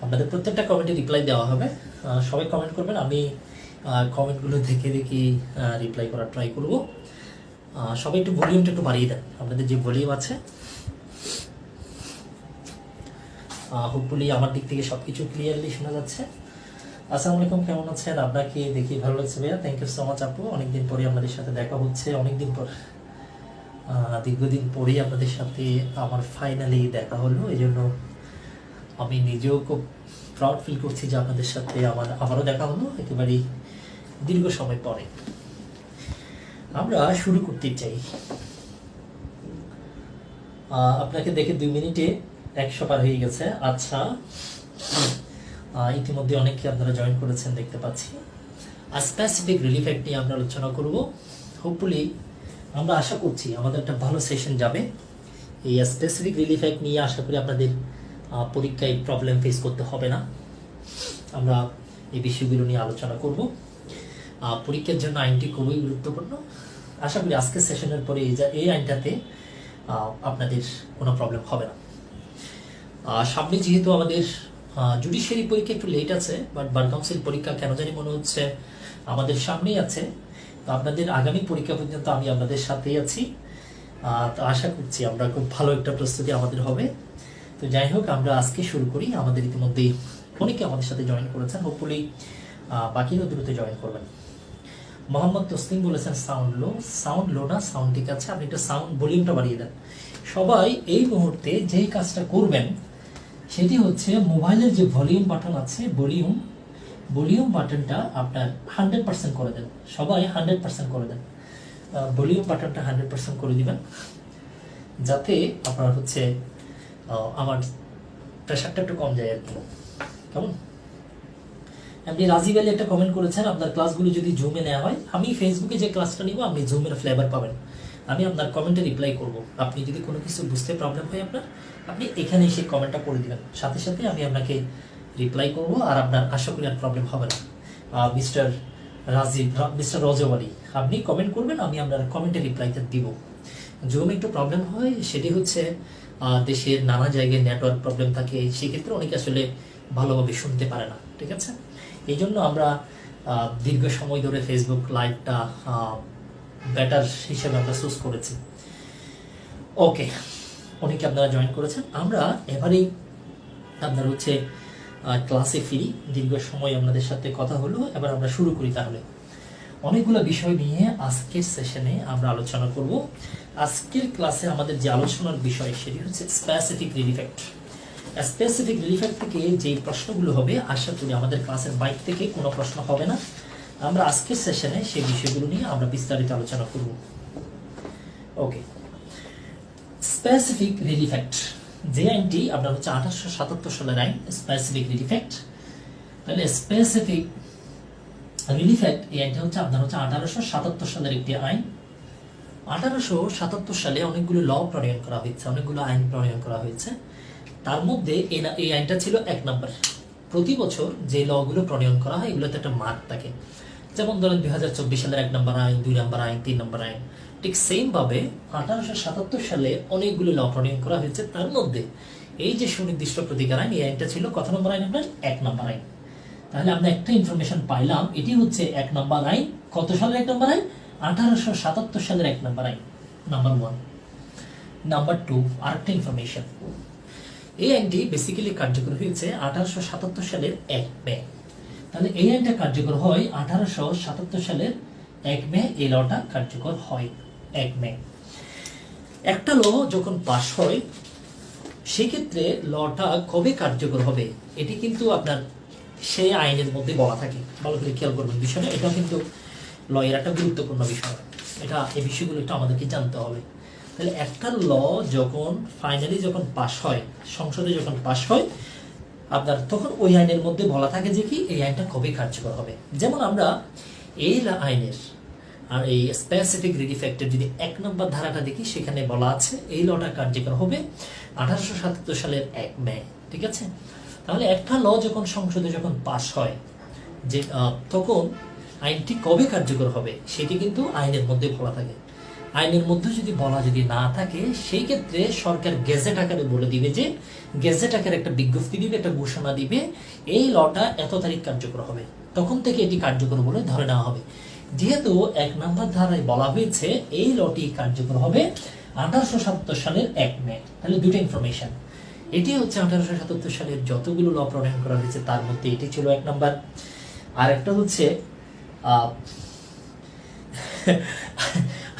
আপনাদের প্রত্যেকটা কমেন্টে রিপ্লাই দেওয়া হবে। সবাই কমেন্ট করবেন, আমি কমেন্টগুলো দেখে দেখে রিপ্লাই করার ট্রাই করব। সবাই একটু ভলিউমটা একটু বাড়িয়ে দেন, আপনাদের যে ভলিউম আছে। হোপফুলি আমার দিক থেকে সব কিছু ক্লিয়ারলি শোনা যাচ্ছে। আসসালামু আলাইকুম, কেমন আছেন? আপনাকে দেখি ভালো লাগছে ভাইয়া, থ্যাংক ইউ সো মাচ আপু। অনেকদিন পরে আপনাদের সাথে দেখা হচ্ছে, অনেকদিন পর, দীর্ঘদিন পরেই আপনাদের সাথে আমার ফাইনালি দেখা হলো। এই জন্য আমি নিজেও খুব প্রাউড ফিল করছি যে আপনাদের সাথে আমার আবারও দেখা হলো একেবারেই দীর্ঘ সময় পরে। আমরা শুরু করতে চাই। আপনাকে দেখে 2 মিনিটে 100 পার হয়ে গেছে। আচ্ছা, ইতিমধ্যে অনেকে আপনারা জয়েন করেছেন দেখতে পাচ্ছি। আর স্পেসিফিক রিলিফ অ্যাক্ট নিয়ে আমরা আলোচনা করব। হোপফুলি আমরা আশা করছি আমাদের একটা ভালো সেশন যাবে। এই স্পেসিফিক রিলিফ অ্যাক্ট নিয়ে আশা করি আপনাদের পরীক্ষায় প্রবলেম ফেস করতে হবে না। আমরা এই বিষয়গুলো নিয়ে আলোচনা করব। পরীক্ষার জন্য আইনটি খুবই গুরুত্বপূর্ণ। আশা করি আজকের সেশনের পরে এই আইনটাতে আপনাদের কোনো প্রবলেম হবে না। সামনে যেহেতু আমাদের জুডিশিয়ারি পরীক্ষা একটু লেট আছে, বাট বার কাউন্সিল পরীক্ষা কেন জানি মনে হচ্ছে আমাদের সামনেই আছে। তো আপনাদের আগামী পরীক্ষা পর্যন্ত আমি আপনাদের সাথেই আছি। তো আশা করছি আমরা খুব ভালো একটা প্রস্তুতি আমাদের হবে। তো যাই হোক, আমরা আজকে শুরু করি। আমাদের ইতিমধ্যেই অনেকে আমাদের সাথে জয়েন করেছেন, হোপফুলি বাকিরাও দ্রুত জয়েন করবেন। মোহাম্মদ তসলিম বলেছেন সাউন্ড লো না, সাউন্ড ঠিক আছে, আপনি একটু সাউন্ড ভলিউমটা বাড়িয়ে দেন। সবাই এই মুহূর্তে যেই কাজটা করবেন সেটি হচ্ছে মোবাইলের যে ভলিউম বাটন আছে, ভলিউম বাটনটা আপনার 100% করে দেন। সবাই 100% করে দেন, ভলিউম বাটনটা 100% করে দিবেন, যাতে আপনার হচ্ছে আমার প্রেশারটা একটু কম যায় আর কি। কেমন? আপনি রাজীব আলী একটা কমেন্ট করেছেন, আপনার ক্লাসগুলো যদি জুমে নেওয়া হয়, আমি ফেসবুকে যে ক্লাসটা নিব আপনি জুমের ফ্লেভার পাবেন। আমি আপনার কমেন্টে রিপ্লাই করব। আপনি যদি কোনো কিছু বুঝতে প্রবলেম হয় আপনার, আপনি এখানে এসে কমেন্টটা করে দিবেন, সাথে সাথে আমি আপনাকে রিপ্লাই করব। আর আপনার আশা করি আর প্রবলেম হবে না। মিস্টার রজব আলী, আপনি কমেন্ট করবেন, আমি আপনার কমেন্টে রিপ্লাইটা দিব। জুমে একটু প্রবলেম হয়, সেটি হচ্ছে দেশের নানা জায়গায় নেটওয়ার্ক প্রবলেম থাকে, সেক্ষেত্রে অনেকে আসলে ভালোভাবে শুনতে পারে না। ঠিক আছে, এই জন্য আমরা দীর্ঘ সময় ধরে ফেসবুক লাইভটা বেটার হিসেবে আমরা চুজ করেছি। ওকে, অনেকে আপনারা জয়েন করেছেন। আমরা এবারেই আপনার হচ্ছে ক্লাসে ফিরি। দীর্ঘ সময় আপনাদের সাথে কথা হলো, এবার আমরা শুরু করি। তাহলে অনেকগুলো বিষয় নিয়ে আজকের সেশনে আমরা আলোচনা করব। আজকের ক্লাসে আমাদের যে আলোচনার বিষয় সেটি হচ্ছে specific relief act. Specific relief act থেকে যে প্রশ্নগুলো হবে, আশা করি আমাদের ক্লাসের বাইক থেকে কোনো প্রশ্ন হবে না। আমরা আজকের সেশনে সেই বিষয়গুলো নিয়ে আমরা বিস্তারিত আলোচনা করব। ওকে, স্পেসিফিক রিলিফ অ্যাক্ট, যে আইনটি আপনার হচ্ছে 1877 সালের আইন স্পেসিফিক রিলিফ অ্যাক্ট। তাহলে স্পেসিফিক রিলিফ অ্যাক্ট, এই আইনটা হচ্ছে আপনার হচ্ছে 1877 সালের একটি আইন। 1877 সালে অনেকগুলো ল প্রণয়ন করা হয়েছে, অনেকগুলো আইন প্রণয়ন করা হয়েছে। তার মধ্যে এই আইনটা ছিল 1 নম্বর। প্রতি বছর যে লগুলো প্রণয়ন করা হয় এগুলোতে একটা মার্ক থাকে। যেমন ধরেন 2024 সালের 1 নম্বর আইন, 2 নম্বর আইন, 3 নম্বর আইন। ঠিক সেম ভাবে 1877 সালে অনেকগুলো ল প্রণয়ন করা হয়েছে। তার মধ্যে এই যে সুনির্দিষ্ট প্রতিকার আইন, এই আইনটা ছিল কত নম্বর আইন আপনার? 1 নম্বর আইন। তাহলে আমরা একটা ইনফরমেশন পাইলাম, এটি হচ্ছে 1 নম্বর আইন। কত সালের 1 নম্বর আইন? 1877 সালের 1 নম্বর আইন, নাম্বার 1। নাম্বার 2, আরেকটা ইনফরমেশন, এই আইনটি বেসিক্যালি কার্যকর হয়েছে 1877 সালের 1 মে। তাহলে এই আইনটা কার্যকর হয় 1877 সালের 1 মে। এই লটা কার্যকর হয় 1 মে। একটা ল যখন পাস হয়, সেক্ষেত্রে লটা কবে কার্যকর হবে এটি কিন্তু আপনার সেই আইনের মধ্যে বলা থাকে। ভালো করে খেয়াল করবেন বিষয়টা, এটাও কিন্তু লয়ের একটা গুরুত্বপূর্ণ বিষয়। এই বিষয়গুলো একটু আমাদেরকে জানতে হবে। তাহলে একটা ল যখন ফাইনালি যখন পাস হয়, সংসদে যখন পাস হয় আপনার, তখন ওই আইনের মধ্যে বলা থাকে যে কি এই আইনটা কবে কার্যকর হবে। যেমন আমরা এই আইনের আর এই স্পেসিফিক রিলিফ অ্যাক্টের যদি 1 নম্বর ধারাটা দেখি, সেখানে বলা আছে এই লটা কার্যকর হবে 1877 সালের 1 মে। ঠিক আছে, তাহলে একটা ল যখন সংসদে যখন পাস হয়, যে তখন আইনটি কবে কার্যকর হবে সেটি কিন্তু আইনের মধ্যে বলা থাকে। আইনের মধ্যে যদি বলা যদি না থাকে, সেই ক্ষেত্রে সরকার গেজেট আকারে বলে দিবে, যে গেজেট আকারে একটা বিজ্ঞপ্তি দিবে, একটা ঘোষণা দিবে, এই লটা এত তারিখ কার্যকর হবে, তখন থেকে এটি কার্যকর বলে ধরে নেওয়া হবে। যেহেতু 1 নম্বর ধারায় বলা হয়েছে এই লটি কার্যকর হবে 1877 সালের 1 মে, তাহলে দুটো ইনফরমেশন। এটি হচ্ছে 1877 সালের যতগুলো ল প্রণয়ন করা হয়েছে তার মধ্যে এটি ছিল 1 নাম্বার। আর একটা হচ্ছে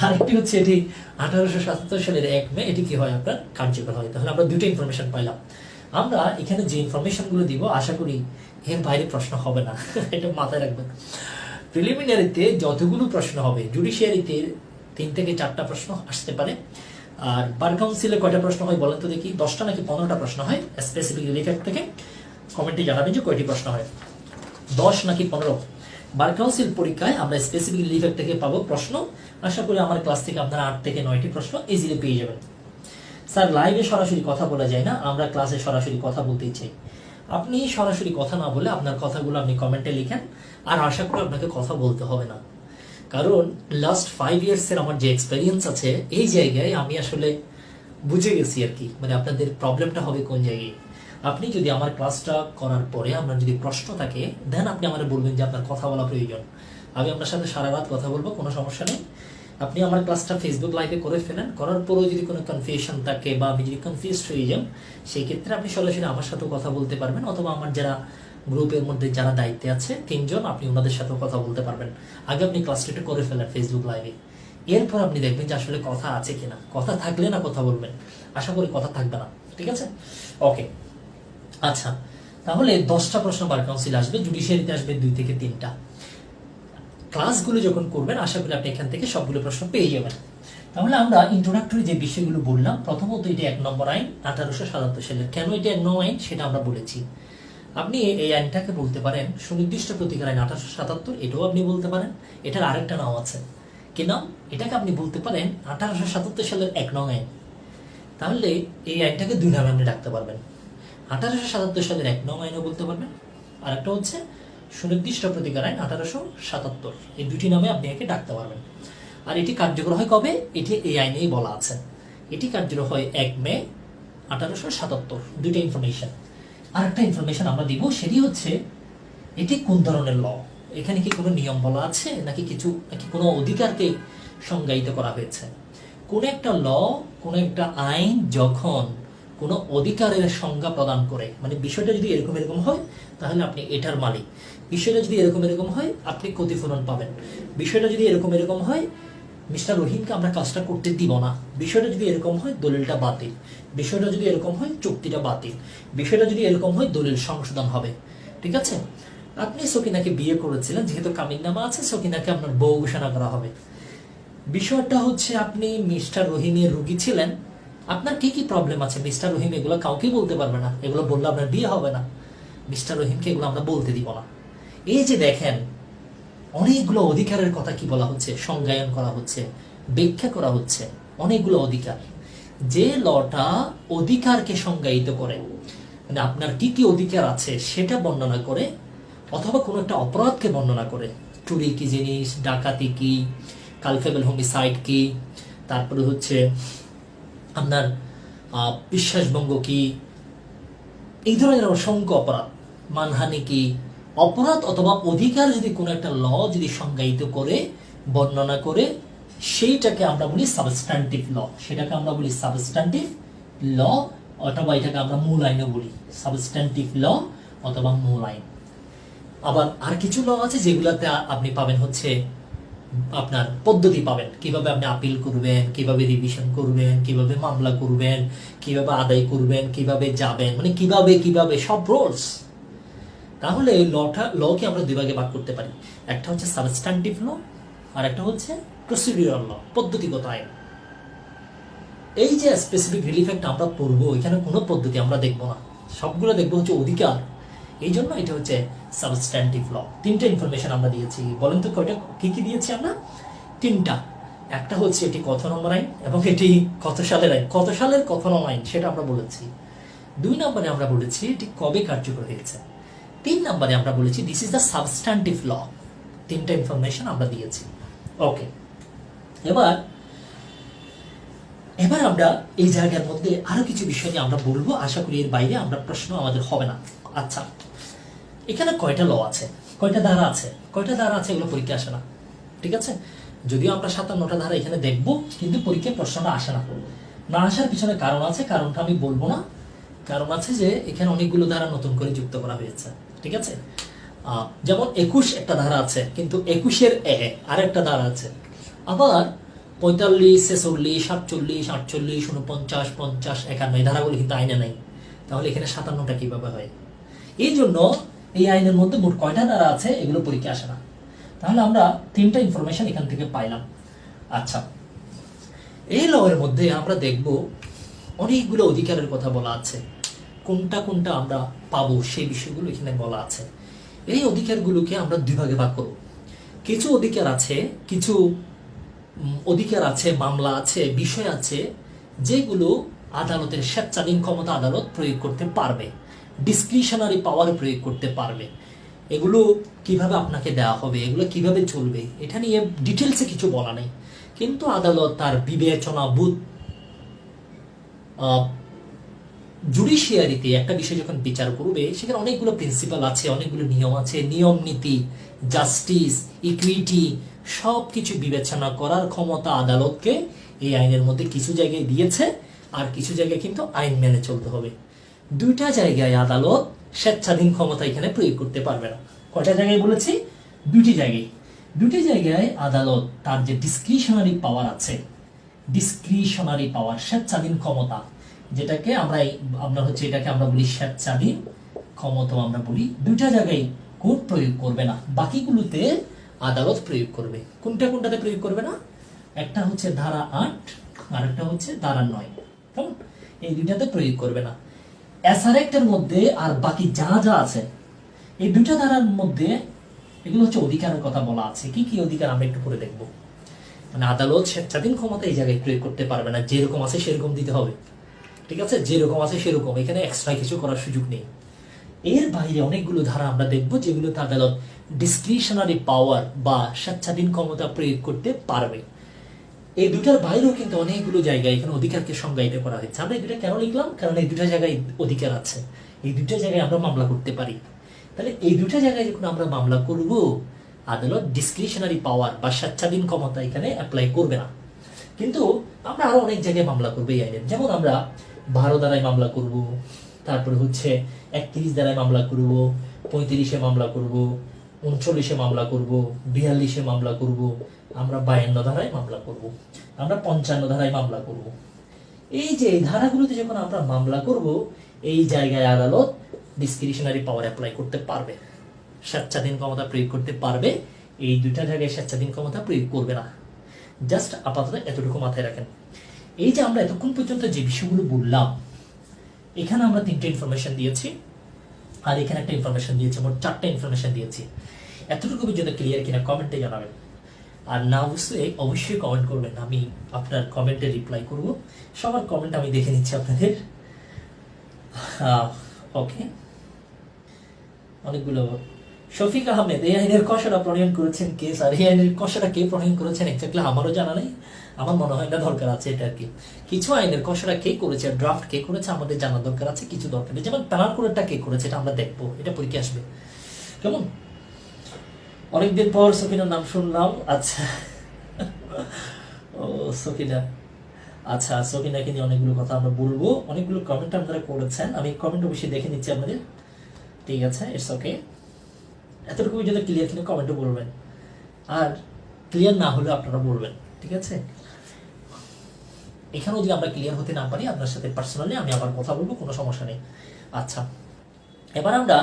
আরেকটি হচ্ছে এটি 1877 সালের 1 মে এটি কি হয় আপনার কার্যকর হয়। তাহলে আমরা দুটো ইনফরমেশন পাইলাম। আমরা এখানে যে ইনফরমেশন গুলো দিব আশা করি এর বাইরে প্রশ্ন হবে না, এটা মাথায় রাখবেন। প্রিলিমিনারিতে যতগুলো প্রশ্ন হবে, জুডিশিয়ারিতে 3 থেকে 4টা প্রশ্ন আসতে পারে। আর বার কাউন্সিলে কয়টা প্রশ্ন হয় বলেন তো দেখি? 10টা নাকি 15টা প্রশ্ন হয় স্পেসিফিক রিলিফ অ্যাক্ট থেকে? কমেন্টে জানাবেন যে কয়টি প্রশ্ন হয়, 10 নাকি 15। বার কাউন্সিল পরীক্ষায় আমরা স্পেসিফিক রিলিফ অ্যাক্ট থেকে পাবো প্রশ্ন। আশা করি আমার ক্লাস থেকে আপনারা 8 থেকে 9টি প্রশ্ন ইজিলি পেয়ে যাবেন। স্যার লাইভে সরাসরি কথা বলা যায় না, আমরা ক্লাসে সরাসরি কথা বলতে চাই। আপনি সরাসরি কথা না বলে আপনার কথাগুলো আপনি কমেন্টে লিখেন, আর আশা করি আপনাকে কথা বলতে হবে না। কারণ লাস্ট 5 ইয়ার্সের আমার যে এক্সপেরিয়েন্স আছে, এই জায়গায় আমি আসলে বুঝে গেছি আর কি, মানে আপনাদের প্রবলেমটা হবে কোন জায়গায়। আপনি যদি আমার ক্লাসটা করার পরে আপনার যদি প্রশ্ন থাকে, দেন আপনি আমাকে বলবেন যে আপনার কথা বলা প্রয়োজন, আমি আপনার সাথে সারা রাত কথা বলবো, কোনো সমস্যা নেই। আপনি আমার ক্লাসটা ফেসবুক লাইভে করে ফেলেন, করার পরেও যদি কোনো কনফিউশন থাকে বা আমি যদি কনফিউজড হয়ে যান, সেই ক্ষেত্রে আপনি সরাসরি আমার সাথেও কথা বলতে পারবেন, অথবা আমার যারা গ্রুপের মধ্যে যারা দায়িত্বে আছে 3 জন, আপনি ওনাদের সাথেও কথা বলতে পারবেন। আগে আপনি ক্লাসটা একটু করে ফেলেন ফেসবুক লাইভে, এরপর আপনি দেখবেন যে আসলে কথা আছে কিনা। কথা থাকলে না কথা বলবেন, আশা করি কথা থাকবে না, ঠিক আছে? ওকে, আচ্ছা, তাহলে 10টা প্রশ্ন বার কাউন্সিল আসবে, জুডিশিয়ারিতে আসবে 2 থেকে 3টা। ক্লাসগুলো যখন করবেন আশা করি আপনি এখান থেকে সবগুলো প্রশ্ন পেয়ে যাবেন। তাহলে আমরা ইন্ট্রোডাক্টরি যে বিষয়গুলো বললাম, প্রথমত এটি 1 নম্বর আইন 1877 সালের। কেন এটি 1 নম্বর আইন সেটা আমরা বলেছি। আপনি এই আইনটাকে বলতে পারেন সুনির্দিষ্ট প্রতিকার আইন 1877, এটাও আপনি বলতে পারেন। এটার আরেকটা নাম আছে, কি নাম? এটাকে আপনি বলতে পারেন 1877 সালের 1 নং আইন। তাহলে এই আইনটাকে 2 নামে আপনি ডাকতে পারবেন, 1877 সালের 1 নং আইনও বলতে পারবেন, আর একটা হচ্ছে সুনির্দিষ্ট প্রতিকার আইন 1877। এই দুটি নামে আপনি একে ডাকতে পারবেন। আর এটি কার্যকর হয় কবে? এটি এই আইনেই বলা আছে, এটি কার্যকর হয় 1 মে 1877। দুইটা ইনফরমেশন। আর একটা ইনফরমেশন আমরা দিব, সেটি হচ্ছে এটি কোন ধরনের ল। এখানে কি কোনো নিয়ম বলা আছে নাকি কোনো অধিকারকে সংজ্ঞায়িত করা হয়েছে? কোন একটা ল, কোন একটা আইন যখন কোনো অধিকারের সংজ্ঞা প্রদান করে, মানে বিষয়টা যদি এরকম এরকম হয় তাহলে আপনি এটার মালিক, বিষয়টা যদি এরকম এরকম হয় আপনি ক্ষতিপূরণ পাবেন, বিষয়টা যদি এরকম এরকম হয় মিস্টার রহিমকে আমরা কাজটা করতে দিব না, বিষয়টা যদি এরকম হয় দলিলটা বাতিল, বিষয়টা যদি এরকম হয় চুক্তিটা বাতিল, বিষয়টা যদি এরকম হয় দলিল সংশোধন হবে, ঠিক আছে? আপনি সকিনাকে বিয়ে করেছিলেন, যেহেতু কামিননামা আছে, সকিনাকে আপনার বউ ঘোষণা করা হবে। বিষয়টা হচ্ছে আপনি মিস্টার রহিমের রোগী ছিলেন, আপনার কি কি প্রবলেম আছে মিস্টার রহিম এগুলো কাউকে বলতে পারবে না, এগুলো বললে আপনার বিয়ে হবে না, মিস্টার রহিমকে এগুলো আমরা বলতে দিব না। এই যে দেখেন অনেকগুলো অধিকারের কথা কি বলা হচ্ছে, সংজ্ঞায়ন করা হচ্ছে, ব্যাখ্যা করা হচ্ছে, অনেকগুলো অধিকার। যে লটা অধিকারকে সংজ্ঞায়িত করে, মানে আপনার কি কি অধিকার আছে সেটা বর্ণনা করে, অথবা কোনো একটা অপরাধকে বর্ণনা করে, চুরি কি জিনিস, ডাকাতি কি, কালপেবল হোমিসাইড কি, তারপরে হচ্ছে আপনার বিশ্বাসভঙ্গ কি, এই ধরনের অসংখ্য অপরাধ, মানহানি কি, অপরাধ অথবা অধিকার যদি কোনো একটা ল যদি সংজ্ঞায়িত করে বর্ণনা করে, সেইটাকে আমরা বলি সাবস্ট্যান্টিভ ল, সেটাকে আমরা বলি সাবস্ট্যান্টিভ ল, অথবা এটাকে আমরা মূল আইনও বলি, সাবস্ট্যান্টিভ ল অথবা মূল আইন। আবার আর কিছু ল আছে যেগুলোতে আপনি পাবেন হচ্ছে আপনার পদ্ধতি পাবেন, কিভাবে আপনি আপিল করবেন, কিভাবে রিভিশন করবেন, কিভাবে মামলা করবেন, কিভাবে আদায় করবেন, কিভাবে যাবেন, মানে কিভাবে সব রুলস। তাহলে লকে আমরা 2 ভাগে ভাগ করতে পারি, একটা হচ্ছে সাবস্ট্যান্টিভ ল আর একটা হচ্ছে প্রসিডিউরাল ল, পদ্ধতিগত আইন। এই যে স্পেসিফিক রিলিফ অ্যাক্ট আমরা পড়বো, এখানে কোনো পদ্ধতি আমরা দেখবো না, সবগুলো দেখবো হচ্ছে অধিকার। এই জন্য এটা হচ্ছে সাবস্ট্যান্টিভ ল। 3টা ইনফরমেশন আমরা দিয়েছি, বলেন তো কয়টা কি কি দিয়েছি আমরা? 3টা। একটা হচ্ছে এটি কত নম্বর আইন এবং এটি কত সালের আইন, কত সালের কত নম্বর আইন সেটা আমরা বলেছি। 2 নম্বরে আমরা বলেছি এটি কবে কার্যকর হয়েছে। 3 নম্বরে আমরা বলেছি দিস ইজ দ্য সাবস্ট্যান্টিভ ল। 3টা ইনফরমেশন আমরা দিয়েছি। ওকে, এবার এবার আমরা এই জায়গার মধ্যে আরো কিছু বিষয় নিয়ে আমরা বলবো, আশা করি এর বাইরে আমরা প্রশ্ন আমাদের হবে না। আচ্ছা, এখানে কয়টা ল আছে, কয়টা ধারা আছে, কয়টা ধারা আছে এগুলো পরীক্ষা আসে না, ঠিক আছে? যদিও আমরা 57টা ধারা এখানে দেখব, কিন্তু পরীক্ষায় প্রশ্নটা আসে না। না আসার পিছনে কারণ আছে, কারণটা আমি বলবো না। কারণ আছে যে এখানে অনেকগুলো ধারা নতুন করে যুক্ত করা হয়েছে, ঠিক আছে? যেমন 21 একটা ধারা আছে, কিন্তু 21-এর আরেকটা ধারা আছে। আবার 45, 46, 47, 48, 49, 50, 51 এই ধারাগুলো কিন্তু আইনে নাই। তাহলে এখানে 57টা কিভাবে হয়? এই জন্য এই আইনের মধ্যে মোট কয়টা ধারা আছে এগুলো পরীক্ষা আসে না। তাহলে আমরা 3টা ইনফরমেশন এখান থেকে পাইলাম। আচ্ছা, এই ল এর মধ্যে আমরা দেখব অনেকগুলো অধিকারের কথা বলা আছে। কোনটা কোনটা আমরা পাবো সেই বিষয়গুলো এখানে বলা আছে। এই অধিকারগুলোকে আমরা দুই ভাগে ভাগ করব। কিছু অধিকার আছে, কিছু অধিকার আছে, মামলা আছে, বিষয় আছে যেগুলো আদালতের স্বেচ্ছাধীন ক্ষমতা আদালত প্রয়োগ করতে পারবে, ডিসক্রিশনারি পাওয়ার প্রয়োগ করতে পারবে। এগুলো কিভাবে আপনাকে দেওয়া হবে, এগুলো কিভাবে চলবে, এটা নিয়ে ডিটেলসে কিছু বলা নেই। কিন্তু আদালত তার বিবেচনাবোধ জুডিশিয়ারিতে একটা বিষয় যখন বিচার করবে, সেখানে অনেকগুলো প্রিন্সিপাল আছে, অনেকগুলো নিয়ম আছে, নিয়ম নীতি, জাস্টিস, ইকুইটি সব কিছু বিবেচনা করার ক্ষমতা আদালতকে এই আইনের মধ্যে কিছু জায়গায় দিয়েছে, আর কিছু জায়গায় কিন্তু আইন মেনে চলতে হবে। দুইটা জায়গায় আদালত স্বেচ্ছাধীন ক্ষমতা এখানে প্রয়োগ করতে পারবে না। কয়টা জায়গায় বলেছি? দুটি জায়গায় আদালত তার যে ডিসক্রিশনারি পাওয়ার আছে, ডিসক্রিশনারি পাওয়ার, স্বেচ্ছাধীন ক্ষমতা, যেটাকে এটাকে আমরা বলি স্বেচ্ছাধীন ক্ষমতা আমরা বলি, দুইটা জায়গায় কোর্ট প্রয়োগ করবে না, বাকিগুলোতে আদালত প্রয়োগ করবে। কোনটাতে প্রয়োগ করবে না? একটা হচ্ছে ধারা 8 আর একটা হচ্ছে ধারা 9। কেমন? এই দুইটাতে প্রয়োগ করবে না। এসআর অ্যাক্টের মধ্যে আর বাকি যা যা আছে এই দুইটা ধারার মধ্যে এগুলো হচ্ছে অধিকারের কথা বলা আছে। কি কি অধিকার আমরা একটু করে দেখবো। মানে আদালত স্বেচ্ছাধীন ক্ষমতা এই জায়গায় প্রয়োগ করতে পারবে না, যেরকম আছে সেরকম দিতে হবে, ঠিক আছে? যেরকম আছে সেরকম, এখানে এক্সট্রা কিছু করার সুযোগ নেই। এর বাইরে অনেকগুলো ধারা আমরা দেখবো যেগুলোতে আদালত ডিসক্রিশনারি পাওয়ার বা স্বেচ্ছাধীন ক্ষমতা প্রয়োগ করতে পারবে। এই দুটার বাইরেও কিন্তু অনেকগুলো জায়গায় এখানে অধিকারকে সংজ্ঞায়িত করা হয়েছে। আমরা এই দুটা কেন লিখলাম? কারণ এই দুটা জায়গায় অধিকার আছে, এই দুটা জায়গায় আমরা মামলা করতে পারি। তাহলে এই দুটা জায়গায় যখন আমরা মামলা করব, আদালত ডিসক্রিশনারি পাওয়ার বা স্বেচ্ছাধীন ক্ষমতা এখানে অ্যাপ্লাই করবে না। কিন্তু আমরা আরো অনেক জায়গায় মামলা করবো এই আইনের। যেমন আমরা 12 ধারায় মামলা করব, তারপরে হচ্ছে 31 ধারায় মামলা করব, 35-এ মামলা করব, 39-এ মামলা করব, 42-এ মামলা করব, আমরা 52 ধারায় মামলা করব, আমরা 55 ধারায় মামলা করব। এই যে এই ধারাগুলোতে যখন আমরা মামলা করব, এই জায়গায় আদালত ডিসক্রিশনারি পাওয়ার অ্যাপ্লাই করতে পারবে, স্বেচ্ছাধীন ক্ষমতা প্রয়োগ করতে পারবে। এই দুইটা জায়গায় স্বেচ্ছাধীন ক্ষমতা প্রয়োগ করবে না। জাস্ট আপাতত এতটুকু মাথায় রাখেন। এই যে আমরা এতক্ষণ পর্যন্ত যে বিষয়গুলো বললাম, এখানে আমরা 3টে ইনফরমেশন দিয়েছি, আর এখানে একটা ইনফরমেশন দিয়েছি, মোট 4টে ইনফরমেশন দিয়েছি। এতটুকু পর্যন্ত ক্লিয়ার কিনা কমেন্টে জানাবেন। আর না বুঝলে অবশ্যই কমেন্ট করবেন, আমি আপনার কমেন্টে রিপ্লাই করব। সবার কমেন্ট আমি দেখে নিচ্ছি আপনাদের। ওকে, অনেকগুলো। শফিক আহমেদ, এই আইনের খসড়া প্রণয়ন করেছেন কে স্যার? এই আইনের খসড়া কে প্রণয়ন করেছেন এক্স্যাক্টলি আমারও জানা নেই, আমার মনে হয় না দরকার আছে এটা আর কি। কিছু আইনের খসড়া কে করেছে, ড্রাফট কে করেছে আমাদের জানার দরকার আছে, কিছু দরকার নেই। যেমন প্যানাল কোডটা কে করেছে এটা আমরা দেখবো, এটা পরীক্ষা আসবে। কেমন? অনেকদিন পর সকিনার নাম শুনলাম। আচ্ছা, ও সকিনা, আচ্ছা সকিনাকে নিয়ে অনেকগুলো কথা আমরা বলবো। অনেকগুলো কমেন্ট আপনারা করেছেন, আমি কমেন্ট অবশ্যই দেখে নিচ্ছি আপনাদের, ঠিক আছে? It's okay. এতটুকু যদি ক্লিয়ার কিনা কমেন্টে বলবেন, আর ক্লিয়ার না হলে আপনারা বলবেন, ঠিক আছে? এখানেও যদি আমরা ক্লিয়ার হতে না পারি, আপনার সাথে পার্সোনালি আমি আবার কথা বলবো, কোনো সমস্যা নেই। আচ্ছা, এবার আমরা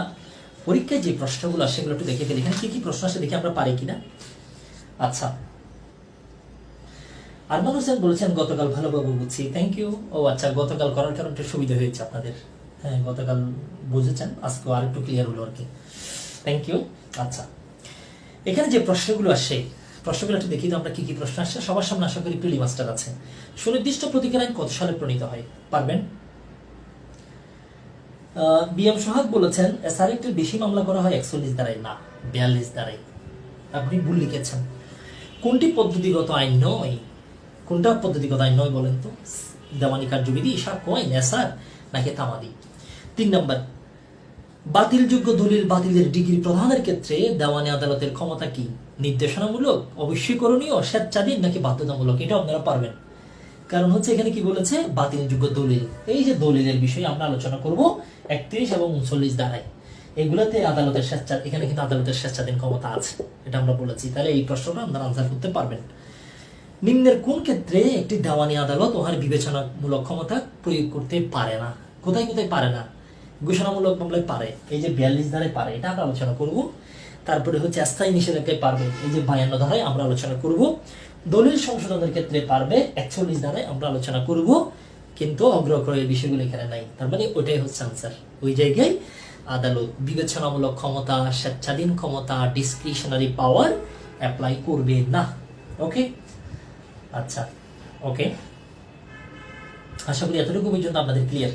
পরীক্ষায় যে প্রশ্নগুলো আসে সেগুলো একটু দেখে ফেলি। এখানে কি কি প্রশ্ন আসে দেখি আমরা পারি কিনা। আচ্ছা, আরমান হোসেন বলেছেন গতকাল ভালোভাবে বুঝছি, থ্যাংক ইউ। ও আচ্ছা, গতকাল করার কারণে একটু সুবিধা হয়েছে আপনাদের। হ্যাঁ, গতকাল বুঝেছেন, আজকে আর একটু ক্লিয়ার হলো আর কি, থ্যাংক ইউ। আচ্ছা, এখানে যে প্রশ্নগুলো আসে, প্রশ্নগুলো একটু দেখি তো আমরা কি কি প্রশ্ন আসছে। সবার সামনে আশা করি প্রিলি মাস্টার আছে। সুনির্দিষ্ট প্রতিকার আইন কত সালে প্রণীত হয়? পারবেন? বিএম সোহাগ বলেছেন এসআর একটু বেশি মামলা করা হয় 41 ধারায়, না 42 ধারায়। আপনি ভুল লিখেছেন। কোনটি পদ্ধতিগত আইন নয়? কোনটা পদ্ধতিগত আইন নয় বলেন তো? দেওয়ানি কার্যবিধি, ইশার কয়েন, এসার নাকি তামাদি? 3 নম্বর, বাতিলযোগ্য দলিল বাতিলের ডিগ্রি প্রদানের ক্ষেত্রে দেওয়ানি আদালতের ক্ষমতা কি? নির্দেশনামূলক, অবশ্যই করণীয়, স্বেচ্ছাধীন নাকি বাধ্যতামূলক? এটা আপনারা পারবেন, কারণ হচ্ছে এখানে কি বলেছে? বাতিলযোগ্য দলিল। এই যে দলিলের বিষয়ে আমরা আলোচনা করব 31 এবং 39 ধারায়, এগুলাতে আদালতের এখানে কিন্তু আদালতের স্বেচ্ছাধীন ক্ষমতা আছে, এটা আমরা বলেছি। তাহলে এই প্রশ্নটা আপনারা আনসার করতে পারবেন। নিম্নের কোন ক্ষেত্রে একটি দেওয়ানি আদালত ওহার বিবেচনামূলক ক্ষমতা প্রয়োগ করতে পারে না? কোথায় কোথায় পারে না? ঘোষণামূলক মামলায় পারে, এই যে 42 ধারায় পারে, এটা আমরা আলোচনা করব। তারপরে হচ্ছে স্থায়ী নিষেধাজ্ঞায় পারবে, এই যে 52 ধারায় আমরা আলোচনা করব। দলিল সংশোধনের ক্ষেত্রে পারবে, 41 ধারায় আমরা আলোচনা করব। কিন্তু অগ্রক্রয়ের বিষয়গুলো এখানে নাই, তার মানে ওইটাই হচ্ছে আনসার। ওই জায়গায় আদালত বিবেচনামূলক ক্ষমতা, স্বেচ্ছাধীন ক্ষমতা, ডিসক্রিশনারি পাওয়ার অ্যাপ্লাই করবে না। ওকে, আচ্ছা, ওকে, আশা করি এতটুকু পর্যন্ত আপনাদের ক্লিয়ার।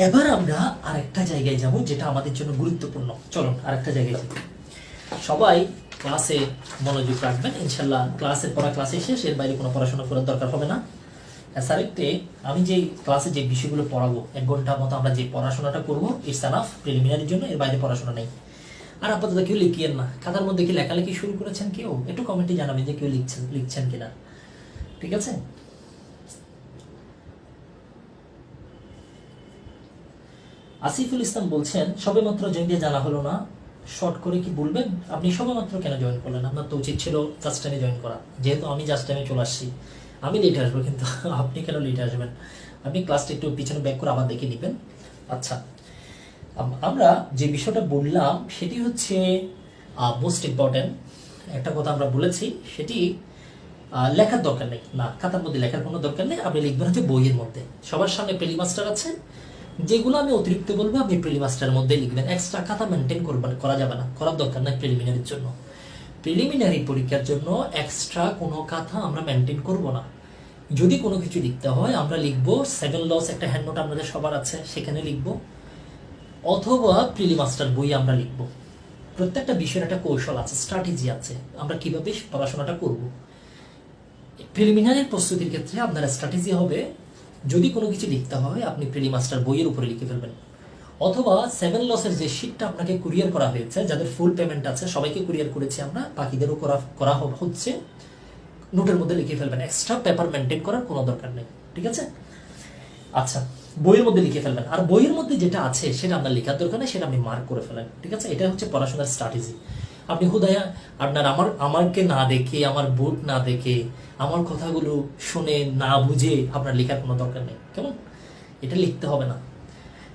এবার আমরা আরেকটা জায়গায় যাব যেটা আমাদের জন্য গুরুত্বপূর্ণ। চলুন আরেকটা জায়গায় যাই। সবাই ক্লাসে মনোযোগ রাখবেন, ইনশাল্লাহ ক্লাসের পড়া ক্লাসে শেষ, এর বাইরে কোনো পড়াশোনা করার দরকার হবে না। স্যারেক্টে আমি যে ক্লাসে যে বিষয়গুলো পড়াবো 1 ঘন্টার মতো আমরা যে পড়াশোনাটা করবো, ইটস এনাফ প্রিলিমিনারির জন্য, এর বাইরে পড়াশোনা নেই। আর আপাতত কেউ লিখিয়েন না, খাতার মধ্যে কি লেখালেখি শুরু করেছেন কেউ? একটু কমেন্টে জানাবেন যে কেউ লিখছেন কিনা, ঠিক আছে? আসিফুল ইসলাম বলছেন সবে মাত্র জয়েন দিয়ে জানা হলো না, শর্ট করে কি বলবেন? আপনি সবে মাত্র কেন জয়েন করলেন? আপনার তো উচিত ছিল জাস্ট টাইমে জয়েন করা। যেহেতু আমি জাস্ট টাইমে চলে আসছি, আমি লেট আসবো, কিন্তু আপনি কেন লেট আসবেন? আপনি ক্লাসটা একটু পিছনে ব্যাক করে আবার দেখে নেবেন। আচ্ছা, আমরা যে বিষয়টা বললাম সেটি হচ্ছে মোস্ট ইম্পর্টেন্ট একটা কথা আমরা বলেছি, সেটি লেখার দরকার নেই, না খাতার মধ্যে লেখার কোনো দরকার নেই। আপনি লিখবেন হচ্ছে বইয়ের মধ্যে। সবার সামনে প্রিলি মাস্টার আছে, যেগুলো আমি অতিরিক্ত বলবো আপনি প্রিলি মাস্টারের মধ্যে লিখবেন। এক্সট্রা খাতা মেনটেন করা যাবে না, করার দরকার নাই প্রিলিমিনারির জন্য। প্রিলিমিনারি পরীক্ষার জন্য এক্সট্রা কোনো কথা আমরা মেনটেন করব না। যদি কোনো কিছু লিখতে হয় আমরা লিখবো 7 লস, একটা হ্যান্ড নোট আপনাদের সবার আছে, সেখানে লিখবো, অথবা প্রিলি মাস্টার বই আমরা লিখবো। প্রত্যেকটা বিষয়ের একটা কৌশল আছে, স্ট্র্যাটেজি আছে, আমরা কিভাবে পড়াশোনাটা করব। প্রিলিমিনারির প্রস্তুতির ক্ষেত্রে আপনার স্ট্র্যাটেজি হবে, যদি কোনো কিছু লিখতে হয় আপনি প্রিলি মাস্টার বইয়ের উপরে লিখে ফেলবেন, অথবা 7 লসের যে শিটটা আপনাকে কুরিয়ার করা হয়েছে, যাদের ফুল পেমেন্ট আছে সবাইকে কুরিয়ার করেছি আমরা, বাকিদেরও করা হচ্ছে, নোটের মধ্যে লিখে ফেলবেন। এক্সট্রা পেপার মেনটেন করার কোনো দরকার নেই, ঠিক আছে? আচ্ছা, বইয়ের মধ্যে লিখে ফেলবেন, আর বইয়ের মধ্যে যেটা আছে সেটা আপনার লেখার দরকার নেই, সেটা আপনি মার্ক করে ফেলেন, ঠিক আছে? এটা হচ্ছে পড়াশোনার স্ট্র্যাটেজি। আপনি হুদায়া আপনার আমাকে না দেখে, আমার বোর্ড না দেখে, আমার কথাগুলো শুনে না বুঝে আপনার লেখার কোনো দরকার নেই, কেমন? এটা লিখতে হবে না,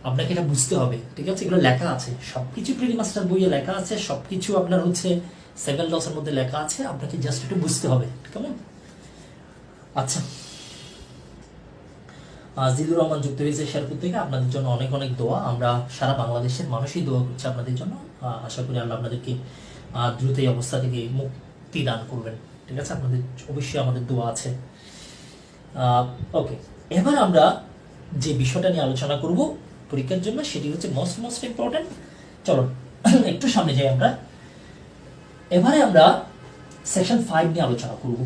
আপনাকে এটা বুঝতে হবে, ঠিক আছে? এগুলো লেখা আছে, সবকিছু প্রিলি মাস্টার বইয়ে লেখা আছে, সবকিছু আপনার হচ্ছে 7 লসের মধ্যে লেখা আছে, আপনাকে জাস্ট একটু বুঝতে হবে, কেমন? আচ্ছা, জিলুর রহমান যুক্ত হয়েছে শেরপুর থেকে, আপনাদের জন্য অনেক অনেক দোয়া। আমরা সারা বাংলাদেশের মানুষই দোয়া করছি আপনাদের জন্য। আশা করি আল্লাহ আপনাদেরকে দ্রুত এই অবস্থা থেকে মুক্তি দান করবেন, ঠিক আছে? আপনাদের অবশ্যই আমাদের দোয়া আছে। ওকে, এবার আমরা যে বিষয়টা নিয়ে আলোচনা করব পরীক্ষার জন্য, সেটি হচ্ছে মোস্ট ইম্পর্টেন্ট। চলো একটু সামনে যাই আমরা। এবারে আমরা সেকশন 5 নিয়ে আলোচনা করব।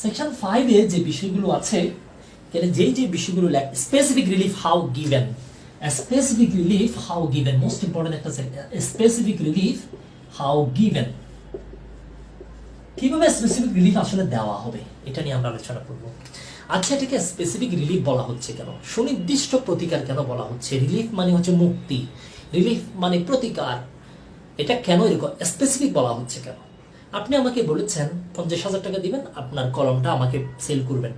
সেকশন 5 এ যে বিষয়গুলো আছে, যে বিষয়গুলো specific relief how given, specific relief how given, most important একটা স্পেসিফিক রিলিফ হাউ গিভেন, কিভাবে স্পেসিফিক রিলিফ আসলে দেওয়া হবে এটা নিয়ে আমরা আলোচনা করব। আচ্ছা, এটাকে স্পেসিফিক রিলিফ বলা হচ্ছে কেন? সুনির্দিষ্ট প্রতিকার কেন বলা হচ্ছে? রিলিফ মানে হচ্ছে মুক্তি, রিলিফ মানে প্রতিকার, এটা কেন এরকম স্পেসিফিক বলা হচ্ছে কেন? আপনি আমাকে বলেছেন 50,000 টাকা দিবেন, আপনার কলমটা আমাকে সেল করবেন,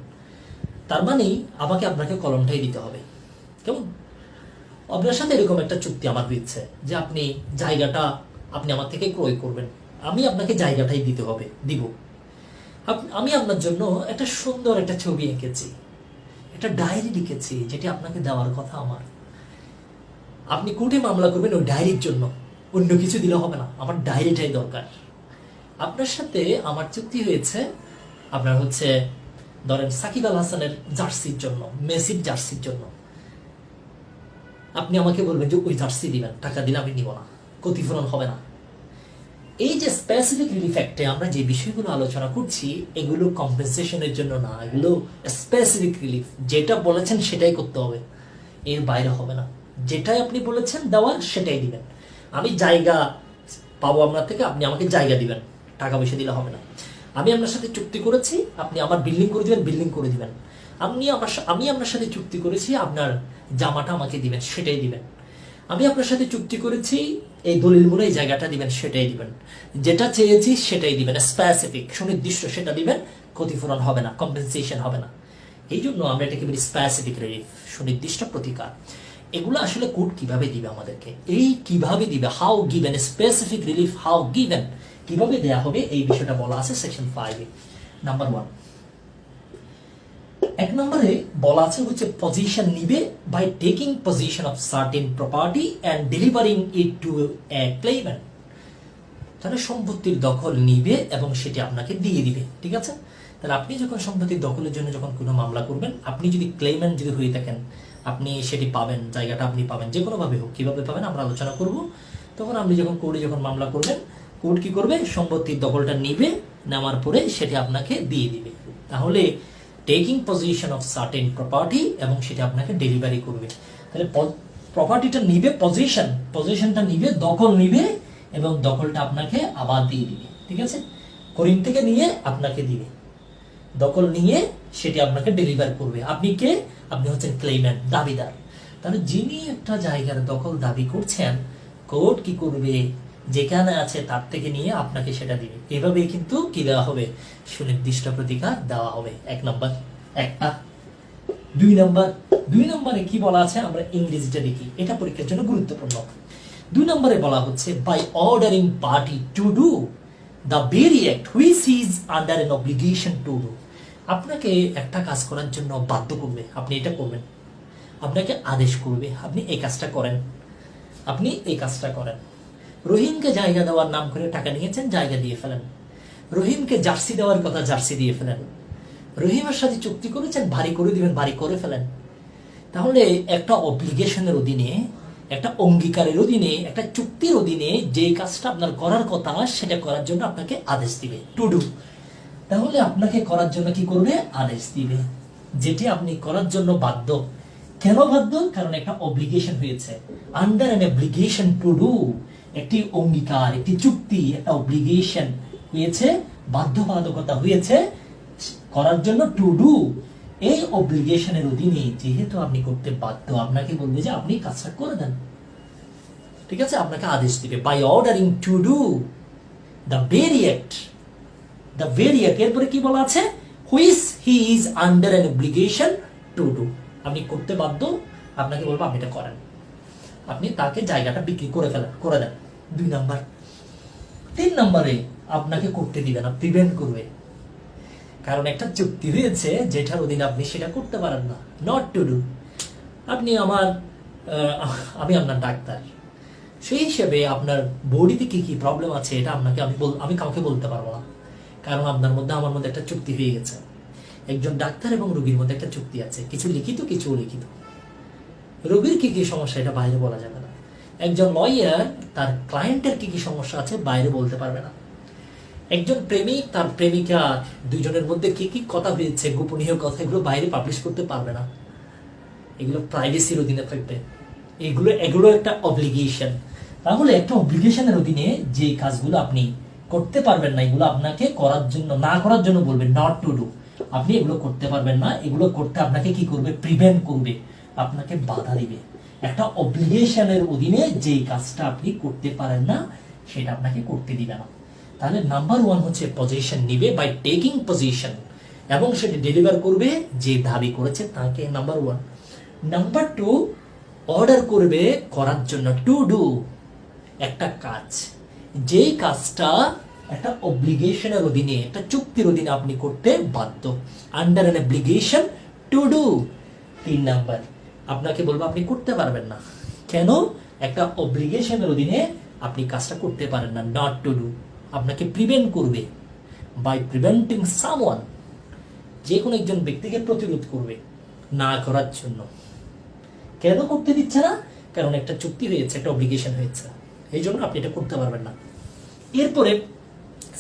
তার মানে আমাকে আপনাকে কলমটাই দিতে হবে, কেমন? আপনার সাথে এরকম একটা চুক্তি আমার হয়েছে যে আপনি জায়গাটা আপনি আমার থেকে ক্রয় করবেন, আমি আপনাকে জায়গাটাই দিব। আমি আপনার জন্য একটা সুন্দর একটা ছবি এঁকেছি, একটা ডায়েরি লিখেছি যেটি আপনাকে দেওয়ার কথা আমার। আপনি কোর্টে মামলা করবেন ওই ডায়েরির জন্য, অন্য কিছু দিলে হবে না, আমার ডায়েরিটাই দরকার। আপনার সাথে আমার চুক্তি হয়েছে আপনার হচ্ছে ধরেন সাকিব আল হাসানের জার্সির জন্য, মেসির জার্সির জন্য। আপনি আমাকে বলবেন যে ওই জার্সি দিবেন, টাকা দিলে আমি নিব না, ক্ষতিপূরণ হবে না। এই যে স্পেসিফিক রিলিফ অ্যাক্টে আমরা যে বিষয়গুলো আলোচনা করছি এগুলো কম্পেনসেশনের জন্য না, এগুলো স্পেসিফিক রিলিফ। যেটা বলেছেন সেটাই করতে হবে, এর বাইরে হবে না। যেটাই আপনি বলেছেন দেওয়ার সেটাই দিবেন। আমি জায়গা পাবো আপনার থেকে, আপনি আমাকে জায়গা দিবেন, টাকা পয়সা দিলে হবে না। আমি আপনার সাথে চুক্তি করেছি, আপনি আমার বিল্ডিং করে দিবেন, বিল্ডিং করে দিবেন। আমি আপনার সাথে চুক্তি করেছি আপনার জামাটা আমাকে দিবেন, সেটাই দিবেন। আমি আপনার সাথে চুক্তি করেছি এই দলিল মূলে এই জায়গাটা দিবেন, সেটাই দিবেন। যেটা চেয়েছি সেটাই দিবেন, স্পেসিফিক সুনির্দিষ্ট সেটা দিবেন, ক্ষতিপূরণ হবে না, কম্পেনসেশন হবে না। এই জন্য আমরা এটাকে বলি স্পেসিফিক রিলিফ, সুনির্দিষ্ট প্রতিকার। এগুলো আসলে কোর্ট কিভাবে দিবে আমাদেরকে, এই কিভাবে দিবে, how given specific relief, how given, কিভাবে দেয়া হবে, এই বিষয়টা বলা আছে সেকশন 5-এ। নাম্বার 1, 1 নম্বরে বলা আছে হচ্ছে পজিশন নিবে by taking possession of certain property and delivering it to a claimant. তাহলে সম্পত্তির দখল নিবে এবং সেটি আপনাকে দিয়ে দিবে, ঠিক আছে? তাহলে আপনি যখন সম্পত্তির দখলের জন্য যখন কোনো মামলা করবেন, আপনি যদি ক্লেইমেন্ট যদি হয়ে থাকেন, আপনি সেটি পাবেন, জায়গাটা আপনি পাবেন, যে কোনোভাবে হোক। কীভাবে পাবেন আমরা আলোচনা করব। তখন আপনি যখন কোর্টে যখন মামলা করবেন, কোর্ট কি করবে, সম্পত্তির দখলটা নিবে, নেওয়ার পরে সেটি আপনাকে দিয়ে দিবে। তাহলে taking possession of certain property এবং সেটা আপনাকে ডেলিভারি করবে। তাহলে প্রপার্টিটা নিবে, পজিশনটা নিবে, দখল নিবে এবং দখলটা আপনাকে আবার দিয়ে দিবে, ঠিক আছে? করিম থেকে নিয়ে আপনাকে দিবে, দখল নিয়ে সেটি আপনাকে ডেলিভার করবে। আপনি কে? আপনি হচ্ছেন ক্লেইমেন্ট, দাবিদার। তাহলে যিনি একটা জায়গার দখল দাবি করছেন, কোর্ট কি করবে, যেখানে আছে তার থেকে নিয়ে আপনাকে সেটা দিবে। এভাবেই কিন্তু কি দেওয়া হবে, সুনির্দিষ্ট প্রতিকার দেওয়া হবে। 1 নম্বর একটা। 2 নম্বরে কি বলা আছে আমরা ইংরেজিটা দেখি, এটা পরীক্ষার জন্য গুরুত্বপূর্ণ। 2 নম্বরে বলা হচ্ছে by ordering party to do the very act which is under an obligation to do. আপনাকে একটা কাজ করার জন্য বাধ্য করবে, আপনি এটা করবেন, আপনাকে আদেশ করবে, আপনি এই কাজটা করেন, আপনি এই কাজটা করেন। রহিমকে জায়গা দেওয়ার নাম করে টাকা নিয়েছেন, জায়গা দিয়ে ফেলেন। রহিমকে জার্সি দেওয়ার কথা, জার্সি দিয়ে ফেলেন। রহিমের সাথে চুক্তি করেছেন, বাড়ি করে দিবেন, বাড়ি করে ফেলেন। তাহলে একটা অব্লিগেশনের অধীনে, একটা অঙ্গীকারের অধীনে, একটা চুক্তির অধীনে যে কাজটা আপনার করার কথা সেটা করার জন্য আপনাকে আদেশ দিবে, টু ডু। তাহলে আপনাকে করার জন্য কি করবে, আদেশ দিবে, যেটি আপনি করার জন্য বাধ্য। কেন বাধ্য? কারণ একটা অব্লিগেশন হয়েছে, under an obligation to do, একটি অঙ্গীকার, একটি চুক্তি, একটা অব্লিগেশন হয়েছে, বাধ্যবাধকতা হয়েছে করার জন্য, টু ডু। এই অব্লিগেশনের অধীনে যেহেতু আপনি করতে বাধ্য, আপনাকে বলবে যে আপনি কাজটা করে দেন, ঠিক আছে? আপনাকে আদেশ দিবে by ordering to do the very act, the very act. এরপরে কি বলা আছে, which he is under an obligation to do. আপনি করতে বাধ্য, আপনাকে বলবো আপনি এটা করেন, আপনি তাকে জায়গাটা বিক্রি করে ফেলেন, করে দেন। 2 নম্বর। 3 নম্বরে আপনাকে করতে দিবে না, প্রিভেন্ট করবে। কারণ একটা চুক্তি হয়েছে যেটার অধীনে আপনি সেটা করতে পারেন না, নট টু ডু। আপনি আমি আপনার ডাক্তার, সেই হিসেবে আপনার বডিতে কি কি প্রবলেম আছে এটা আমি কাউকে বলতে পারবো না, কারণ আপনার মধ্যে আমার মধ্যে একটা চুক্তি হয়ে গেছে। একজন ডাক্তার এবং রোগীর মধ্যে একটা চুক্তি আছে, কিছু লিখিত কিছু অলিখিত। রোগীর কি কি সমস্যা এটা বাইরে বলা যাবে না। একজন লয়ার তার ক্লায়েন্টের কি কি সমস্যা আছে বাইরে বলতে পারবে না। একজন প্রেমিক তার প্রেমিকা, দুইজনের মধ্যে কি কি কথা হয়েছে, গোপনীয় কথা, এগুলো বাইরে পাবলিশ করতে পারবে না, এগুলো প্রাইভেসির অধীনে থাকবে। এগুলো একটা অব্লিগেশন। তাহলে একটা অব্লিগেশনের অধীনে যে কাজগুলো আপনি করতে পারবেন না, এগুলো আপনাকে করার জন্য, না করার জন্য বলবে, নট টু ডু। আপনি এগুলো করতে পারবেন না, এগুলো করতে আপনাকে কি করবে, প্রিভেন্ট করবে, আপনাকে বাধা দিবে। একটা অব্লিগেশনের অধীনে যে কাজটা আপনি করতে পারেন না সেটা আপনাকে করতে দিবে না। তাহলে নাম্বার 1 হচ্ছে পজিশন নিবে বাই টেকিং পজিশন, এবং সেটা ডেলিভার করবে যে দাবি করেছে তাকে, নাম্বার 1। নাম্বার 2, অর্ডার করবে করার জন্য, টু ডু, একটা কাজ, যেই কাজটা একটা অব্লিগেশনের অধীনে, একটা চুক্তির অধীনে আপনি করতে বাধ্য, under an obligation to do. 3 number, আপনাকে বলবো আপনি করতে পারবেন না। কেন? একটা অব্লিগেশনের অধীনে আপনি কাজটা করতে পারেন না, নট টু ডু। আপনাকে প্রিভেন্ট করবে বাই প্রিভেন্টিং সামওয়ান, যে কোনো একজন ব্যক্তিকে প্রতিরোধ করবে না করার জন্য। কেন করতে দিচ্ছে না? কারণ একটা চুক্তি হয়েছে, একটা অব্লিগেশন হয়েছে, এই জন্য আপনি এটা করতে পারবেন না। এরপরে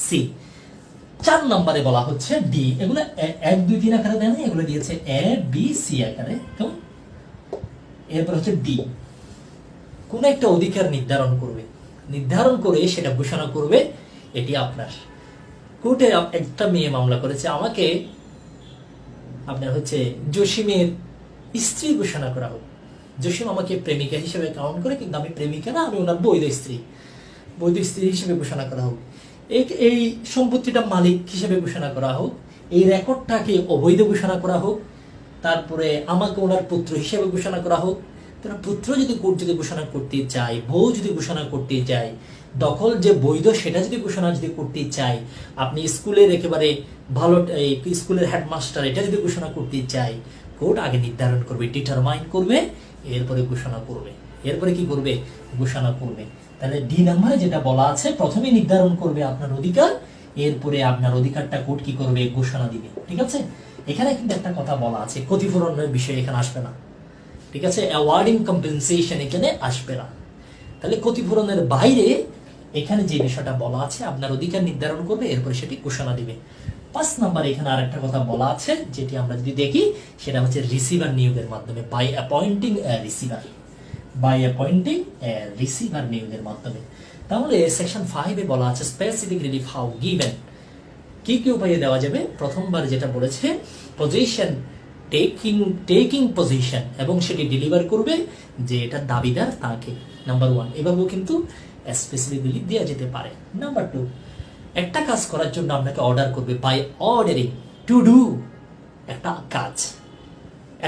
সি, 4 নম্বরে বলা হচ্ছে ডি। এগুলো 1 2 3 আকারে দেয় না, এগুলো দিয়েছে এ বি সি আকারে। কেমন? এরপর হচ্ছে ডি, কোন একটা অধিকার নির্ধারণ করবে, নির্ধারণ করে সেটা ঘোষণা করবে, এটি আপনার। কোর্টে একটা মেয়ে মামলা করেছে, আমাকে আপনার হচ্ছে জসিমের স্ত্রী ঘোষণা করা হোক। জসিম আমাকে প্রেমিকা হিসেবে কাউন্ট করে, কিন্তু আমি প্রেমিকা না, আমি ওনার বৈধ স্ত্রী, বৈধ স্ত্রী হিসেবে ঘোষণা করা হোক। এই সম্পত্তিটা মালিক হিসেবে ঘোষণা করা হোক, এই রেকর্ডটাকে অবৈধ ঘোষণা করা হোক, তারপরে আমাকে ওনার পুত্র হিসেবে ঘোষণা করা হোক। তারা পুত্র যদি কোর্ট যদি ঘোষণা করতে চায়, বউ যদি ঘোষণা করতে চায়, দখল যে বৈধ সেটা যদি ঘোষণা যদি করতে চায়, আপনি স্কুলের একেবারে ভালো স্কুলের হেডমাস্টার এটা যদি ঘোষণা করতে চায়, কোর্ট আগে নির্ধারণ করবে, ডিটারমাইন করবে, এরপরে ঘোষণা করবে। এরপরে কি করবে? ঘোষণা করবে। তাহলে ডি নাম্বারে যেটা বলা আছে, প্রথমে নির্ধারণ করবে আপনার অধিকার, এরপরে আপনার অধিকারটা কোর্ট কি করবে? ঘোষণা দিবে। ঠিক আছে? এখানে কিন্তু একটা কথা বলা আছে, ক্ষতিপূরণের বিষয় এখানে আসবে না। ঠিক আছে? অ্যাওয়ার্ডিং কম্পেনসেশন এখানে আসবে না। তাহলে ক্ষতিপূরণের বাইরে এখানে যে বিষয়টা বলা আছে, আপনার অধিকার নির্ধারণ করবে, এরপরে সেটি ঘোষণা দিবে। 5 নাম্বার এখানে আরেকটা কথা বলা আছে, যেটি আমরা যদি দেখি, সেটা হচ্ছে রিসিভার নিয়োগের মাধ্যমে, by appointing receiver, by appointing receiver নিয়োগের মাধ্যমে। তাহলে সেকশন 5 এ বলা আছে স্পেসিফিক রিলিফ হাউ গিভেন, কি কি উপায়ে দেওয়া যাবে। প্রথমবার যেটা বলেছে, পজিশন, টেকিং পজিশন, এবং সেটি ডেলিভার করবে যে এটা দাবিদার তাকে। নাম্বার 1, এভাবেও কিন্তু স্পেসিফিক রিলিফ দেওয়া যেতে পারে। নাম্বার 2, একটা কাজ করার জন্য আপনাকে অর্ডার করবে, বাই অর্ডারিং টু ডু একটা কাজ,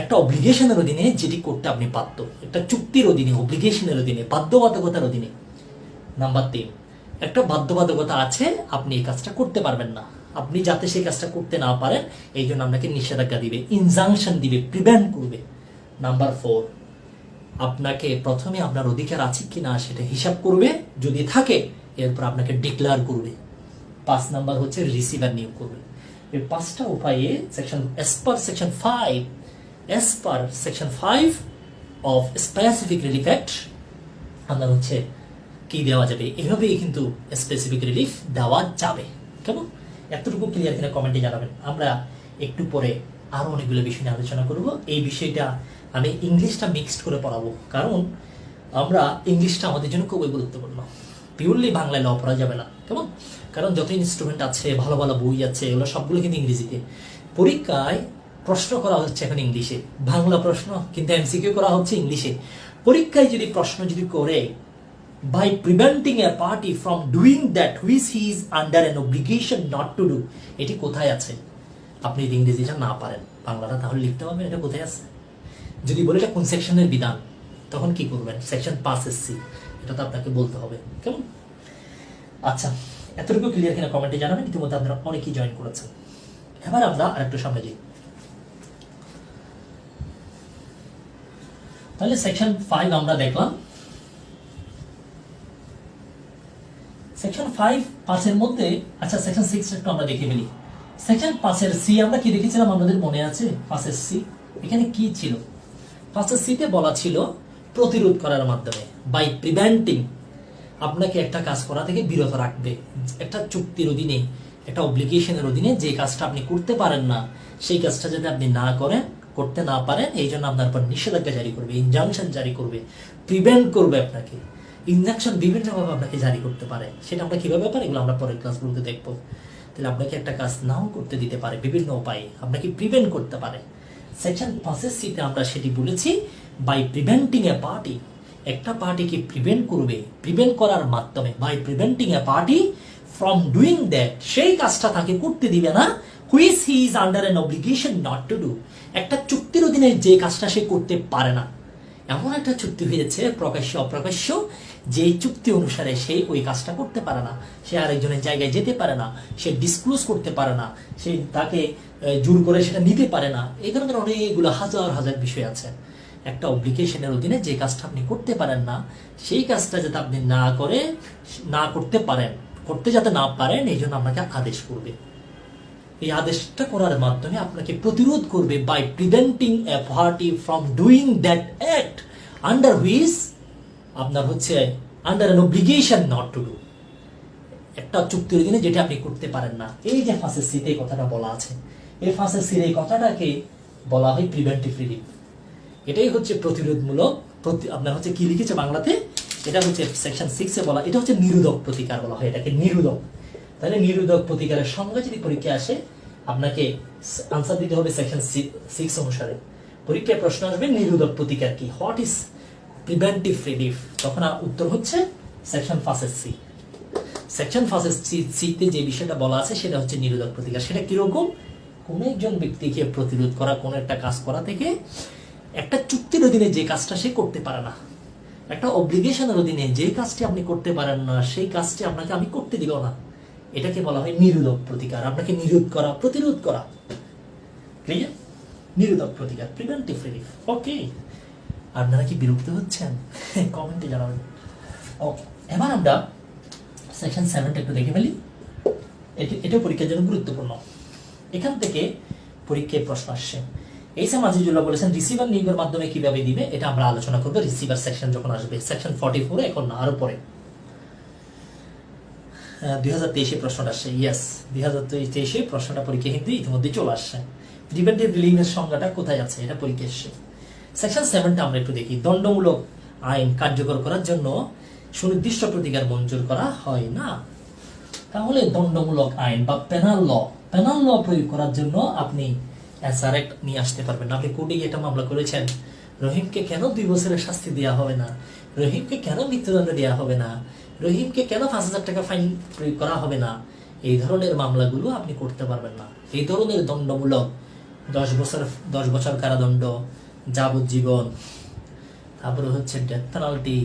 একটা অব্লিগেশনের অধীনে যেটি করতে আপনি বাধ্য, একটা চুক্তির অধীনে, অব্লিগেশনের অধীনে, বাধ্যবাধকতার অধীনে। নাম্বার 3, একটা বাধ্যবাধকতা আছে, আপনি এই কাজটা করতে পারবেন না, আপনি যাতে সেই কাজটা করতে না পারেন এই জন্য আপনাকে নিষেধাজ্ঞা দিবে, ইনজাংশন দিবে, প্রিভেন্ট করবে। নাম্বার 4, আপনাকে প্রথমে আপনার অধিকার আছে কিনা সেটা হিসাব করবে, যদি থাকে এরপর আপনাকে ডিক্লেয়ার করবে। 5 নাম্বার হচ্ছে রিসিভার নিয়োগ করবে। এই 5টা উপায়ে section section 5 of specific relief act আপনার হচ্ছে কি দেওয়া যাবে, এভাবেই কিন্তু স্পেসিফিক রিলিফ দেওয়া যাবে। কেমন? এতটুকু ক্লিয়ার কিনা কমেন্টে জানাবেন। আমরা একটু পরে আরো অনেকগুলো বিষয় নিয়ে আলোচনা করব। এই বিষয়টা আমি ইংলিশটা মিক্সড করে পড়াবো, কারণ আমরা ইংলিশটা আমাদের জন্য খুবই গুরুত্বপূর্ণ। পিওরলি বাংলায় ল পড়া যাবে না। কেমন? কারণ যত ইনস্ট্রুমেন্ট আছে, ভালো ভালো বই আছে, এগুলো সবগুলো কিন্তু ইংরেজিতে। পরীক্ষায় প্রশ্ন করা হচ্ছে এখন ইংলিশে, বাংলা প্রশ্ন কিন্তু এমসিকিউ করা হচ্ছে ইংলিশে। পরীক্ষায় যদি প্রশ্ন যদি করে, by preventing a party from doing that which he is under an obligation not to do, এটি কোথায় আছে? আপনি যদি ইংরেজিটা না পারেন, বাংলাটা তাহলে লিখতে পারবেন এটা কোথায় আছে। যদি বলে এটা কোন সেকশনের বিধান, তখন কি করবেন? সেকশন 5 সি, এটা তো আপনাকে বলতে হবে। কেমন? আচ্ছা, এতটুকু ক্লিয়ার কিনা কমেন্টে জানাবেন। ইতিমধ্যে আপনারা অনেকেই জয়েন করেছেন। এবার আমরা আরেকটু সামনে যাই। তাহলে সেকশন 5 আমরা দেখলাম। সেকশন 5 মধ্যে, আচ্ছা সেকশন 6 একটু আমরা দেখে ফেলি। সেকশন 5 সি আমরা কি দেখেছিলাম আমাদের মনে আছে? 5 সি এখানে কি ছিল? 5 সিতে বলা ছিল প্রতিরোধ করার মাধ্যমে, বাই প্রিভেন্টিং, আপনাকে একটা কাজ করা থেকে বিরত রাখবে। একটা চুক্তির অধীনে, একটা অব্লিগেশনের অধীনে যে কাজটা আপনি করতে পারেন না, সেই কাজটা যাতে আপনি না করেন, করতে না পারেন, এই জন্য আপনার উপর নিষেধাজ্ঞা জারি করবে, ইনজাংশন জারি করবে, প্রিভেন্ট করবে। আপনাকে ইনজাংশন বিভিন্নভাবে আপনাকে জারি করতে পারে। সেটা আমরা কিভাবে পারি এগুলো আমরা পরের ক্লাসগুলোতে দেখবো। তাহলে আপনাকে একটা কাজ নাও করতে দিতে পারে, বিভিন্ন উপায়ে আপনাকে প্রিভেন্ট করতে পারে। সেকশন 5 সিতে আমরা সেটি বলেছি, বাই প্রিভেন্টিং এ পার্টি, একটা পার্টিকে প্রিভেন্ট করবে, প্রিভেন্ট করার মাধ্যমে, by preventing a party from doing that, সেই কাজটা তাকে করতে দিবে না, which he is under an obligation not to do, একটা চুক্তির অধীনে যে কাজটা সে করতে পারে না। এমন একটা চুক্তি হয়েছে প্রকাশ্য অপ্রকাশ্য, যে চুক্তি অনুসারে সে ওই কাজটা করতে পারে না, সে আরেকজনের জায়গায় যেতে পারে না, সে ডিসক্লোজ করতে পারে না, সে তাকে জোর করে সেটা নিতে পারে না। এই ধরনের অনেকগুলো হাজার হাজার বিষয় আছে। একটা অব্লিগেশনের অধীনে যে কাজটা আপনি করতে পারেন না, সেই কাজটা যাতে আপনি না করতে পারেন, করতে যাতে না পারেন, এই জন্য আপনাকে আদেশ করবে। এই আদেশটা করার মাধ্যমে আপনাকে প্রতিরোধ করবে, by preventing a party from doing that act under which, আপনার হচ্ছে under an obligation not to do, একটা চুক্তির অধীনে যেটা আপনি করতে পারেন না। এই যে ফাঁসের সিতে এই কথাটা বলা আছে, এই ফাঁসের সির এই কথাটাকে বলা হয় প্রিভেন্টিভ রিলিফ। এটাই হচ্ছে প্রতিরোধমূলক আপনার হচ্ছে কি লিখেছে বাংলাতে, এটা হচ্ছে সেকশন 6 এ বলা, এটা হচ্ছে নিরোধক প্রতিকার বলা হয় এটাকে, নিরোধক। তাহলে নিরোধক প্রতিকারের সংজ্ঞা যদি পরীক্ষায় আসে, আপনাকে আনসার দিতে হবে সেকশন 6 অনুসারে। পরীক্ষায় প্রশ্ন আসবে নিরোধক প্রতিকার কি, হোয়াট ইজ প্রিভেন্টিভ রিলিফ, তখন উত্তর হচ্ছে সেকশন 5 সি। সেকশন 5 সিতে যে বিষয়টা বলা আছে সেটা হচ্ছে নিরোধক প্রতিকার। সেটা কিরকম, কোন একজন ব্যক্তিকে প্রতিরোধ করা, কোন একটা কাজ করা থেকে, একটা চুক্তির অধীনে যে কাজটা সে করতে পারে না, একটা অব্লিগেশনের অধীনে যে কাজটি আপনি করতে পারেন না, সেই কাজটি আপনাকে আমি করতে দিব না, এটাকে বলা হয় নিরোধক প্রতিকার। আপনাকে নিরোধ করা, প্রতিরোধ করা, ক্লিয়ার? নিরোধক প্রতিকার, প্রিভেন্টিভ রিলিফ। ওকে, আপনারা কি বিরক্ত হচ্ছেন? কমেন্টে জানাবেন। ওকে, এবার আমরা সেকশন 7টা একটু দেখে ফেলি। এটাও পরীক্ষার জন্য গুরুত্বপূর্ণ। এখান থেকে পরীক্ষায় প্রশ্ন আসছে। এইসা মাজিজুল্লাহ বলেছেন রিসিভার নিয়োগের মাধ্যমে কিভাবে দিবে, এটা আমরা আলোচনা করবো রিসিভার সেকশন যখন আসবে, সেকশন 44 এখন না, আরো পরে। 2023 প্রশ্নটা আসছে, ইয়েস 2023 প্রশ্নটা পরীক্ষা কিন্তু ইতিমধ্যে চলে আসছে। প্রিভেন্টিভ রিলিফের সংজ্ঞাটা কোথায় আছে, এটা পরীক্ষা এসছে। সেকশন 7টা আমরা একটু দেখি। দণ্ডমূলক আইন কার্যকর করার জন্য সুনির্দিষ্ট প্রতিকার মঞ্জুর করা হয় না। তাহলে দণ্ডমূলক আইন বা পেনাল ল প্রয়োগ করার জন্য আপনি এসআর অ্যাক্ট নিয়ে আসতে পারবেন না। আপনি কোর্টে গিয়ে একটা মামলা করেছেন, রহিমকে কেন 2 বছরের শাস্তি দেওয়া হবে না, রহিমকে কেন মৃত্যুদণ্ড দেওয়া হবে না, রহিমকে কেন 5,000 টাকা ফাইন প্রয়োগ করা হবে না, এই ধরনের মামলাগুলো আপনি করতে পারবেন না। এই ধরনের দণ্ডমূলক 10 বছর কারাদণ্ড, যাবজ্জীবন, তারপরে হচ্ছে ডেথ পেনাল্টি,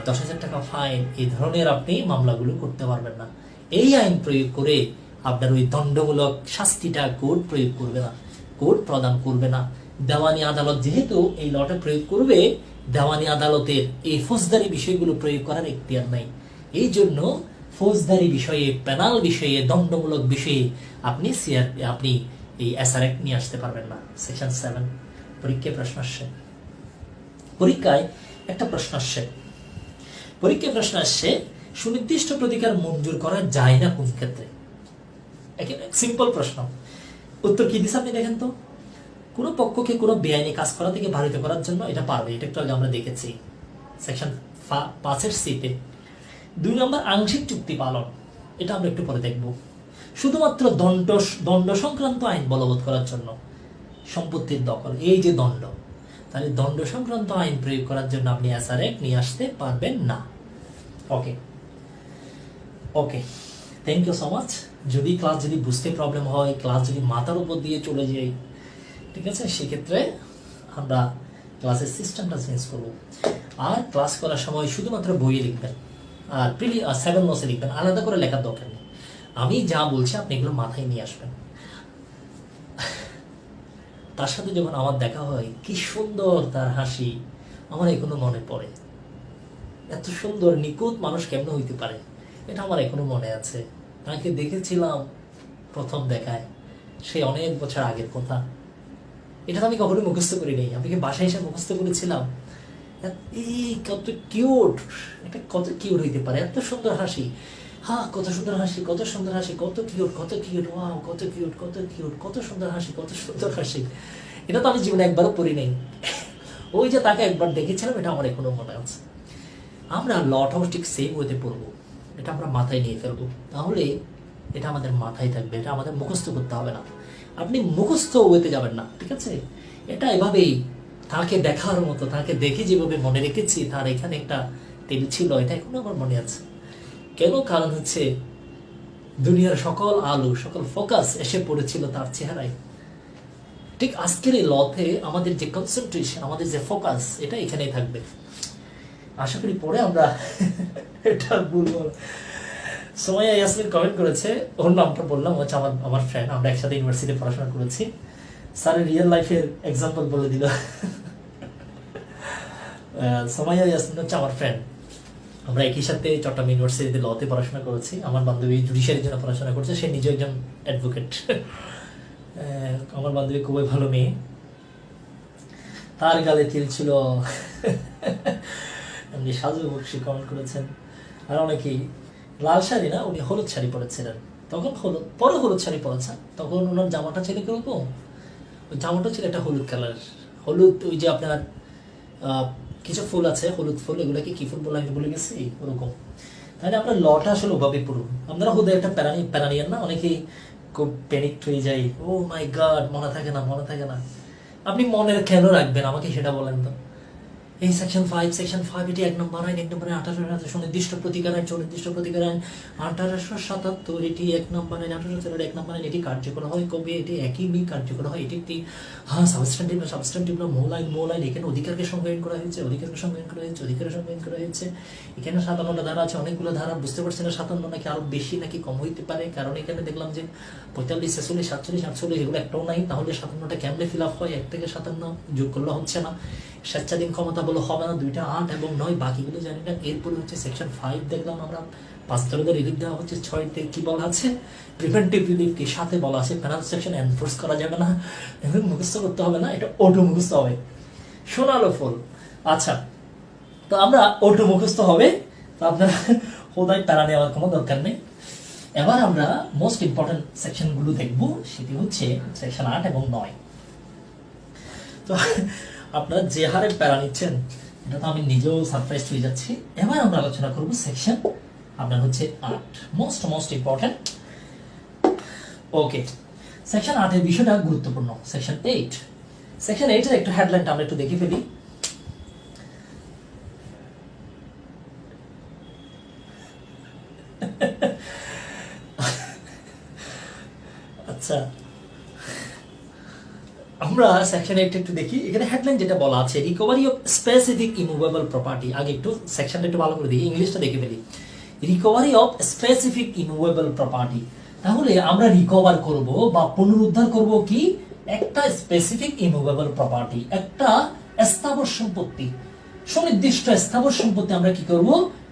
10,000 টাকা ফাইন, এই ধরনের আপনি মামলাগুলো করতে পারবেন না। এই আইন প্রয়োগ করে আপনার ওই দণ্ডমূলক শাস্তিটা কোর্ট প্রয়োগ করবে না, কোর্ট প্রদান করবে না। দেওয়ানি আদালত যেহেতু এই লটা প্রয়োগ করবে, দেওয়ানি আদালতের এই ফৌজদারি বিষয়গুলো প্রয়োগ করার এখতিয়ার নাই। এই জন্য ফৌজদারি বিষয়ে, পেনাল বিষয়ে, দণ্ডমূলক বিষয়ে আপনি এই এসআর অ্যাক্ট নিয়ে আসতে পারবেন না। সেকশন 7 পরীক্ষায় প্রশ্ন আসছে। পরীক্ষায় একটা প্রশ্ন আসছে, সুনির্দিষ্ট প্রতিকার মঞ্জুর করা যায় না কোন ক্ষেত্রে? সিম্পল প্রশ্ন, উত্তর কি দিছে আপনি দেখেন তো। কোন পক্ষকে কোনো বেআইনি কাজ করা থেকে বাধিত করার জন্য এটা পারবে, এটা একটু আগে আমরা দেখেছি সেকশন 5 সিতে। 2 নম্বর আংশিক চুক্তি পালন, এটা আমরা একটু পরে দেখব। শুধুমাত্র দণ্ড সংক্রান্ত আইন বলবৎ করার জন্য, সম্পত্তির দখল, এই যে দণ্ড, তাহলে দণ্ড সংক্রান্ত আইন প্রয়োগ করার জন্য আপনি এসআর অ্যাক্ট নিয়ে আসতে পারবেন না। Okay, thank you so much. Class যদি বুঝতে প্রবলেম হয়, ক্লাস যদি মাথার উপর দিয়ে চলে যায়, ঠিক আছে, সেক্ষেত্রে আমরা ক্লাসের সিস্টেমটা চেঞ্জ করব। আর ক্লাস করার সময় শুধুমাত্র বইয়ে লিখবেন, আর 7 নোটসে লিখবেন, আলাদা করে লেখার দরকার নেই। আমি যা বলছি আপনি এগুলো মাথায় নিয়ে আসবেন। তার সাথে যখন আমার দেখা হয়, কি সুন্দর তার হাসি, আমার এখনো মনে পড়ে। এত সুন্দর নিখুঁত মানুষ কেমন হইতে পারে, এটা আমার এখনো মনে আছে। তাকে দেখেছিলাম প্রথম দেখায়, সে অনেক বছর আগের কথা। এটা তো আমি কখনোই মুখস্থ করি নাই, আমি বাসায় এসে মুখস্থ করেছিলাম। কত কিউট, এটা কত কিউট হইতে পারে, এত সুন্দর হাসি, কত সুন্দর হাসি, কত সুন্দর হাসি, কত কিউট, কত কিউট, ওয়াও, কত কিউট, কত কিউট, কত সুন্দর হাসি, কত সুন্দর হাসি। এটা তো আমি জীবনে একবারও পড়ি নাই। ওই যে তাকে একবার দেখেছিলাম, এটা আমার এখনো মনে আছে। আমরা লটাও ঠিক সেম ওয়েতে পড়বো, এটা আমরা মাথায় নিয়ে ফেলবো, তাহলে এটা আমাদের মাথায় থাকবে, এটা আমাদের মুখস্থ করতে হবে না। আপনি মুখস্থ ওয়েতে যাবেন না, ঠিক আছে? এটা এভাবেই তাকে দেখার মতো, তাকে দেখে যেভাবে মনে রেখেছি, তার এখানে একটা তেল ছিল, এটা এখনো আমার মনে আছে। কেন? কারণ হচ্ছে দুনিয়ার সকল আলো, সকল ফোকাস এসে পড়েছিল তার চেহারায়। ঠিক আজকের এই লতে আমাদের যে কনসেন্ট্রেশন, আমাদের যে ফোকাস, এটা এখানেই থাকবে। আশা করি পরে আমরা এটা বলবো। সোমাইয়া ইয়াসমিন কমেন্ট করেছে, ওর নামটা বললাম, হচ্ছে আমার ফ্রেন্ড, আমরা একসাথে ইউনিভার্সিটিতে পড়াশোনা করেছি। স্যারের রিয়েল লাইফের এক্সাম্পল বলে দিল। সোমাইয়া ইয়াসমিন হচ্ছে আমার ফ্রেন্ড, আমরা একই সাথে চট্টগ্রাম ইউনিভার্সিটিতে লতে পড়াশোনা করেছি। আমার বান্ধবী জুডিশিয়ারির জন্য পড়াশোনা করছে, সে নিজে একজন অ্যাডভোকেট। আমার বান্ধবী খুবই ভালো মেয়ে, তার গালে তিল ছিল। এমনি সাজু বক্সি কমেন্ট করেছেন, আর অনেকেই লাল শাড়ি না, উনি হলুদ শাড়ি পরেছিলেন। তখন হলুদ, পরে হলুদ শাড়ি পরেছেন, তখন ওনার জামাটা ছিল কিরকম, ওই জামাটা ছিল একটা হলুদ কালার, হলুদ ওই যে আপনার কিছু ফুল আছে হলুদ ফুল, এগুলোকে কি ফুল বলে আমি বলে গেছি, ওরকম। তাহলে আপনার লটা আসলে ওভাবে পড়ুন। আপনারা হুদে একটা প্যারানিয়ান না, অনেকেই খুব প্যানিক হয়ে যায়, ও মাই গড মনে থাকে না মনে থাকে না। আপনি মনের কেন রাখবেন আমাকে সেটা বলেন তো। এই সেকশন 5 এটি 1 নম্বর আইন, 1 নম্বরে 18 সুনির্দিষ্ট প্রতিকার আইন, সুনির্দিষ্ট প্রতিকার আইন 1877, এটি 1 নম্বর আইন, 1877 1 নম্বর আইন, এটি কার্যকর হয় কবে, এটি একই কার্যকর হয়, এটি একটি সাবস্ট্যান্টিভ না মূল আইন। এখানে অধিকারকে সংজ্ঞায়ন করা হয়েছে, অধিকারের সংজ্ঞায়ন করা হয়েছে। এখানে 57টা ধারা আছে, অনেকগুলো ধারা, বুঝতে পারছি না 57 নাকি আরো বেশি নাকি কম হইতে পারে, কারণ এখানে দেখলাম যে 45 46 47 48 এগুলো একটাও নাই। তাহলে 57টা কেমনে ফিল আপ হয়, 1 থেকে 57 যোগ করলে হচ্ছে না। স্বেচ্ছাধীন ক্ষমতা বলে হবে না, 2টা 8 এবং 9, বাকিগুলো জানি না। এরপরে হচ্ছে সেকশন 5 দেখলাম আমরা, 5 ধরনের রিলিফ দেওয়া হচ্ছে। 6তে কি বলা আছে, প্রিভেন্টিভ রিলিফ কি সাথে বলা আছে, প্যানাল সেকশন এনফোর্স করা যাবে না, এখন মুখস্থ করতে হবে না, এটা অটো মুখস্থ হবে। সোনালো ফুল, আচ্ছা তো আমরা অটো মুখস্থ হবে, তো আপনারা হোদায় প্যারা নেওয়ার কোনো দরকার নেই। এবার আমরা মোস্ট ইম্পর্টেন্ট সেকশনগুলো দেখবো, সেটি হচ্ছে সেকশন 8 এবং 9। তো আপনারা যে হারে প্যারা নিচ্ছেন এটা তো আমি নিজেও সারপ্রাইজ হয়ে যাচ্ছি। এবার আমরা আলোচনা করব সেকশন আপনার হচ্ছে 8, মোস্ট ইম্পর্টেন্ট। ওকে, সেকশন 8 এর বিষয়টা গুরুত্বপূর্ণ। সেকশন 8 এর একটু হেডলাইনটা আমরা একটু দেখে ফেলি। আচ্ছা, আমরা সেকশন 8 একটু দেখি। এখানে হেডলাইন যেটা বলা আছে, recovery of specific immovable property. আগে একটু সেকশনটা একটু ভালো করে দেখি, ইংলিশটা দেখে ফেলি। Recovery of specific immovable property, তাহলে আমরা রিকভার করব বা পুনরুদ্ধার করব কি, একটা স্পেসিফিক ইমুভেবল প্রপার্টি, একটা স্থাবর সম্পত্তি, সুনির্দিষ্ট স্থাবর সম্পত্তি আমরা কি করব,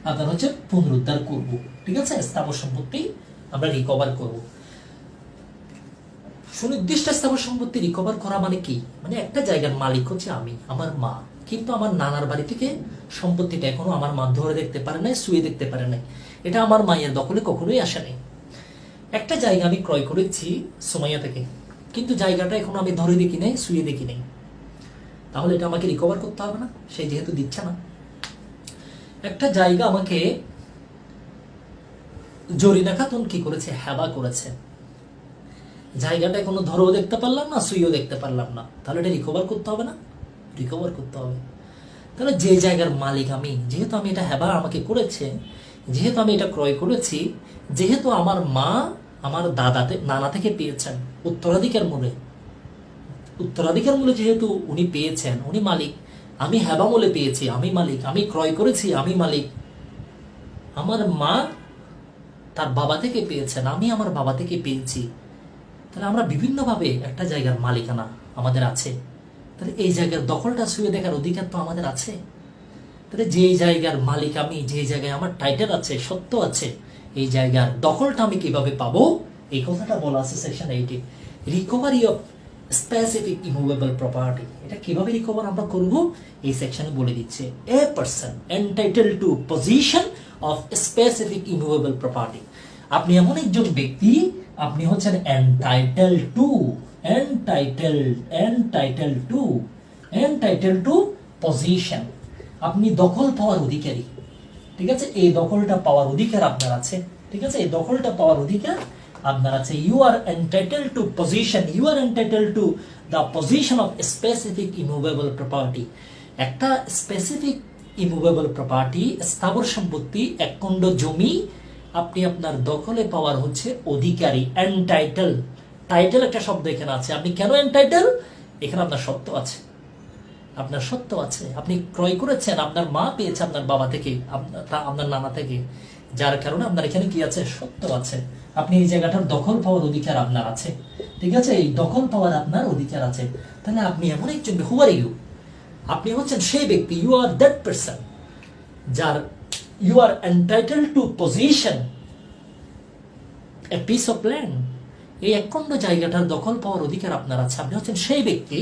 আপনার হচ্ছে পুনরুদ্ধার করব। ঠিক আছে, স্থাবর সম্পত্তি আমরা রিকভার করব। সুনির্দিষ্ট স্থাবর সম্পত্তি রিকভার করা মানে কি, মানে একটা জায়গার মালিক হচ্ছে আমি, আমার মা, কিন্তু আমার নানার বাড়ি থেকে সম্পত্তিটা এখনো আমার মা ধরে দেখতে পারে নাই, শুয়ে দেখতে পারে নাই, এটা আমার মায়ের দখলে কখনোই আসে নাই। একটা জায়গা আমি ক্রয় করেছি সুমাইয়া থেকে, কিন্তু জায়গাটা এখনো আমি ধরে দেখি নাই, শুয়ে দেখি নাই, তাহলে এটা আমাকে রিকভার করতে হবে না, সে যেহেতু দিচ্ছে না। একটা জায়গা আমাকে জরিনা খাতুন কি করেছে, হেবা করেছে, জায়গাটা কোনো ধরেও দেখতে পারলাম না, শুয়েও দেখতে পারলাম না, তাহলে এটা রিকভার করতে হবে না, রিকভার করতে হবে। তাহলে যে জায়গার মালিক আমি, যেহেতু আমি এটা হেবা আমাকে করেছে, যেহেতু আমি এটা ক্রয় করেছি, যেহেতু আমার মা আমার নানা থেকে পেয়েছেন উত্তরাধিকার মূলে যেহেতু উনি পেয়েছেন, উনি মালিক, আমি হেবা মূলে পেয়েছি, আমি মালিক, আমি ক্রয় করেছি, আমি মালিক, আমার মা তার বাবা থেকে পেয়েছেন, আমি আমার বাবা থেকে পেয়েছি, তাহলে আমরা বিভিন্নভাবে একটা জায়গার মালিকানা আমাদের আছে। তাহলে এই জায়গার দখলটা ছুঁয়ে দেখার অধিকার তো আমাদের আছে। তাহলে যে জায়গার মালিক আমি, যে জায়গায় আমার টাইটেল আছে, সত্য আছে, এই জায়গার দখলটা আমি কিভাবে পাবো, এই কথাটা বলা আছে সেকশন 8 এ। Recovery of specific immovable property, এটা কিভাবে রিকভার আমরা করব এই সেকশনে বলে দিচ্ছে। A person entitled to possession of specific immovable property, আপনি এমন একজন ব্যক্তি, আপনি হচ্ছেন এন্টাইটেলড টু পজিশন, আপনি দখল পাওয়ার অধিকারী। ঠিক আছে, এই দখলটা পাওয়ার অধিকার আপনার আছে। ঠিক আছে, এই দখলটা পাওয়ার অধিকার আপনার আছে। You are entitled to possession, you are entitled to the possession of specific immovable property. একটা স্পেসিফিক ইমুভেবল প্রপার্টি, স্থাবর সম্পত্তি, এক খণ্ড জমি আপনি আপনার দখলে পাওয়ার হচ্ছে অধিকারী। এন্টাইটেল, টাইটেল একটা শব্দ এখানে আছে। আপনি কেন এন্টাইটেল, এখানে আপনার সত্য আছে, আপনার সত্য আছে, আপনি ক্রয় করেছেন, আপনার মা পেয়েছে আপনার বাবা থেকে, আপনার নানা থেকে, যার কারণে আপনার এখানে কি আছে, সত্য আছে। আপনি এই জায়গাটার দখল পাওয়ার অধিকার আপনার আছে। ঠিক আছে, এই দখল পাওয়ার আপনার অধিকার আছে। তাহলে আপনি এমন একজন, হু আর ইউ, আপনি হচ্ছেন সেই ব্যক্তি, ইউ আর দ্যাট পারসন, যার you are entitled to possession a piece of land, এই একখণ্ড জায়গাটার দখল পাওয়ার অধিকার আপনার আছে, আপনি হচ্ছেন সেই ব্যক্তি।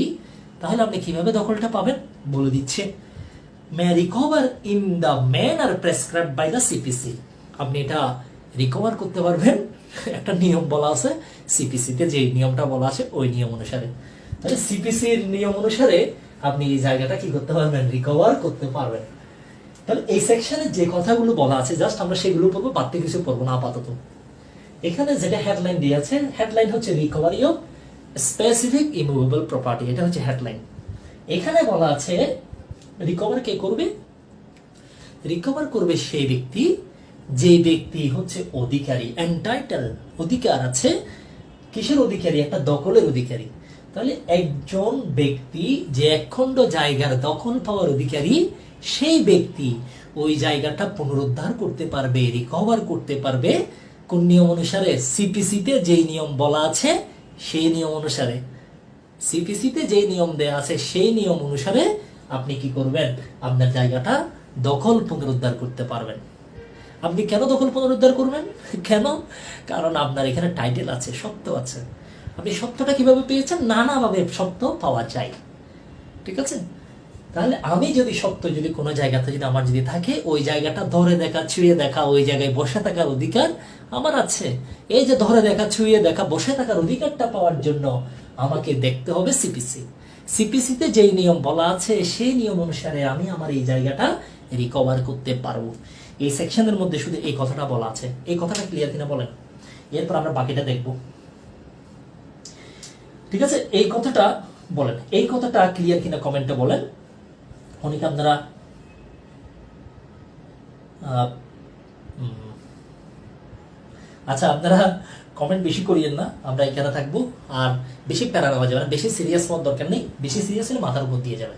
তাহলে আপনি কিভাবে দখলটা পাবেন বলে দিচ্ছে, may recover in the manner prescribed by the CPC. আপনি এটা রিকভার করতে পারবেন একটা নিয়ম বলা আছে সিপিসিতে, যে নিয়মটা বলা আছে ওই নিয়ম অনুসারে। তাহলে সিপিসির নিয়ম অনুসারে আপনি এই জায়গাটা কি করতে পারবেন, রিকভার করতে পারবেন। তাহলে এই সেকশনে যে কথাগুলো বলা আছে জাস্ট আমরা সেগুলো পড়বো, বাড়তি কিছু পড়বো না আপাতত। এখানে যেটা হেডলাইন দিয়ে আছে, হেডলাইন হচ্ছে recovery of specific immovable property, এটা হচ্ছে হেডলাইন। এখানে বলা আছে রিকভার কে করবে, রিকভার করবে সেই ব্যক্তি যে ব্যক্তি হচ্ছে অধিকারী, এন্টাইটেল, অধিকার আছে। কিসের অধিকারী, একটা দখলের অধিকারী। তাহলে একজন ব্যক্তি যে একখণ্ড জায়গার দখল পাওয়ার অধিকারী, সেই ব্যক্তি ওই জায়গাটা পুনরুদ্ধার করতে পারবে, রিকভার করতে পারবে কোন নিয়ম অনুসারে, সিপিসিতে যেই নিয়ম বলা আছে সেই নিয়ম অনুসারে। সিপিসিতে যেই নিয়ম দেয়া আছে সেই নিয়ম অনুসারে আপনি কি করবেন, আপনার জায়গাটা দখল পুনরুদ্ধার করতে পারবেন। আপনি কেন দখল পুনরুদ্ধার করবেন, কেন? কারণ আপনার এখানে টাইটেল আছে, সত্য আছে। আপনি সত্যটা কিভাবে পেয়েছেন, নানাভাবে সত্য পাওয়া যায়, ঠিক আছে। তাহলে আমি যদি সত্য যদি কোনো জায়গাতে যদি আমার যদি থাকে, ওই জায়গাটা ধরে দেখা, ছুঁয়ে দেখা, ওই জায়গায় বসে থাকার অধিকার আমার আছে। এই যে ধরে দেখা, ছুঁয়ে দেখা, বসে থাকার অধিকারটা পাওয়ার জন্য আমাকে দেখতে হবে সিপিসি। সিপিসিতে যেই নিয়ম বলা আছে সেই নিয়ম অনুসারে আমি আমার এই জায়গাটা রিকভার করতে পারবো। এই সেকশনের মধ্যে শুধু এই কথাটা বলা আছে। এই কথাটা ক্লিয়ার কিনা বলেন, এরপর আমরা বাকিটা দেখব, ঠিক আছে। এই কথাটা বলেন, এই কথাটা ক্লিয়ার কিনা কমেন্টে বলেন। অনেকে আপনারা আচ্ছা, আপনারা কমেন্ট বেশি করিয়েন না, আমরা এখানে থাকবো। আর বেশি প্যারা নেওয়া যাবে না, বেশি সিরিয়াস হওয়ার দরকার নেই। বেশি সিরিয়াস হলে মাথার উপর দিয়ে যাবে।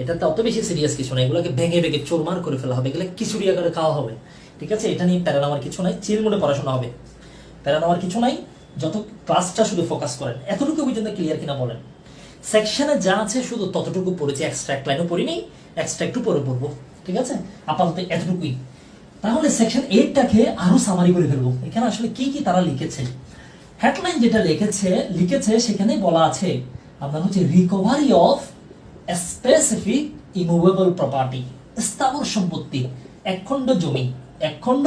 এটাতে অত বেশি সিরিয়াস কিছু না, এগুলোকে ভেঙে ভেঙে চোরমার করে ফেলা হবে, এগুলো খিচুড়ি আকারে খাওয়া হবে, ঠিক আছে। এটা নিয়ে প্যারা নেওয়ার কিছু নাই, চিল মোডে পড়াশোনা হবে, প্যারা নেওয়ার কিছু নাই। যত ক্লাসটা শুধু ফোকাস করেন। এতটুকু পর্যন্ত ক্লিয়ার কিনা বলেন। সেকশনে যা আছে শুধু ততটুকু পড়েছি, এক্সট্রা এক লাইনও পড়িনি, এক্সট্রা একটু পরে পড়বো, ঠিক আছে। আপাতত এতটুকুই। তাহলে সেকশন 8টাকে আরো সামারি করে ফেলবো। এখানে আসলে কি কি তারা লিখেছে, হেডলাইন যেটা লিখেছে সেখানে বলা আছে আপনার হচ্ছে recovery of specific immovable property, স্থাবর সম্পত্তি, একখণ্ড জমি, একখণ্ড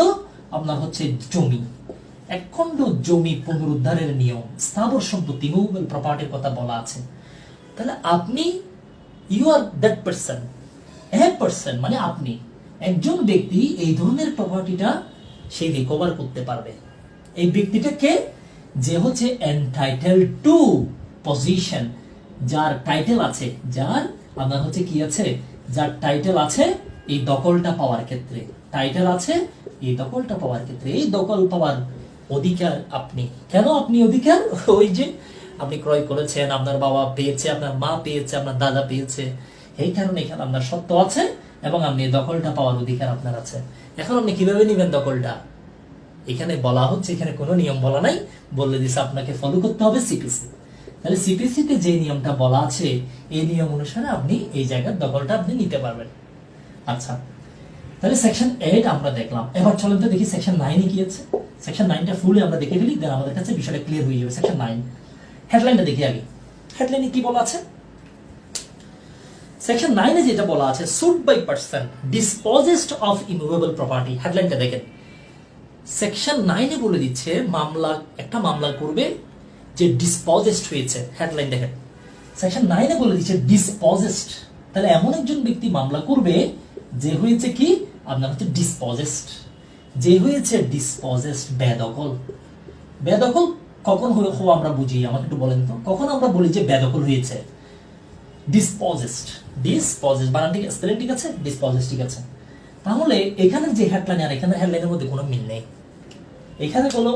আপনার হচ্ছে জমি, একখণ্ড জমি পুনরুদ্ধারের নিয়ম, স্থাবর সম্পত্তি, ইমুভেবল প্রপার্টির কথা বলা আছে। তাহলে আপনি, you are that person, a person মানে আপনি, একজন ব্যক্তি এই ধরনের প্রপার্টিটা সে রিকভার করতে পারবে। এই ব্যক্তিটা কে, যে হচ্ছে এন্টাইটেল টু পজিশন, যার টাইটেল আছে, যার আপনার হচ্ছে কি আছে, যার টাইটেল আছে এই দখলটা পাওয়ার ক্ষেত্রে, টাইটেল আছে এই দখলটা পাওয়ার ক্ষেত্রে, এই দখল পাওয়ার অধিকার আপনি। কেন আপনি অধিকার, ওই যে আপনি ক্রয় করেছেন, আপনার বাবা পেয়েছে, আপনার মা পেয়েছে, আপনার দাদা পেয়েছে, এই কারণে এখানে আপনার সত্য আছে এবং আপনি দখলটা পাওয়ার অধিকার আপনার আছে। এখন আপনি কিভাবে নেবেন দখলটা, এখানে বলা হচ্ছে, এখানে কোনো নিয়ম বলা নাই, বলে দিচ্ছে আপনাকে ফলো করতে হবে সিপিসি। তাহলে সিপিসিতে যে নিয়মটা বলা আছে এই নিয়ম অনুসারে আপনি এই জায়গার দখলটা আপনি নিতে পারবেন। আচ্ছা, তাহলে সেকশন 8 আমরা দেখলাম। এবার চলেন তো দেখি সেকশন 9 কি আছে। সেকশন 9টা ফুলে আমরা দেখে ফেলি, দেন আমাদের কাছে বিষয়টা ক্লিয়ার হয়ে যাবে। সেকশন 9 হেডলাইনটা দেখি আগে। হেডলাইনে কি বলা আছে, সেকশন 9 যেটা বলা আছে, suit by person dispossessed of immovable property. হেডলাইনটা দেখেন, সেকশন 9 বলে দিচ্ছে মামলা, একটা মামলা করবে যে ডিসপোজেসড হয়েছে। হেডলাইন দেখেন, সেকশন 9 বলে দিচ্ছে ডিসপোজেসড। তাহলে এমন একজন ব্যক্তি মামলা করবে যে হয়েছে কি আপনার হচ্ছে ডিসপোজেসড, যে হয়েছে ডিসপোজেসড, বেদখল। বেদখল কখন হওয়া আমরা বুঝি, আমাকে একটু বলেন তো, কখন আমরা বলি যে বেদখল হয়েছে, ডিসপোজেসড, ডিসপোজেসড বানান ঠিক, স্পেলিং ঠিক আছে, ডিসপোজেসড ঠিক আছে। তাহলে এখানে যে হেডলাইন আর এখানে হেডলাইনের মধ্যে কোনো মিল নেই। এখানে কোনো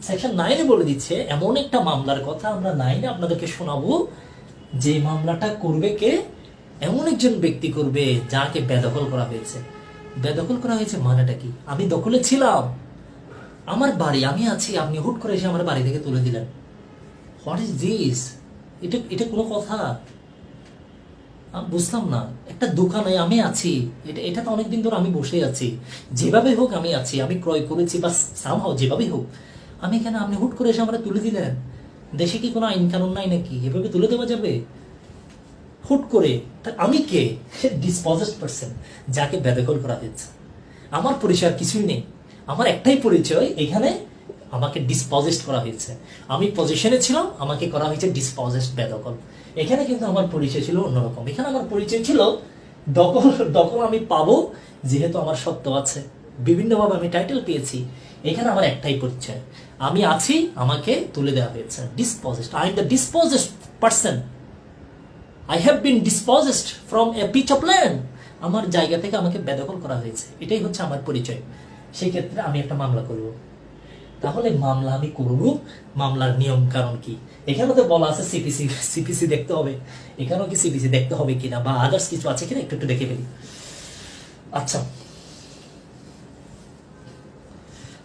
সেকশন 9 বলে দিচ্ছে এমন একটা মামলার কথা আমরা 9 আপনাদেরকে শোনাবো, যে মামলাটা করবে কে, এমন একজন ব্যক্তি করবে যাকে বেদখল করা হয়েছে। বেদখল করা হয়েছে মানেটা কি, আমি দখলে ছিলাম, আমার বাড়ি, আমি আছি, আপনি হুট করে এসে আমার বাড়ি থেকে তুলে দিলেন। হোয়াট ইজ দিস, এটা কোনো কথা? বুঝলাম না। একটা দোকানে আমি আছি, এটা তো অনেকদিন ধরে আমি বসে আছি, যেভাবে হোক আমি আছি, আমি ক্রয় করেছি বা সামহাও যেভাবেই হোক আমি এখানে, আপনি হুট করে এসে আমরা তুলে দিলেন। দেশে কি কোনো আইন কানুন নাই নাকি এভাবে তুলে দেওয়া যাবে হুট করে? আমি কে, ডিসপোজেসড পারসন, যাকে বেদখল করা হয়েছে। আমার পরিচয় কিছুই নেই, আমার একটাই পরিচয়, এখানে আমাকে ডিসপজেসড করা হয়েছে, আমি পজিশনে ছিলাম, আমাকে করা হয়েছে ডিসপজেসড বেদখল। এখানে কিন্তু আমার পরিচয় ছিল অন্যরকম, এখানে আমার পরিচয় ছিল দখল। দখল আমি পাবো যেহেতু আমার সত্য আছে, বিভিন্নভাবে আমি টাইটেল পেয়েছি। এখানে আমার একটাই পরিচয়, আমি আছি, আমাকে তুলে দেওয়া হয়েছে, dispossessed. I am the dispossessed person, I have been dispossessed from a piece of land. আমার জায়গা থেকে আমাকে বেদখল করা হয়েছে, এটাই হচ্ছে আমার পরিচয়। সেই ক্ষেত্রে আমি একটা মামলা করব। তাহলে মামলা আমি করব, মামলার নিয়ম কারণ কি? এখানে তো বলা আছে সিপিসি, সিপিসি দেখতে হবে, এখানেও কি সিপিসি দেখতে হবে কিনা বা আদার্স কিছু আছে কিনা একটু একটু দেখে ফেলি। আচ্ছা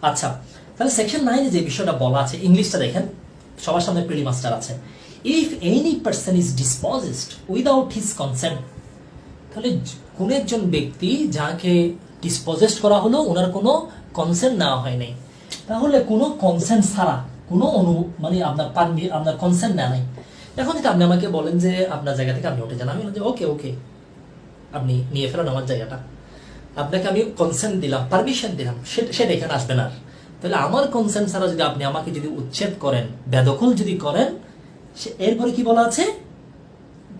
আচ্ছা, তাহলে সেকশন 9 যে বিষয়টা বলা আছে, ইংলিশটা দেখেন, সবার সামনে প্রিলি মাস্টার আছে। If any person is dispossessed without his consent, তাহলে কোন একজন ব্যক্তি যাকে ডিসপজেসড করা হলো, ওনার কোনো কনসেন্ট নেওয়া হয় নাই, তাহলে কোনো কনসেন্ট ছাড়া, কোনো মানে আপনার কনসেন্ট নেওয়া নাই। এখন যদি আপনি আমাকে বলেন যে আপনার জায়গা থেকে আপনি উঠে যান, আমি বললাম যে ওকে ওকে, আপনি নিয়ে ফেলেন আমার জায়গাটা, আপনাকে আমি কনসেন্ট দিলাম, পারমিশন দিলাম, সেটা এখানে আসবে না। তাহলে আমার কনসেন্ট ছাড়া যদি আপনি আমাকে যদি উচ্ছেদ করেন, বেদখল যদি করেন, এরপরে কি বলা আছে?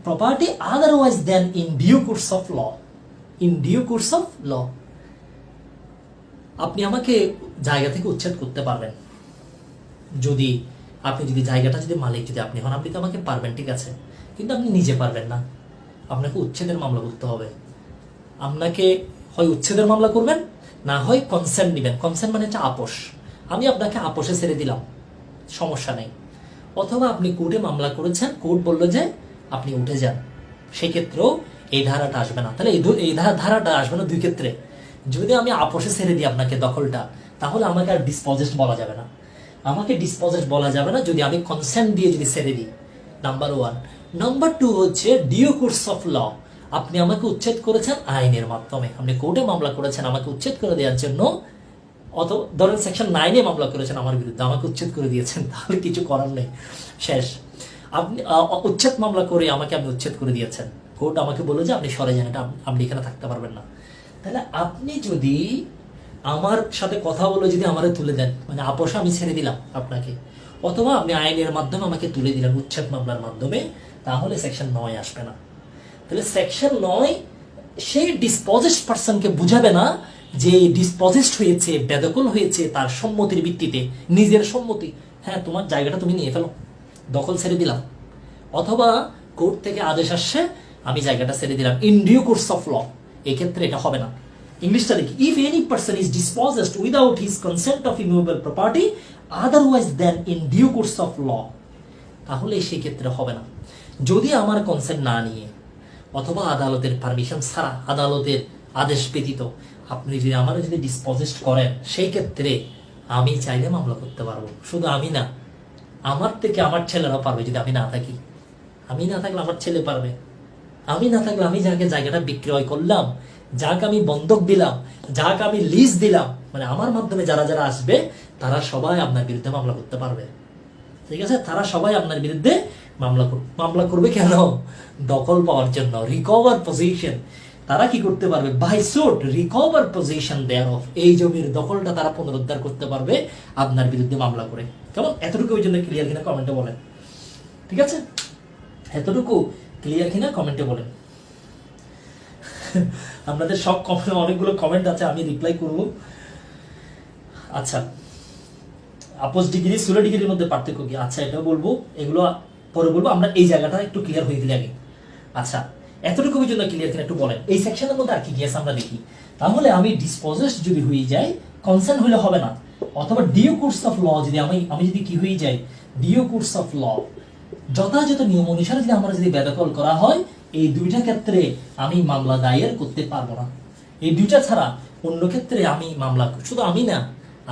Property otherwise then in due course of law, in due course of law. আপনি আমাকে জায়গা থেকে উচ্ছেদ করতে পারবেন যদি আপনি যদি জায়গাটা যদি মালিক যদি আপনি হন, আপনি তো আমাকে পারবেন, ঠিক আছে, কিন্তু আপনি নিজে পারবেন না, আপনাকে উচ্ছেদের মামলা করতে হবে। আপনাকে হয় উচ্ছেদের মামলা করবেন, না হয় কনসেন্ট নেবেন। কনসেন্ট মানে হচ্ছে আপোষ, আমি আপনাকে আপোষে ছেড়ে দিলাম, সমস্যা নেই। অথবা আপনি কোর্টে মামলা করেছেন, কোর্ট বলল যে আপনি উঠে যান, সেক্ষেত্রেও এই ধারাটা আসবে না। তাহলে এই ধারাটা আসবে না দুই ক্ষেত্রে। যদি আমি আপোষে ছেড়ে দিই আপনাকে দখলটা, তাহলে আমাকে আর ডিসপজেসড বলা যাবে না, আমাকে ডিসপজেসড বলা যাবে না যদি আমি কনসেন্ট দিয়ে যদি ছেড়ে দিই, নাম্বার 1। নাম্বার 2 হচ্ছে ডিউ কোর্স অফ ল, আপনি আমাকে উচ্ছেদ করেছেন আইনের মাধ্যমে, আপনি কোর্টে মামলা করেছেন আমাকে উচ্ছেদ করে দেওয়ার জন্য, অত ধরেন সেকশন 9 মামলা করেছেন আমার বিরুদ্ধে, আমাকে উচ্ছেদ করে দিয়েছেন, তাহলে কিছু করার নেই, শেষ। আপনি উচ্ছেদ মামলা করে আমাকে আপনি উচ্ছেদ করে দিয়েছেন, কোর্ট আমাকে বলে যে আপনি সরে যান, এটা আপনি এখানে থাকতে পারবেন না। তাহলে আপনি যদি আমার সাথে কথা বলে যদি আমারে তুলে দেন, মানে আপোষে আমি ছেড়ে দিলাম আপনাকে, অথবা আপনি আইনের মাধ্যমে আমাকে তুলে দিলেন উচ্ছেদ মামলার মাধ্যমে, তাহলে সেকশন 9 আসবে না। তাহলে সেকশন 9 সেই ডিসপজেসড পারসনকে বুঝাবে না যে ডিসপজেসড হয়েছে, বেদখল হয়েছে তার সম্মতির ভিত্তিতে, নিজের সম্মতি, হ্যাঁ তোমার জায়গাটা তুমি নিয়ে ফেলো, দখল ছেড়ে দিলাম, অথবা কোর্ট থেকে আদেশ আসছে আমি জায়গাটা ছেড়ে দিলাম, in due course of law, এই ক্ষেত্রে এটা হবে না। ইংলিশটা দেখি, if any person is dispossessed without his consent of immovable property otherwise then in due course of law, তাহলে সেই ক্ষেত্রে হবে না। যদি আমার কনসেন্ট না নিয়ে অথবা আদালতের পারমিশন ছাড়া, আদালতের আদেশ ব্যতীত আপনি যদি আমার যদি ডিসপজেসড করেন, সেই ক্ষেত্রে আমি চাইলে মামলা করতে পারবো। শুধু আমি না, আমার থেকে আমার ছেলেরাও পারবে। যদি আমি না থাকি, আমি না থাকলে আমার ছেলে পারবে, আমি না থাকলে আমি যাকে জায়গাটা বিক্রয় করলাম, যাকে আমি বন্ধক দিলাম, যাকে আমি লিজ দিলাম, মানে আমার মাধ্যমে যারা যারা আসবে তারা সবাই আপনার বিরুদ্ধে মামলা করতে পারবে, ঠিক আছে? তারা সবাই আপনার বিরুদ্ধে মামলা করবে। কেন? দখল পাওয়ার জন্য, রিকভার পজিশন। তারা কি করতে পারবে? By suit recover possession thereof, এই জমির দখলটা তারা পুনরুদ্ধার করতে পারবে আপনার বিরুদ্ধে মামলা করে। কেমন? এতটুকু ওই জন্য ক্লিয়ার কিনা কমেন্টে বলেন, ঠিক আছে? এতটুকু ক্লিয়ার কিনা কমেন্টে বলেন। আপনাদের সব কমেন্ট, অনেকগুলো কমেন্ট আছে, আমি রিপ্লাই করব। আচ্ছা, আপোস ডিগ্রি সুলো ডিগ্রির মধ্যে পার্থক্য কি? আচ্ছা, এটাও বলবো, এগুলো পরে বলবো। আমরা এই জায়গাটা একটু ক্লিয়ার হয়ে দিলে আগে। আচ্ছা, এতটুকু পর্যন্ত ক্লিয়ার কিনা একটু বলেন। এই সেকশনের মধ্যে আর কি আছে আমরা দেখি। তাহলে আমি ডিসপোজেসড যদি হয়ে যাই, কনসেন্ট হইলে হবে না, অথবা ডিউ কোর্স অফ ল যদি আমি যদি কি হয়ে যাই, ডিউ কোর্স অফ ল, যথাযথ নিয়ম অনুসারে যদি আমরা যদি বেদখল করা হয়, এই দুইটা ক্ষেত্রে আমি মামলা দায়ের করতে পারবো না। এই দুইটা ছাড়া অন্য ক্ষেত্রে আমি মামলা, শুধু আমি না,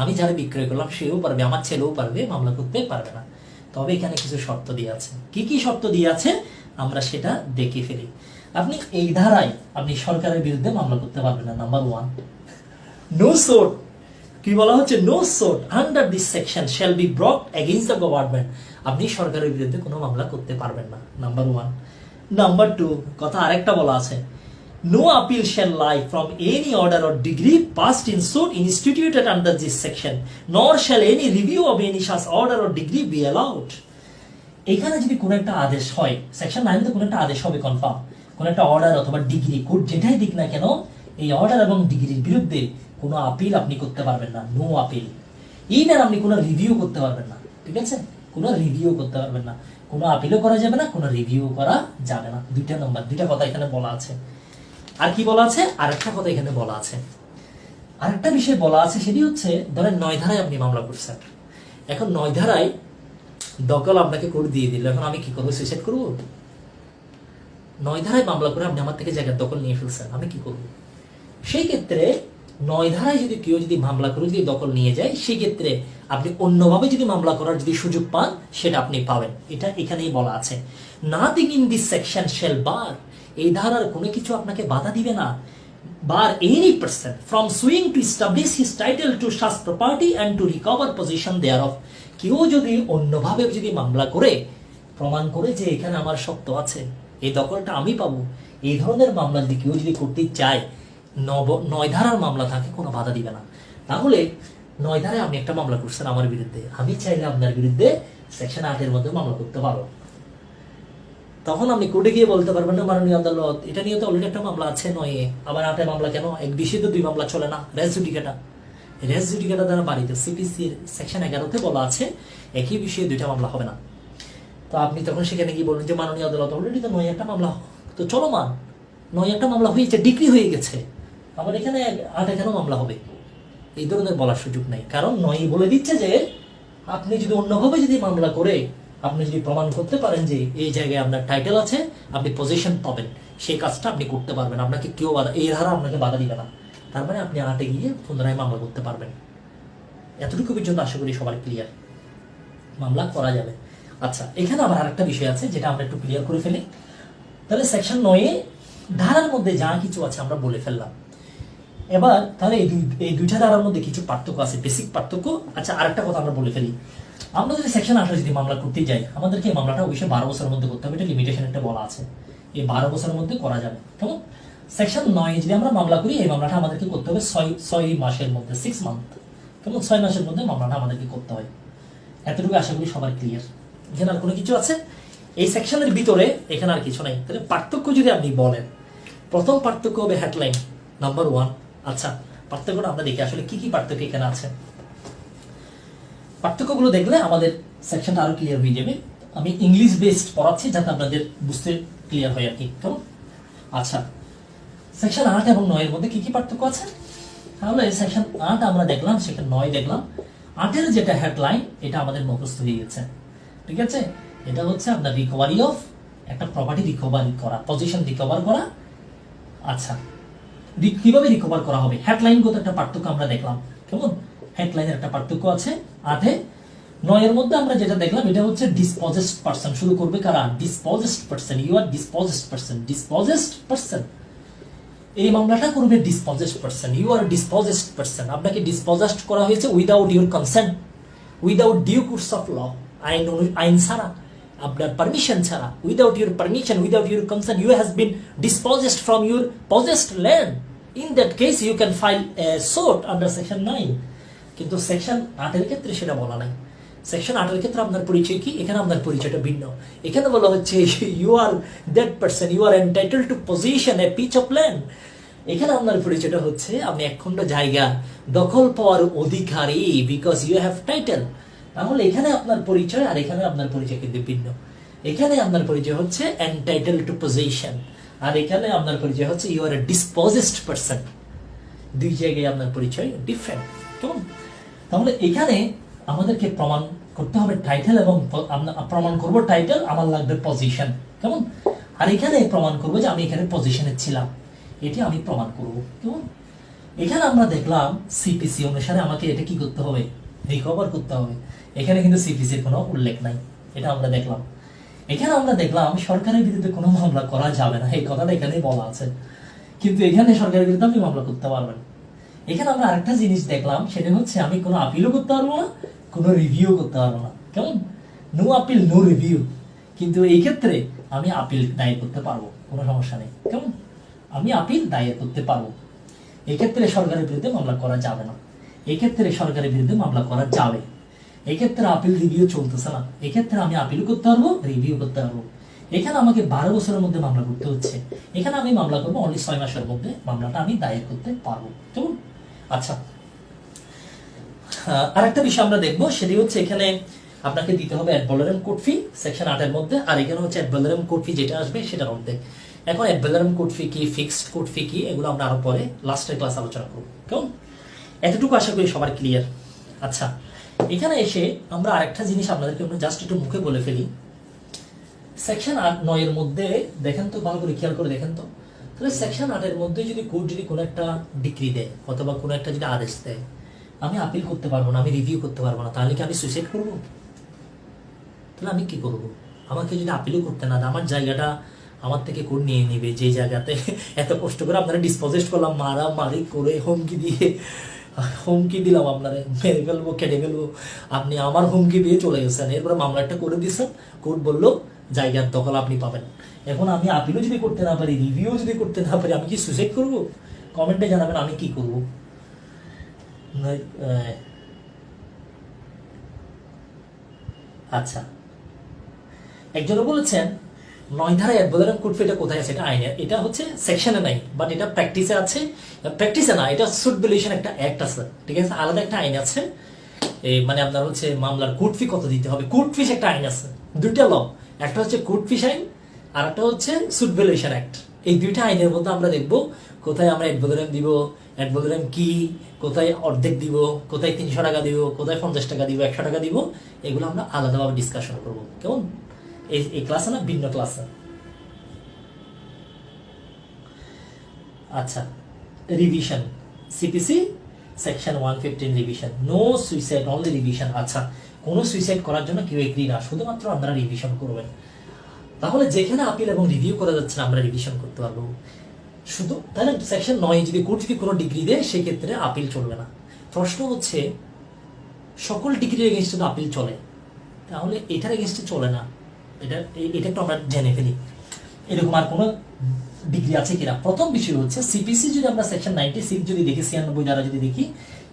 আমি যারা বিক্রয় করলাম সেও পারবে, আমার ছেলেও পারবে, মামলা করতে পারবে না। তবে এখানে কিছু শর্ত দিয়ে আছে। কি কি শর্ত দিয়ে আছে আমরা সেটা দেখে ফেলি। আপনি এই ধারায় আপনি সরকারের বিরুদ্ধে মামলা করতে পারবেন না। Number 1, no suit. কি বলা হচ্ছে? No suit under this section shall be brought against the government. আপনি সরকারের বিরুদ্ধে কোনো মামলা করতে পারবেন না, নাম্বার 1। নাম্বার 2, কথা আরেকটা বলা আছে, No appeal shall lie from any order or degree passed in suit instituted under this section, nor shall any review of any such order or degree be allowed. এখানে যদি কোনো একটা আদেশ হয়, সেকশন 9 তে কোনো একটা আদেশ হবে কনফার্ম, কোনো একটা অর্ডার অথবা ডিগ্রি, কোর্ট যেটাই দিক না কেন, এই অর্ডার এবং ডিগ্রির বিরুদ্ধে কোনো আপিল আপনি করতে পারবেন না, নো আপিল। এইটার আপনি কোনো রিভিউ করতে পারবেন না, ঠিক আছে? কোনো রিভিউ করতে পারবেন না, কোনো আপিলও করা যাবে না, কোনো রিভিউ করা যাবে না। দুইটা কথা এখানে বলা আছে। আর কি বলা আছে? আরেকটা কথা এখানে বলা আছে, আরেকটা বিষয় বলা আছে, সেটি হচ্ছে ধরেন 9 ধারায় আপনি মামলা করছেন, এখন 9 ধারায় দখল আপনাকে কোর্ট দিয়ে দিল, এখন আমি কি করবো? সুইসাইড করবো? 9 ধারায় মামলা করে আপনি আমার থেকে জায়গার দখল নিয়ে ফেলছেন, আমি কি করবো? সেই ক্ষেত্রে 9 ধারায় যদি কেউ যদি মামলা করে যদি দখল নিয়ে যায়, সেই ক্ষেত্রে আপনি অন্যভাবে যদি মামলা করার যদি সুযোগ পান, সেটা আপনি পাবেন। এটা এখানেই বলা আছে, nothing in this section shall bar, এই ধারার কোনো কিছু আপনাকে বাধা দিবে না, bar any person from suing to establish his title to such property and to recover possession thereof. কেউ যদি অন্যভাবে যদি মামলা করে প্রমাণ করে যে এখানে আমার সত্য আছে, এই দখলটা আমি পাবো, এই ধরনের মামলা যদি কেউ যদি করতে চায়, 9 ধারার মামলা থাকে, কোনো বাধা দিবে না। তাহলে 9 ধারায় আপনি একটা মামলা করছেন আমার বিরুদ্ধে, আমি চাইলে আপনার বিরুদ্ধে সেকশন 8 মধ্যে মামলা করতে পারো। তখন আপনি কোর্টে গিয়ে বলতে পারবেন না, মাননীয় আদালত এটা নিয়ে তো অলরেডি একটা মামলা আছে 9-এ, আবার 8-এ মামলা কেন? এক বিষয়ে তো 2 মামলা চলে না, রেস জুডিকাটা দ্বারা বাড়িতে সিপিসির সেকশন 11-তে বলা আছে একই বিষয়ে 2টা মামলা হবে না। তো আপনি তখন সেখানে গিয়ে বলবেন যে মাননীয় আদালত অলরেডি তো 9 একটা মামলা তো চলমান, 9 একটা মামলা হয়েছে, ডিগ্রি হয়ে গেছে, আবার এখানে 8 কেন মামলা হবে? এই ধরনের বলার সুযোগ নাই, কারণ 9 বলে দিচ্ছে যে আপনি যদি অন্যভাবে যদি মামলা করে আপনি যদি প্রমাণ করতে পারেন যে এই জায়গায় আপনার টাইটেল আছে, আপনি পজিশন পাবেন, সেই কাজটা আপনি করতে পারবেন, আপনাকে কেউ এই ধারা আপনাকে বাধা দিবে না। তার মানে আপনি 8-এ গিয়ে পুনরায় মামলা করতে পারবেন। এতটুকু পর্যন্ত আশা করি সবার ক্লিয়ার, মামলা করা যাবে। আচ্ছা, এখানে আবার আরেকটা বিষয় আছে যেটা আমরা একটু ক্লিয়ার করে ফেলি। তাহলে সেকশন 9 ধারার মধ্যে যা কিছু আছে আমরা বলে ফেললাম। এবার তাহলে এই 2টা ধারার মধ্যে কিছু পার্থক্য আছে, বেসিক পার্থক্য। আচ্ছা, আরেকটা কথা আমরা বলে ফেলি, আমরা যদি সেকশন 8 যদি মামলা করতে যাই, আমাদেরকে এই মামলাটা অবশ্যই 12 বছরের মধ্যে করতে হবে, এটা লিমিটেশন একটা বলা আছে, এই 12 বছরের মধ্যে করা যাবে। কেমন? সেকশন 9 যদি আমরা মামলা করি, এই মামলাটা আমাদেরকে করতে হবে 6 মাসের মধ্যে, 6 মান্থ। কেমন? 6 মাসের মধ্যে মামলাটা আমাদেরকে করতে হয়। এতটুকু আশা করি সবার ক্লিয়ার। এখানে আর কোনো কিছু আছে এই সেকশনের ভিতরে? এখানে আর কিছু নাই। তাহলে পার্থক্য যদি আপনি বলেন, প্রথম পার্থক্য হবে হেডলাইন নাম্বার 1। আচ্ছা, পার্থক্যটা আমরা দেখি আসলে কি কি পার্থক্য এখানে আছে। পার্থক্যগুলো দেখলে আমাদের সেকশনটা আরো ক্লিয়ার হয়ে যাবে। আমি ইংলিশ বেসড পড়াচ্ছি যাতে আপনাদের বুঝতে ক্লিয়ার হয় আর কি। কেমন? আচ্ছা, সেকশন 8 এবং 9 এর মধ্যে কি কি পার্থক্য আছে? তাহলে সেকশন 8 আমরা দেখলাম, সেকশন 9 দেখলাম। 8-এর যেটা হেডলাইন, এটা আমাদের মুখস্থ হয়ে গেছে, ঠিক আছে? এটা হচ্ছে আপনার রিকভারি অফ, একটা প্রপার্টি রিকভারি করা, পজিশন রিকভার করা। আচ্ছা, কিভাবে রিকভার করা হবে? হেডলাইনগত একটা পার্থক্য আমরা দেখলাম। কেমন? হেডলাইনের একটা পার্থক্য আছে 8-এ। 9-এর মধ্যে আমরা যেটা দেখলাম, এটা হচ্ছে ডিসপোজেসড পারসন। শুরু করবে কারা? Dispossessed person. You are dispossessed person, dispossessed person. এই মামলাটা করবে dispossessed person, you are dispossessed person. আপনাকে ডিসপোজেসড করা হয়েছে without your consent, without due course of law, আইন ছাড়া, আপনার পারমিশন ছাড়া, without your permission, without your consent, you has been dispossessed from your possessed land. In that case you can file suit under section 9। কিন্তু section 8-এর ক্ষেত্রে সেটা বলা নাই। Section 8-এর ক্ষেত্রে আপনার পরিচয় কি? এখানে আপনার পরিচয়টা ভিন্ন। এখানে বলা হচ্ছে you are that person, you are entitle to possession a piece of land. এখানে আপনার পরিচয়টা হচ্ছে আপনি একখণ্ড জায়গা দখল পাওয়ার অধিকারী, বিকজ ইউ হ্যাভ টাইটেল। তাহলে এখানে আপনার পরিচয় আর এখানে আপনার পরিচয় কিন্তু ভিন্ন। এখানে আপনার পরিচয় হচ্ছে এন্টাইটেল টু পজিশন, আর এখানে আপনার পরিচয় হচ্ছে ইউ আর এ ডিসপোজেসড পারসন। দুই জায়গায় আপনার পরিচয় ডিফারেন্ট। কেমন? তাহলে এখানে আমাদেরকে প্রমাণ করতে হবে টাইটেল, এবং প্রমাণ করব টাইটেল, আমার লাগবে পজিশন। কেমন? আর এখানে প্রমাণ করবো যে আমি এখানে পজিশনে ছিলাম, এটি আমি প্রমাণ করব। কেমন? এখানে আমরা দেখলাম সিপিসি অনুসারে আমাকে এটা কি করতে হবে? রিকভার করতে হবে। এখানে কিন্তু সিপিসির কোনো উল্লেখ নাই, এটা আমরা দেখলাম। এখানে আমরা দেখলাম সরকারের বিরুদ্ধে কোনো মামলা করা যাবে না, এই কথাটা এখানেই বলা আছে। কিন্তু এখানে সরকারের বিরুদ্ধে আপনি মামলা করতে পারবেন। এখানে আমরা আরেকটা জিনিস দেখলাম, সেটা হচ্ছে আমি কোনো আপিলও করতে পারবো না, কোনো রিভিউ করতে পারবো না। কেমন? No appeal no review. কিন্তু এই ক্ষেত্রে আমি আপিল দায়ের করতে পারবো, কোনো সমস্যা নেই। কেমন? আমি আপিল দায়ের করতে পারবো। এক্ষেত্রে সরকারের বিরুদ্ধে মামলা করা যাবে না, এক্ষেত্রে সরকারের বিরুদ্ধে মামলা করা যাবে। এক্ষেত্রে আপিল রিভিউ চলতেছে না, এক্ষেত্রে আমি আপিল করতে পারবো, রিভিউ করতে পারবো। এখানে আমাকে 12 বছরের মধ্যে মামলা করতে হচ্ছে, এখানে আমি মামলা করবো অনলি 6 মাসের মধ্যে মামলাটা আমি দায়ের করতে পারবো। কেমন? আচ্ছা, আরেকটা বিষয় আমরা দেখবো, সেটি হচ্ছে এখানে আপনাকে দিতে হবে অ্যাড ভ্যালোরেম কোড ফি সেকশন 8 এর মধ্যে, আর এখানে হচ্ছে অ্যাড ভ্যালোরেম কোড ফি যেটা আসবে সেটার অর্ধেক। এখন অ্যাড ভ্যালোরেম কোড ফি কি, ফিক্সড কোড ফি কি, এগুলো আমরা আরো পরে লাস্টের ক্লাস আলোচনা করবো। কেমন? এতটুকু আশা করি সবার ক্লিয়ার। আচ্ছা, এখানে এসে আমরা আরেকটা জিনিস আপনাদেরকে জাস্ট একটু মুখে বলে ফেলি। সেকশন 8-9 এর মধ্যে দেখেন তো, ভালো করে খেয়াল করে দেখেন তো, তাহলে সেকশন 8 এর মধ্যে যদি কোর্ট যদি কোনো একটা ডিগ্রি দেয় অথবা কোনো একটা যদি আদেশ দেয়, আমি আপিল করতে পারবো না, আমি রিভিউ করতে পারবো না, তাহলে কি আমি সুইসাইড করবো? তাহলে আমি কি করবো? আমাকে যদি আপিলও করতে না দেয়, আমার জায়গাটা আমার থেকে কোর্ট নিয়ে নিবে, যে জায়গাতে এত কষ্ট করে আপনারা ডিসপোজেস্ট করলাম, মারামারি করে হুমকি দিয়ে, হুমকি দিলাম আপনারা মেরে ফেলবো, কেটে ফেলবো, আপনি আমার হুমকি দিয়ে চলে গেছেন, এরপরে মামলাটা করে দিচ্ছেন, কোর্ট বললো জায়গার দখল আপনি পাবেন। এখন আমি আপিলও যদি করতে না পারি, রিভিউ যদি করতে না পারি, আমি কি সুইসাইড করবো? কমেন্টে জানাবেন আমি কি করবো। আচ্ছা, একজনে বলেছেন 9 ধারা অ্যাড ভ্যালোরেম কোড ফি এটা কোথায় আছে? এটা আইনে, এটা হচ্ছে সেকশনে নাই, বাট এটা প্র্যাকটিসে আছে। প্র্যাকটিসে না, এটা সুট ভ্যালুয়েশন একটা অ্যাক্ট আছে, ঠিক আছে, আলাদা একটা আইন আছে। এই মানে আপনার হচ্ছে মামলার কোর্ট ফি কত দিতে হবে, কোর্ট ফিস একটা আইন আছে, দুইটা ল, একটা হচ্ছে কোর্ট ফিস আইন আর একটা হচ্ছে সুট ভ্যালুয়েশন অ্যাক্ট। এই দুইটা আইনের মধ্যে আমরা দেখব কোথায় আমরা অ্যাড ভ্যালোরেম দিব, অ্যাড ভ্যালোরেম কি, কোথায় অর্ধেক দিব, কোথায় 300 টাকা দিব, কোথায় 50 টাকা দিব, 100 টাকা দিব, এগুলো আমরা আলাদাভাবে ডিসকাশন করবো। কেমন? এই ক্লাসে না, ভিন্ন ক্লাসে। আচ্ছা, revision CPC section 115 revision, no suicide only revision. আচ্ছা, কোনো সুইসাইড করার জন্য কেউ এগ্রি না, শুধুমাত্র আপনারা রিভিশন করবেন। তাহলে যেখানে আপিল এবং রিভিউ করা যাচ্ছে না, আমরা রিভিশন করতে পারবো শুধু, তাহলে সেকশন 9 যদি কোর্ট যদি কোনো ডিগ্রি দেয় সেক্ষেত্রে আপিল চলবে না। প্রশ্ন হচ্ছে সকল ডিগ্রির এগেনস্টে তো আপিল চলে, তাহলে এটার এগেনস্টে চলে না, এটা একটু আমরা জেনে ফেলি এরকম আর কোনো ডিগ্রি আছে কিনা। প্রথম বিষয় হচ্ছে সিপিসি যদি আমরা সেকশন 96 যদি দেখি, 96 ধারা যদি দেখি,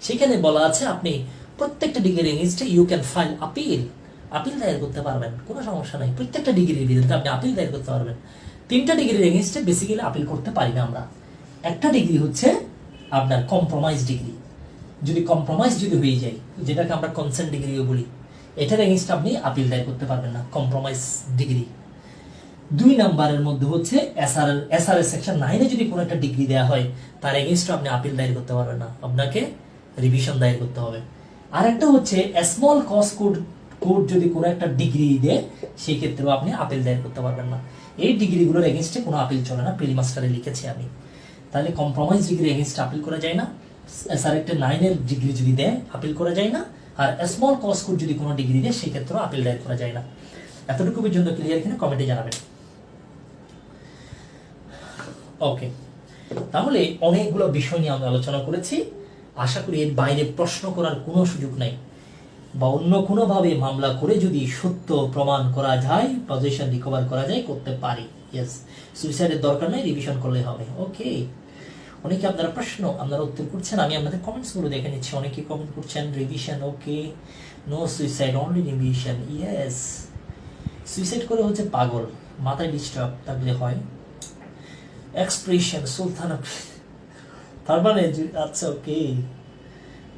সেখানে বলা আছে আপনি প্রত্যেকটা ডিগ্রির এগেনস্টে ইউ ক্যান ফাইল আপিল দায়ের করতে পারবেন, কোনো সমস্যা নাই, প্রত্যেকটা ডিগ্রির বিরুদ্ধে আপনি আপিল দায়ের করতে পারবেন। 3টা ডিগ্রির এগেনস্টে বেসিক্যালি আপিল করতে পারি না আমরা। একটা ডিগ্রি হচ্ছে আপনার কম্প্রোমাইজ ডিগ্রি, যদি কম্প্রোমাইজ যদি হয়ে যায়, যেটাকে আমরা কনসেন্ট ডিগ্রিও বলি, এটার এগেনস্টে আপনি আপিল দায়ের করতে পারবেন না, কম্প্রোমাইজ ডিগ্রি। 2 নম্বরের মধ্যে হচ্ছে এসআরএস সেকশন 9 যদি কোনো একটা ডিগ্রি দেওয়া হয়, তার এগেনস্টে আপনি আপিল দায়ের করতে পারবেন না, আপনাকে রিভিশন দায়ের করতে হবে। আর একটা হচ্ছে স্মল কজ কোড যদি কোনো একটা ডিগ্রি দেয়, সেই ক্ষেত্রেও আপনি আপিল দায়ের করতে পারবেন না। এই ডিগ্রিগুলোর এগেনস্টে কোনো আপিল চলে না, প্রিলি মাস্টারে লিখেছি আমি। তাহলে কম্প্রোমাইজ ডিগ্রি এগেনস্টে আপিল করা যায় না, এসআরএস 9 এর ডিগ্রি যদি দেয় আপিল করা যায় না, আর স্মল কজ কোড যদি কোনো ডিগ্রি দেয় সেই ক্ষেত্রেও আপিল দায়ের করা যায় না। এতটুকু পর্যন্ত ক্লিয়ার কিনা কমেন্টে জানাবেন। ওকে, তাহলে অনেকগুলো বিষয় নিয়ে আমরা আলোচনা করেছি, আশা করি এর বাইরে প্রশ্ন করার কোনো সুযোগ নাই, বা অন্য কোনোভাবে মামলা করে যদি সত্য প্রমাণ করা যায়, পজিশন রিকভার করা যায়, করতে পারি। ইয়েস, সুইসাইডের দরকার নাই, রিভিশন করলে হবে। ওকে, অনেকে আপনারা প্রশ্ন আপনারা উত্তর করছেন, আমি আপনাদের কমেন্টসগুলো দেখে নিচ্ছি। অনেকে কমেন্ট করছেন revision, okay, no suicide only revision. Yes, suicide করে হচ্ছে পাগল, মাথায় ডিস্টার্ব থাকলে হয়। এক্সপ্রেশন সুলতান, তার মানে আচ্ছা ওকে,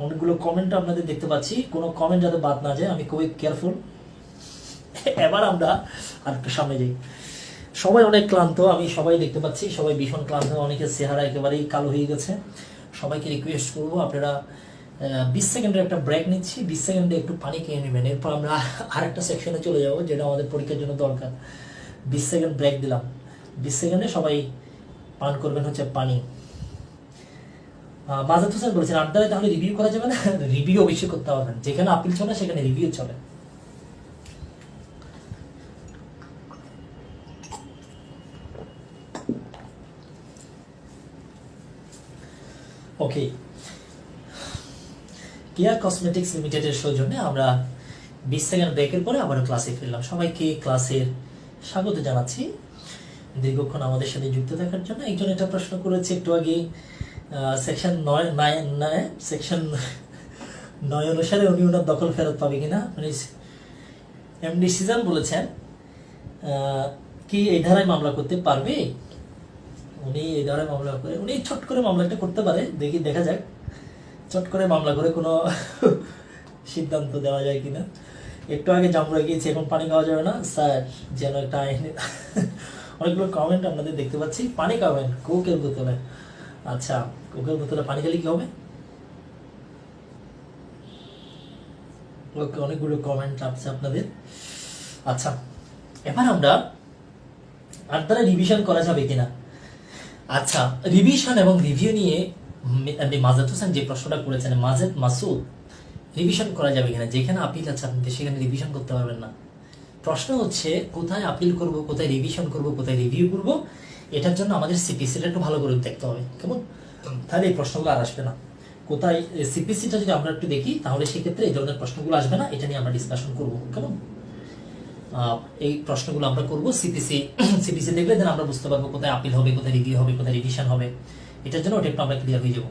অনেকগুলো কমেন্ট আপনাদের দেখতে পাচ্ছি, কোনো কমেন্ট যাতে বাদ না যায়, আমি খুবই কেয়ারফুল। এবার আমরা আর একটু সামনে যাই। সবাই অনেক ক্লান্ত, আমি সবাই দেখতে পাচ্ছি, সবাই ভীষণ ক্লান্ত, অনেকের চেহারা একেবারেই কালো হয়ে গেছে। সবাইকে রিকোয়েস্ট করবো আপনারা 20 সেকেন্ডের একটা ব্রেক নিচ্ছি, 20 সেকেন্ডে একটু পানি খেয়ে নেবেন, এরপর আমরা আরেকটা সেকশনে চলে যাবো যেটা আমাদের পরীক্ষার জন্য দরকার। 20 সেকেন্ড ব্রেক দিলাম, 20 সেকেন্ডে সবাই পান করবেন হচ্ছে পানি। মাজাদ হোসেন বলেছেন আড্ডায় তাহলে রিভিউ করা যাবে না? রিভিউ অবশ্যই করতে পারবেন, যেখানে আপিল চলে সেখানে রিভিউ চলে। ওকে, কেয়ার কসমেটিক্স লিমিটেডের সৌজন্যে আমরা 20 সেকেন্ড ব্রেকের পরে আবারও ক্লাসে ফিরলাম। সবাইকে ক্লাসের স্বাগত জানাচ্ছি। দীর্ঘক্ষণ আমাদের সাথে যুক্ত থাকার জন্য। একজন এটা প্রশ্ন করেছে একটু আগে, সেকশন 9 অনুসারে উনি ওনার দখল ফেরত পাবে কিনা, মানে এমডি সিজান বলেছেন কি এই ধারায় মামলা করতে পারবে। উনি এই ধারায় মামলা করে, উনি ছোট করে মামলাটা করতে পারে, দেখা যাক চট করে মামলা করে কোনো সিদ্ধান্ত দেওয়া যায় কিনা। একটু আগে জামরা গিয়েছি, এখন পানি খাওয়া যাবে না স্যার, যেন একটা আইনে অনেকগুলো কমেন্ট আপনাদের দেখতে পাচ্ছি। পানি খাবেন কোকের বোতলে, আচ্ছা কোকের বোতলে পানি খেলে কি হবে? ওকে, অনেকগুলো কমেন্ট আসছে আপনাদের। আচ্ছা, এবার আমরা আর দ্বারা রিভিশন করা যাবে কিনা। আচ্ছা, রিভিশন এবং রিভিউ নিয়ে মাজেদ হোসেন যে প্রশ্নটা করেছেন, মাজেদ মাসুদ, রিভিশন করা যাবে কিনা। যেখানে আপিল আছে আপনি সেখানে রিভিশন করতে পারবেন না। প্রশ্ন হচ্ছে কোথায় আপিল করব, কোথায় রিভিশন করব, কোথায় রিভিউ করব, এটার জন্য আমাদের সিপিসিটা একটু ভালো করে দেখতে হবে, কেমন? তাহলে এই প্রশ্নগুলো আর আসবে না। কোথায় সিপিসিটা যদি আমরা একটু দেখি তাহলে সেক্ষেত্রে এই ধরনের প্রশ্নগুলো আসবে না। এটা নিয়ে আমরা ডিসকাশন করবো, কেমন? এই প্রশ্নগুলো আমরা করবো সিপিসি দেখলে দেন আমরা বুঝতে পারবো কোথায় আপিল হবে, কোথায় রিভিউ হবে, কোথায় রিভিশন হবে। এটার জন্য ওটা একটু আমরা ক্লিয়ার হয়ে যাব।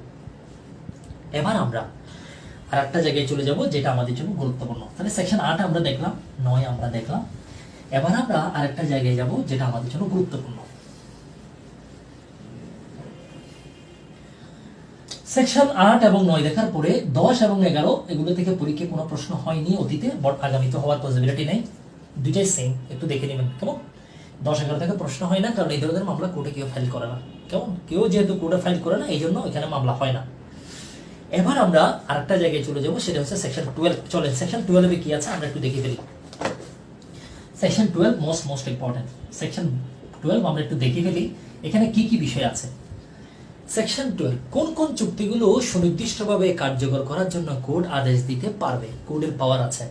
এবার আমরা আর একটা জায়গায় চলে যাব যেটা আমাদের জন্য গুরুত্বপূর্ণ। তাহলে সেকশন 8 আমরা দেখলাম, 9 আমরা দেখলাম। এবার আমরা আরেকটা জায়গায় যাব যেটা আমাদের জন্য গুরুত্বপূর্ণ। সেকশন 8 এবং 9 দেখার পরে 10 এবং 11 এগুলো থেকে পরীক্ষায় কোনো প্রশ্ন হয়নি অতীতে, আগামীতে হওয়ার পসিবিলিটি নেই। দুইটাই সেম, একটু দেখে নেবেন, কেমন? 10-11 থেকে প্রশ্ন হয় না, কারণ এই ধরনের মামলা কোর্টে কেউ ফাইল করে না, কেমন? কেউ যেহেতু কোর্টে ফাইল করে না, এই জন্য এখানে মামলা হয় না। এবার আমরা আরেকটা জায়গায় চলে যাব, সেটা হচ্ছে সেকশন 12। চলেন সেকশন 12 কি আছে আমরা একটু দেখে ফেলি। Section 12 most important. সেকশন 12 আমরা একটু দেখে ফেলি এখানে কি কি বিষয় আছে। সেকশন 12, কোন কোন চুক্তিগুলো সুনির্দিষ্টভাবে কার্যকর করার জন্য কোর্ট আদেশ দিতে পারবে, কোর্টের পাওয়ার আছে।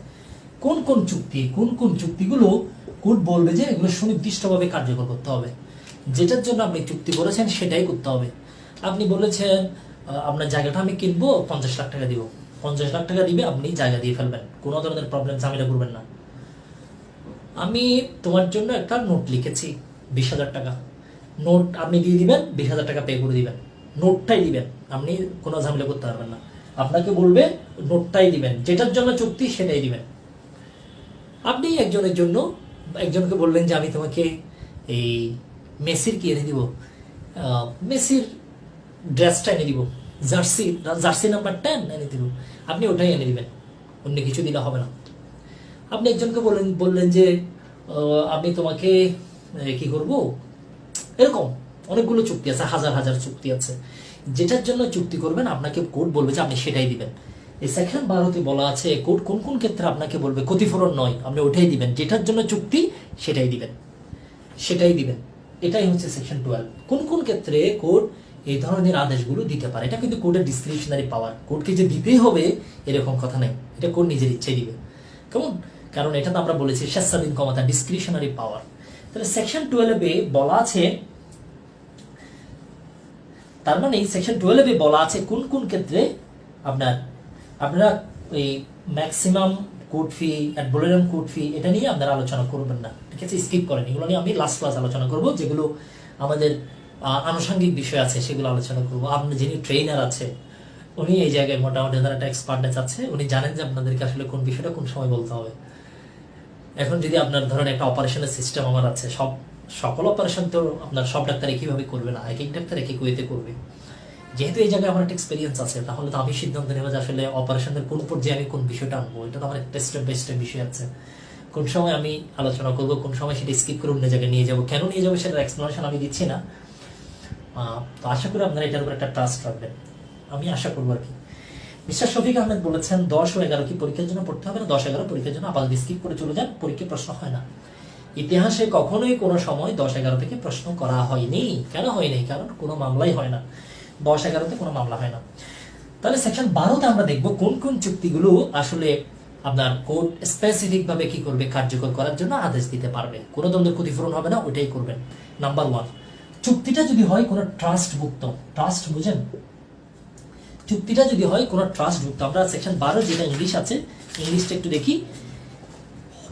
কোন কোন চুক্তিগুলো কোর্ট বলবে যে এগুলো সুনির্দিষ্টভাবে কার্যকর করতে হবে, যেটার জন্য আপনি চুক্তি করেছেন সেটাই করতে হবে। আপনি বলেছেন আপনার জায়গাটা আমি কিনবো, 50 লাখ টাকা দিব, 50 লাখ টাকা দিবে, আপনি জায়গা দিয়ে ফেলবেন, কোনো ধরনের প্রবলেম ঝামেলা করবেন না। আমি তোমার জন্য একটা নোট লিখেছি 20,000 টাকা, নোট আপনি দিয়ে দিবেন, 20,000 টাকা পে করে দিবেন, নোটটাই দিবেন, আপনি কোনো ঝামেলা করতে পারবেন না। আপনাকে বলবে নোটটাই দিবেন, যেটার জন্য চুক্তি সেটাই দিবেন। আপনি একজনকে বললেন যে আমি তোমাকে এই মেসির কি এনে দিব, মেসির ড্রেসটা এনে দিব, জার্সি নাম্বার 10 এনে দিব, আপনি ওটাই এনে দিবেন, অন্য কিছু দিলে হবে না। আপনি একজনকে বললেন যে আমি তোমাকে কি করব, এরকম অনেকগুলো চুক্তি আছে, হাজার চুক্তি আছে। যেটার জন্য চুক্তি করবেন আপনাকে কোর্ট বলবে যে আপনি সেটাই দিবেন। এই সেকশন 12 বলা আছে কোর্ট কোন কোন ক্ষেত্রে আপনাকে বলবে ক্ষতিপূরণ নয়, আপনি ওটাই দিবেন, যেটার জন্য চুক্তি সেটাই দিবেন। এটাই হচ্ছে সেকশন 12। কোন কোন ক্ষেত্রে কোর্ট এই ধরনের আদেশগুলো দিতে পারে। এটা কিন্তু কোর্টের ডিসক্রিপশনারি পাওয়ার, কোর্টকে যে দিতেই হবে এরকম কথা নেই, এটা কোর্ট নিজের ইচ্ছাই দিবে, কেমন? কারণ এটা তো আমরা বলেছি স্বেচ্ছাধীন ক্ষমতা, ডিসক্রিপশনারি পাওয়ার। তাহলে সেকশন 12 বলা আছে, তার মানে সেকশন 12 বলা আছে কোন কোন ক্ষেত্রে আপনারা এই maximum court fee, ad valorem court fee, এটা নিয়ে আপনারা আলোচনা করবেন না, ঠিক আছে? স্কিপ করেন, এগুলো নিয়ে আমি লাস্ট ক্লাস আলোচনা করব। যেগুলো আমাদের আনুষঙ্গিক বিষয় আছে সেগুলো আলোচনা করব। আপনার যিনি ট্রেনার আছে উনি এই জায়গায় মোটামুটি ধর একটা এক্সপার্টনেস আছে, উনি জানেন যে আপনাদেরকে আসলে কোন বিষয়টা কোন সময় বলতে হবে। এখন যদি আপনার ধরেন একটা অপারেশনের সিস্টেম আমার আছে, সকল অপারেশন তো আপনার সব ডাক্তার একইভাবে করবে না, এক এক ডাক্তার এক এক ওয়েতে করবে। যেহেতু এই জায়গায় আমার একটা এক্সপিরিয়েন্স আছে, তাহলে তো আমি সিদ্ধান্ত নেব যে আসলে অপারেশনের কোন পর্যায়ে আমি কোন বিষয়টা আনবো। এটা তো আমার একটা স্টেপ বাই স্টেপ বিষয় আছে, কোন সময় আমি আলোচনা করবো, কোন সময় সেটা স্কিপ করে অন্য জায়গায় নিয়ে যাবো, কেন নিয়ে যাবো সেটার এক্সপ্লেনেশন আমি দিচ্ছি না। তো আশা করি আপনারা এটার উপর একটা ট্রাস্ট রাখবেন, আমি আশা করবো আর কি। মিস্টার শফিক আহমেদ বলেছেন 10 ও 11 কি পরীক্ষার জন্য পড়তে হবে না? 10-11 পরীক্ষার জন্য আপাতত স্কিপ করে চলে যান, পরীক্ষায় প্রশ্ন হয় না। ইতিহাসে কখনোই কোনো সময় 10-11 থেকে প্রশ্ন করা হয়নি। কেন হয়নি? কারণ কোনো মামলাই হয় না, 10-11 কোনো মামলা হয় না। তাহলে সেকশন 12 আমরা দেখবো কোন কোন চুক্তিগুলো আসলে আপনার কোর্ট স্পেসিফিক ভাবে কি করবে, কার্যকর করার জন্য আদেশ দিতে পারবে, কোনো দ্বন্দ্বের ক্ষতিপূরণ হবে না, ওইটাই করবেন। নাম্বার 1, চুক্তিটা যদি হয় কোনো ট্রাস্টভুক্ত, ট্রাস্ট বুঝেন, চুক্তিটা যদি হয় কোনো ট্রাস্টভুক্ত। আমরা সেকশন 12 যেটা ইংলিশ আছে, ইংলিশটা একটু দেখি।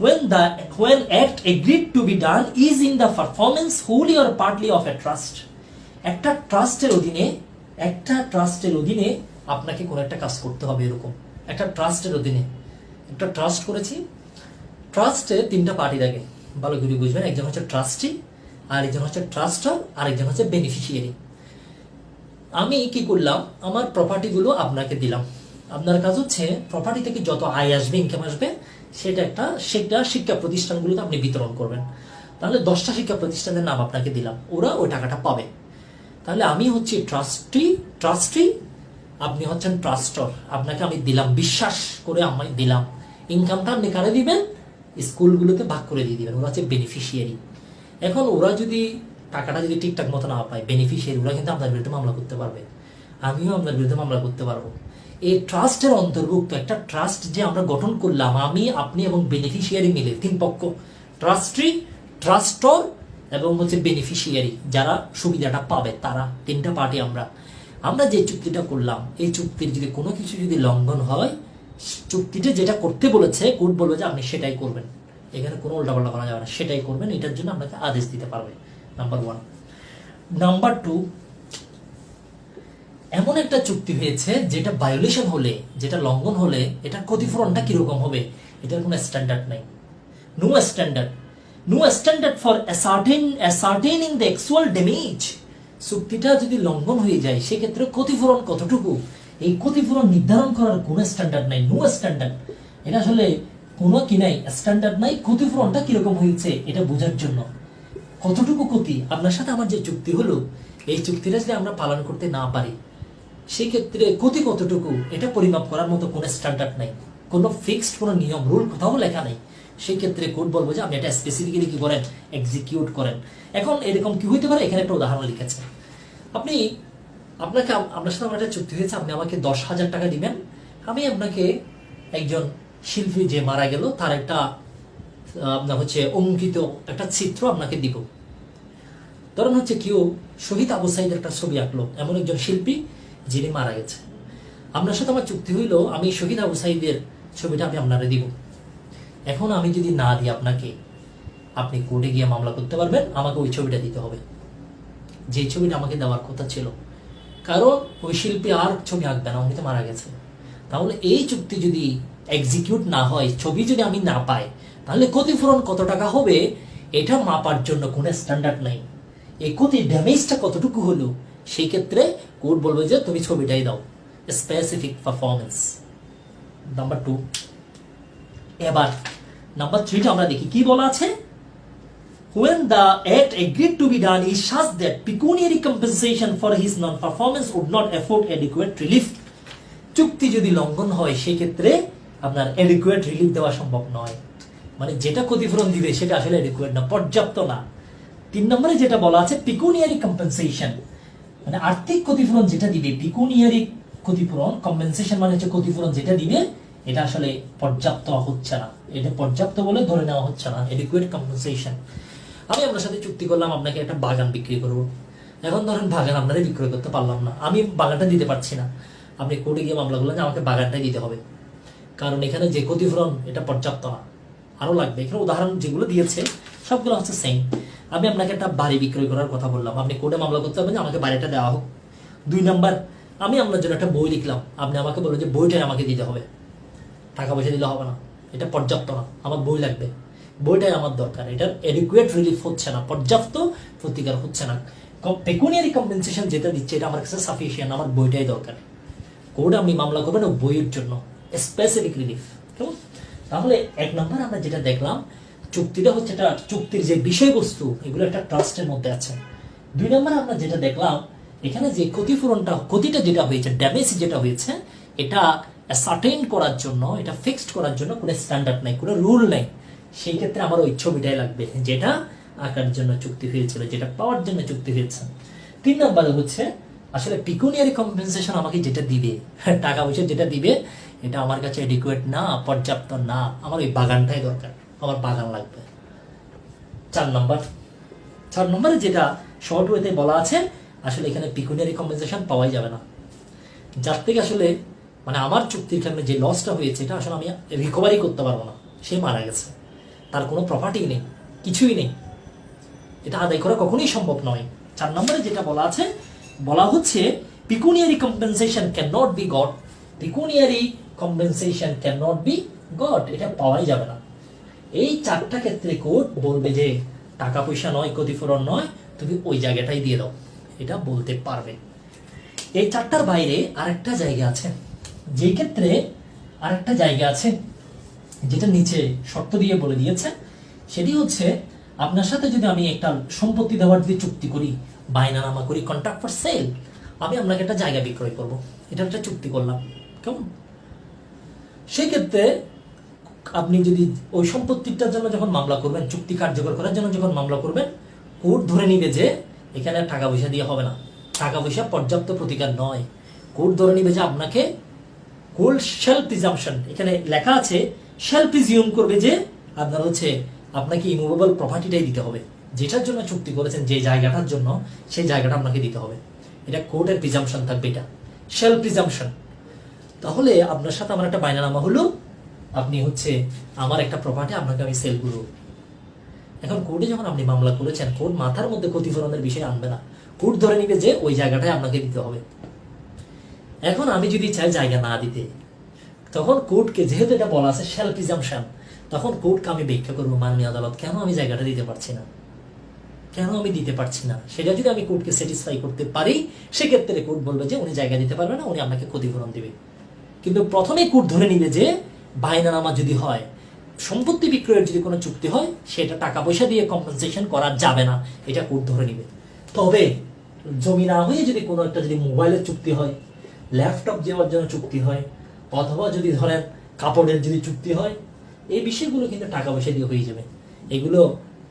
when act agreed to be done is in the performance wholly or partly of a trust. একটা ট্রাস্টের অধীনে আপনাকে কোনো একটা কাজ করতে হবে, এরকম একটা ট্রাস্টের অধীনে একটা ট্রাস্ট করেছি। ট্রাস্টে তিনটা পার্টি থাকে, ভালো করে বুঝবেন। একজন হচ্ছে ট্রাস্টি, আর একজন হচ্ছে ট্রাস্টার, আর একজন হচ্ছে বেনিফিশিয়ারি। আমি কি করলাম, আমার প্রপার্টিগুলো আপনাকে দিলাম। আপনার কাজ হচ্ছে প্রপার্টি থেকে যত আয় আসবে, ইনকাম আসবে, সেটা শিক্ষা প্রতিষ্ঠানগুলোতে আপনি বিতরণ করবেন। তাহলে 10টা শিক্ষা প্রতিষ্ঠানের নাম আপনাকে দিলাম, ওরা ওই টাকাটা পাবে। তাহলে আমি হচ্ছি ট্রাস্টি, আপনি হচ্ছেন ট্রাস্টর। আপনাকে আমি দিলাম, বিশ্বাস করে আমি দিলাম। ইনকামটা আপনি কারে দিবেন? স্কুলগুলোতে ভাগ করে দিয়ে দিবেন। ওরা হচ্ছে বেনিফিশিয়ারি। এখন ওরা যদি টাকাটা যদি ঠিকঠাক মতো না পায়, বেনিফিশিয়ারি, ওরা কিন্তু আপনার বিরুদ্ধে মামলা করতে পারবে, আমিও আপনার বিরুদ্ধে মামলা করতে পারবো। এই ট্রাস্টের অন্তর্ভুক্ত একটা ট্রাস্ট যে আমরা গঠন করলাম, আমি, আপনি এবং বেনিফিশিয়ারি মিলে, তিন পক্ষ, ট্রাস্টি, ট্রাস্টর এবং হচ্ছে বেনিফিশিয়ারি, যারা সুবিধাটা পাবে, তারা তিনটা পার্টি। আমরা যে চুক্তিটা করলাম, এই চুক্তির যদি কোনো কিছু যদি লঙ্ঘন হয়, চুক্তিটা যেটা করতে বলেছে, কোর্ট বলবে যে আপনি সেটাই করবেন, এখানে কোনো উল্টাপাল্টা করা যাবে না, সেটাই করবেন। এটার জন্য আপনাকে আদেশ দিতে পারবে, নাম্বার 1। নাম্বার 2, এমন একটা চুক্তি হয়েছে যেটা ভায়োলেশন হলে, যেটা লঙ্ঘন হলে, এটা ক্ষতিপূরণটা কিরকম হবে, এটার কোনো স্ট্যান্ডার্ড নাই। No standard for ascertaining the actual damage। চুক্তিটা যদি লঙ্ঘন হয়ে যায়, সেক্ষেত্রে ক্ষতিপূরণ কতটুকু, এই ক্ষতিপূরণ নির্ধারণ করার কোনো স্ট্যান্ডার্ড নাই। নো স্ট্যান্ডার্ড, এটা আসলে কোনো কি নাই, স্ট্যান্ডার্ড নাই। ক্ষতিপূরণটা কিরকম হয়েছে এটা বোঝার জন্য, কতটুকু ক্ষতি। আপনার সাথে আমার যে চুক্তি হলো, এই চুক্তিটা যদি আমরা পালন করতে না পারি, সেক্ষেত্রে ক্ষতি কতটুকু, এটা পরিমাপ করার মতো কোনো স্ট্যান্ডার্ড নাই, কোনো ফিক্সড কোনো নিয়ম রুল কোথাও লেখা নেই। সেক্ষেত্রে কোর্ট বলবো যে আপনি এটা স্পেসিফিক্যালি কি করেন, এক্সিকিউট করেন। এখন এরকম কি হইতে পারে, এখানে একটা উদাহরণ লিখেছে। আপনার সাথে আমার একটা চুক্তি হয়েছে, আপনি আমাকে 10,000 টাকা দিবেন, আমি আপনাকে একজন শিল্পী যে মারা গেল তার একটা আপনার হচ্ছে অঙ্কিত একটা চিত্র আপনাকে দিব। ধরেন হচ্ছে কেউ শহীদ আবু সাইদের একটা ছবি আঁকলো, এমন একজন শিল্পী যিনি মারা গেছে। আপনার সাথে আমার চুক্তি হইলো, আমি শহীদ আবু সাইদের ছবিটা আমি আপনারা দিব। এখন আমি যদি না দিই আপনাকে, আপনি কোর্টে গিয়ে মামলা করতে পারবেন, আমাকে ওই ছবিটা দিতে হবে, যে ছবিটা আমাকে দেওয়ার কথা ছিল। কারণ ওই শিল্পী আর ছবি আঁকবে না, উনি তো মারা গেছে। তাহলে এই চুক্তি যদি এক্সিকিউট না হয়, ছবি যদি আমি না পাই, তাহলে ক্ষতিপূরণ কত টাকা হবে, এটা মাপার জন্য কোনো স্ট্যান্ডার্ড নাই। এই ক্ষতির ড্যামেজটা কতটুকু হলো, সেই ক্ষেত্রে কোর্ট বলবে যে তুমি ছবিটাই দাও, স্পেসিফিক পারফরমেন্স। নাম্বার 2। এবার নাম্বার 3টা আমরা দেখি কি বলা আছে। When the act agreed to be done is such that pecuniary compensation for his non-performance would not afford adequate relief। চুক্তি যদি লঙ্ঘন হয়, সেক্ষেত্রে আপনার adequate relief দেওয়া সম্ভব নয়, মানে যেটা ক্ষতিপূরণ দিবে সেটা আসলে adequate না, পর্যাপ্ত না। 3 নম্বরে যেটা বলা আছে pecuniary compensation, মানে আর্থিক ক্ষতিপূরণ যেটা দিবে, pecuniary ক্ষতিপূরণ, compensation মানে হচ্ছে ক্ষতিপূরণ যেটা দিবে, এটা আসলে পর্যাপ্ত হচ্ছে না, এটা পর্যাপ্ত বলে ধরে নেওয়া হচ্ছে না, adequate compensation। আমি আপনার সাথে চুক্তি করলাম, আপনাকে একটা বাগান বিক্রি করব। এখন ধরেন বাগান আপনারা বিক্রয় করতে পারলাম না, আমি বাগানটা দিতে পারছি না। আপনি কোর্টে গিয়ে মামলা করলেন যে আমাকে বাগানটাই দিতে হবে, কারণ এখানে যে ক্ষতিপূরণ এটা পর্যাপ্ত না, আরো লাগবে। এখানে উদাহরণ যেগুলো দিয়েছে সবগুলো হচ্ছে সেম। আমি আপনাকে একটা বাড়ি বিক্রয় করার কথা বললাম, আপনি কোর্টে মামলা করতে পারবেন যে আমাকে বাড়িটা দেওয়া হোক। 2 নম্বর, আমি আপনার জন্য একটা বই লিখলাম, আপনি আমাকে বললেন যে বইটাই আমাকে দিতে হবে, টাকা পয়সা দিলে হবে না, এটা পর্যাপ্ত না, আমার বই লাগবে, বইটাই আমার দরকার। এটার এডিকুয়েট রিলিফ হচ্ছে না, পর্যাপ্ত প্রতিকার হচ্ছে না। পেকুনিয়ারি কম্পেনসেশন যেটা দিচ্ছে এটা আমার কাছে সাফিসিয়েন্ট, আমার বইটাই দরকার। কোর্টে আপনি মামলা করবেন ও বইয়ের জন্য, স্পেসিফিক রিলিফ। কেমন? তাহলে 1 নম্বর আমরা যেটা দেখলাম, চুক্তিটা হচ্ছে এটা, চুক্তির যে বিষয়বস্তু এগুলো একটা ট্রাস্টের মধ্যে আছে। 2 নম্বর আমরা যেটা দেখলাম, এখানে যে ক্ষতিটা যেটা হয়েছে, ড্যামেজ যেটা হয়েছে, এটা সার্টেইন করার জন্য, এটা ফিক্সড করার জন্য কোনো স্ট্যান্ডার্ড নাই, কোনো রুল নাই। সেই ক্ষেত্রে আমার ওই ছবিটাই লাগবে যেটা আঁকার জন্য চুক্তি হয়েছিল, যেটা পাওয়ার জন্য চুক্তি হয়েছে। 3 নম্বরে হচ্ছে আসলে পিকুনিয়ারি কম্পেনসেশন আমাকে যেটা দিবে, টাকা পয়সা যেটা দিবে, এটা আমার কাছে এডিকুয়েট না, পর্যাপ্ত না, আমার ওই বাগানটাই দরকার, আমার বাগান লাগবে। 4 নম্বরে যেটা শর্ট ওয়েতে বলা আছে, আসলে এখানে পিকুনিয়ারি কম্পেনসেশন পাওয়াই যাবে না, যার থেকে আসলে মানে আমার চুক্তির কারণে যে লসটা হয়েছে, এটা আসলে আমি রিকভারি করতে পারবো না, সে মারা গেছে। তার কোনো প্রপার্টি নেই, কিছুই নেই, এটা আদায় করা কখনোই সম্ভব নয়। 4 নম্বরে যেটা বলা আছে, বলা হচ্ছে pecuniary compensation can not be got, pecuniary compensation can not be got, এটা পাওয়াই যাবে না। এই 4টা ক্ষেত্রে কোর্ট বলবে যে টাকা পয়সা নয়, ক্ষতিপূরণ নয়, তুমি ওই জায়গাটাই দিয়ে দাও, এটা বলতে পারবে। এই 4টার বাইরে আরেকটা জায়গা আছে, যেই ক্ষেত্রে আরেকটা জায়গা আছে যেটা নিচে শর্ত দিয়ে বলে দিয়েছে, সেটি হচ্ছে আপনার সাথে যদি আমি একটা সম্পত্তি দেওয়ার যদি চুক্তি করি, বায়নানামা করি, কন্ট্রাক্ট ফর সেল, আমি আপনাকে একটা জায়গা বিক্রয় করব, এটা একটা চুক্তি করলাম, কেমন? সেই ক্ষেত্রে আপনি যদি ওই সম্পত্তিটার জন্য যখন মামলা করবেন, চুক্তি কার্যকর করার জন্য যখন মামলা করবেন, কোর্ট ধরে নিবে যে এখানে টাকা পয়সা দিয়ে হবে না, টাকা পয়সা পর্যাপ্ত প্রতিকার নয়। কোর্ট ধরে নিবে যে আপনাকে কোর্ট শ্যাল প্রিজাম্পশন, এখানে লেখা আছে শ্যাল প্রিজিউম করবে যে আপনার হচ্ছে আপনাকে ইমুভেবল প্রপার্টিটাই দিতে হবে, যেটার জন্য চুক্তি করেছেন, যে জায়গাটার জন্য, সেই জায়গাটা আপনাকে দিতে হবে। এটা কোর্টের প্রিজাম্পশন থাকবে, এটা শ্যাল প্রিজাম্পশন। তাহলে আপনার সাথে আমার একটা বায়নানামা হলো, আপনি হচ্ছে আমার একটা প্রপার্টি আপনাকে আমি সেল করব। এখন কোর্টে যখন আপনি মামলা করেছেন, কোর্ট মাথার মধ্যে ক্ষতিপূরণের বিষয় আনবে না, কোর্ট ধরে নিবে যে ওই জায়গাটাই আপনাকে দিতে হবে। এখন আমি যদি চাই জায়গা না দিতে, তখন কোর্টকে, যেহেতু এটা বলা আছে শ্যাল প্রিজাম্পশন, তখন কোর্টকে আমি ব্যাখ্যা করবো, মাননীয় আদালত কেন আমি জায়গাটা দিতে পারছি না, কেন আমি দিতে পারছি না, সেটা যদি আমি কোর্টকে স্যাটিসফাই করতে পারি, সেক্ষেত্রে কোর্ট বলবে যে উনি জায়গা দিতে পারবে না, উনি আপনাকে ক্ষতিপূরণ দিবে। কিন্তু প্রথমেই কোর্ট ধরে নিবে যে বায়নানামা যদি হয়, সম্পত্তি বিক্রয়ের যদি কোনো চুক্তি হয়, সেটা টাকা পয়সা দিয়ে কম্পেনসেশন করা যাবে না, এটা কোর্ট ধরে নিবে। তবে জমি না হয়ে যদি কোনো একটা যদি মোবাইলের চুক্তি হয়, ল্যাপটপ দেওয়ার জন্য চুক্তি হয়, অথবা যদি ধরেন কাপড়ের যদি চুক্তি হয়, এই বিষয়গুলো কিন্তু টাকা পয়সা দিয়ে হয়ে যাবে, এগুলো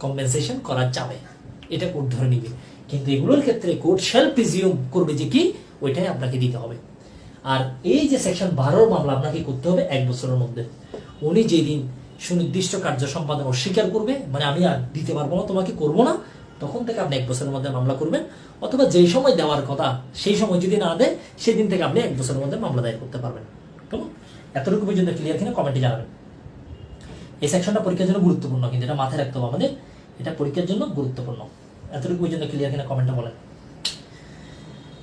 কম্পেনসেশন করা যাবে, এটা কোর্ট ধরে নিবে। কিন্তু এগুলোর ক্ষেত্রে কোর্ট শ্যাল প্রিজিউম করবে যে কি ওইটাই আপনাকে দিতে হবে। আর এই যে সেকশন 12 মামলা আপনাকে করতে হবে 1 বছরের মধ্যে। উনি যেদিন সুনির্দিষ্ট কার্য সম্পাদন অস্বীকার করবে, মানে আমি আর দিতে পারবো না, তোমাকে করবো না, তখন থেকে আপনি 1 বছরের মধ্যে মামলা করবেন, অথবা যেই সময় দেওয়ার কথা সেই সময় যদি না দেয়, সেদিন থেকে আপনি 1 বছরের মধ্যে মামলা দায়ের করতে পারবেন। কেমন? এতটুকু পর্যন্ত ক্লিয়ার কিনা কমেন্টে জানাবেন। এই সেকশনটা পরীক্ষার জন্য গুরুত্বপূর্ণ, কিন্তু এটা মাথায় রাখতে হবে আমাদের, এটা পরীক্ষার জন্য গুরুত্বপূর্ণ। এতটুকু পর্যন্ত ক্লিয়ার কিনা কমেন্টে বলেন।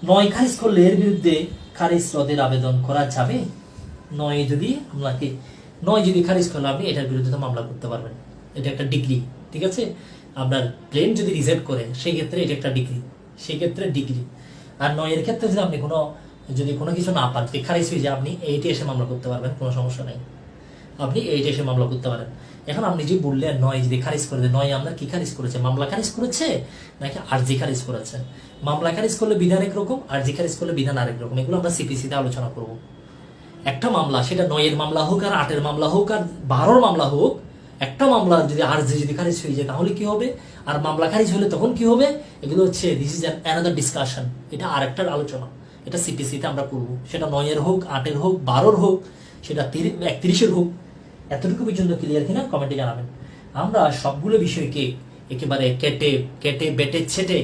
9 খারিজ করলে এর বিরুদ্ধে খারিজ রদের আবেদন করা যাবে। 9 যদি আপনাকে 9 যদি খারিজ করলে আপনি এটার বিরুদ্ধে তো মামলা করতে পারবেন, এটা একটা ডিগ্রি, ঠিক আছে? আপনার প্লেন যদি রিজেক্ট করে, সেই ক্ষেত্রে এটা একটা ডিগ্রি, সেই ক্ষেত্রে ডিগ্রি। আর 9 এর ক্ষেত্রে যদি আপনি যদি কোনো কিছু না পান, খারিজ হয়ে যায়, আপনি 8 এসে মামলা করতে পারবেন, কোনো সমস্যা নেই, আপনি 8 এসে মামলা করতে পারেন। এখন আপনি যে বললেন 9 যদি খারিজ করে দেয়, 9 আপনার কি খারিজ করেছে? মামলা খারিজ করেছে নাকি আরজি খারিজ করেছে? মামলা খারিজ করলে বিধান একরকম, আরজি খারিজ করলে বিধান আরেক রকম, এগুলো আমরা সিপিসিতে আলোচনা করব। একটা মামলা, সেটা 9 এর মামলা হোক আর 8 এর মামলা হোক আর 12 মামলা হোক, একটা মামলা যদি আরজি যদি খারিজ হয়ে যায় তাহলে কি হবে, আর মামলা খারিজ হলে তখন কি হবে, এগুলো হচ্ছে দিস ইজ অ্যানাদার ডিসকাশন, এটা আরেকটার আলোচনা, এটা সিপিসিতে আমরা করব। সেটা 9 এর হোক, 8 এর হোক, 12 এর হোক, সেটা 31 এর হোক। এতটুকু পর্যন্ত ক্লিয়ার কিনা কমেন্টে জানাবেন। আমরা সবগুলো বিষয়কে একেবারে কেটে বেটে ছেটে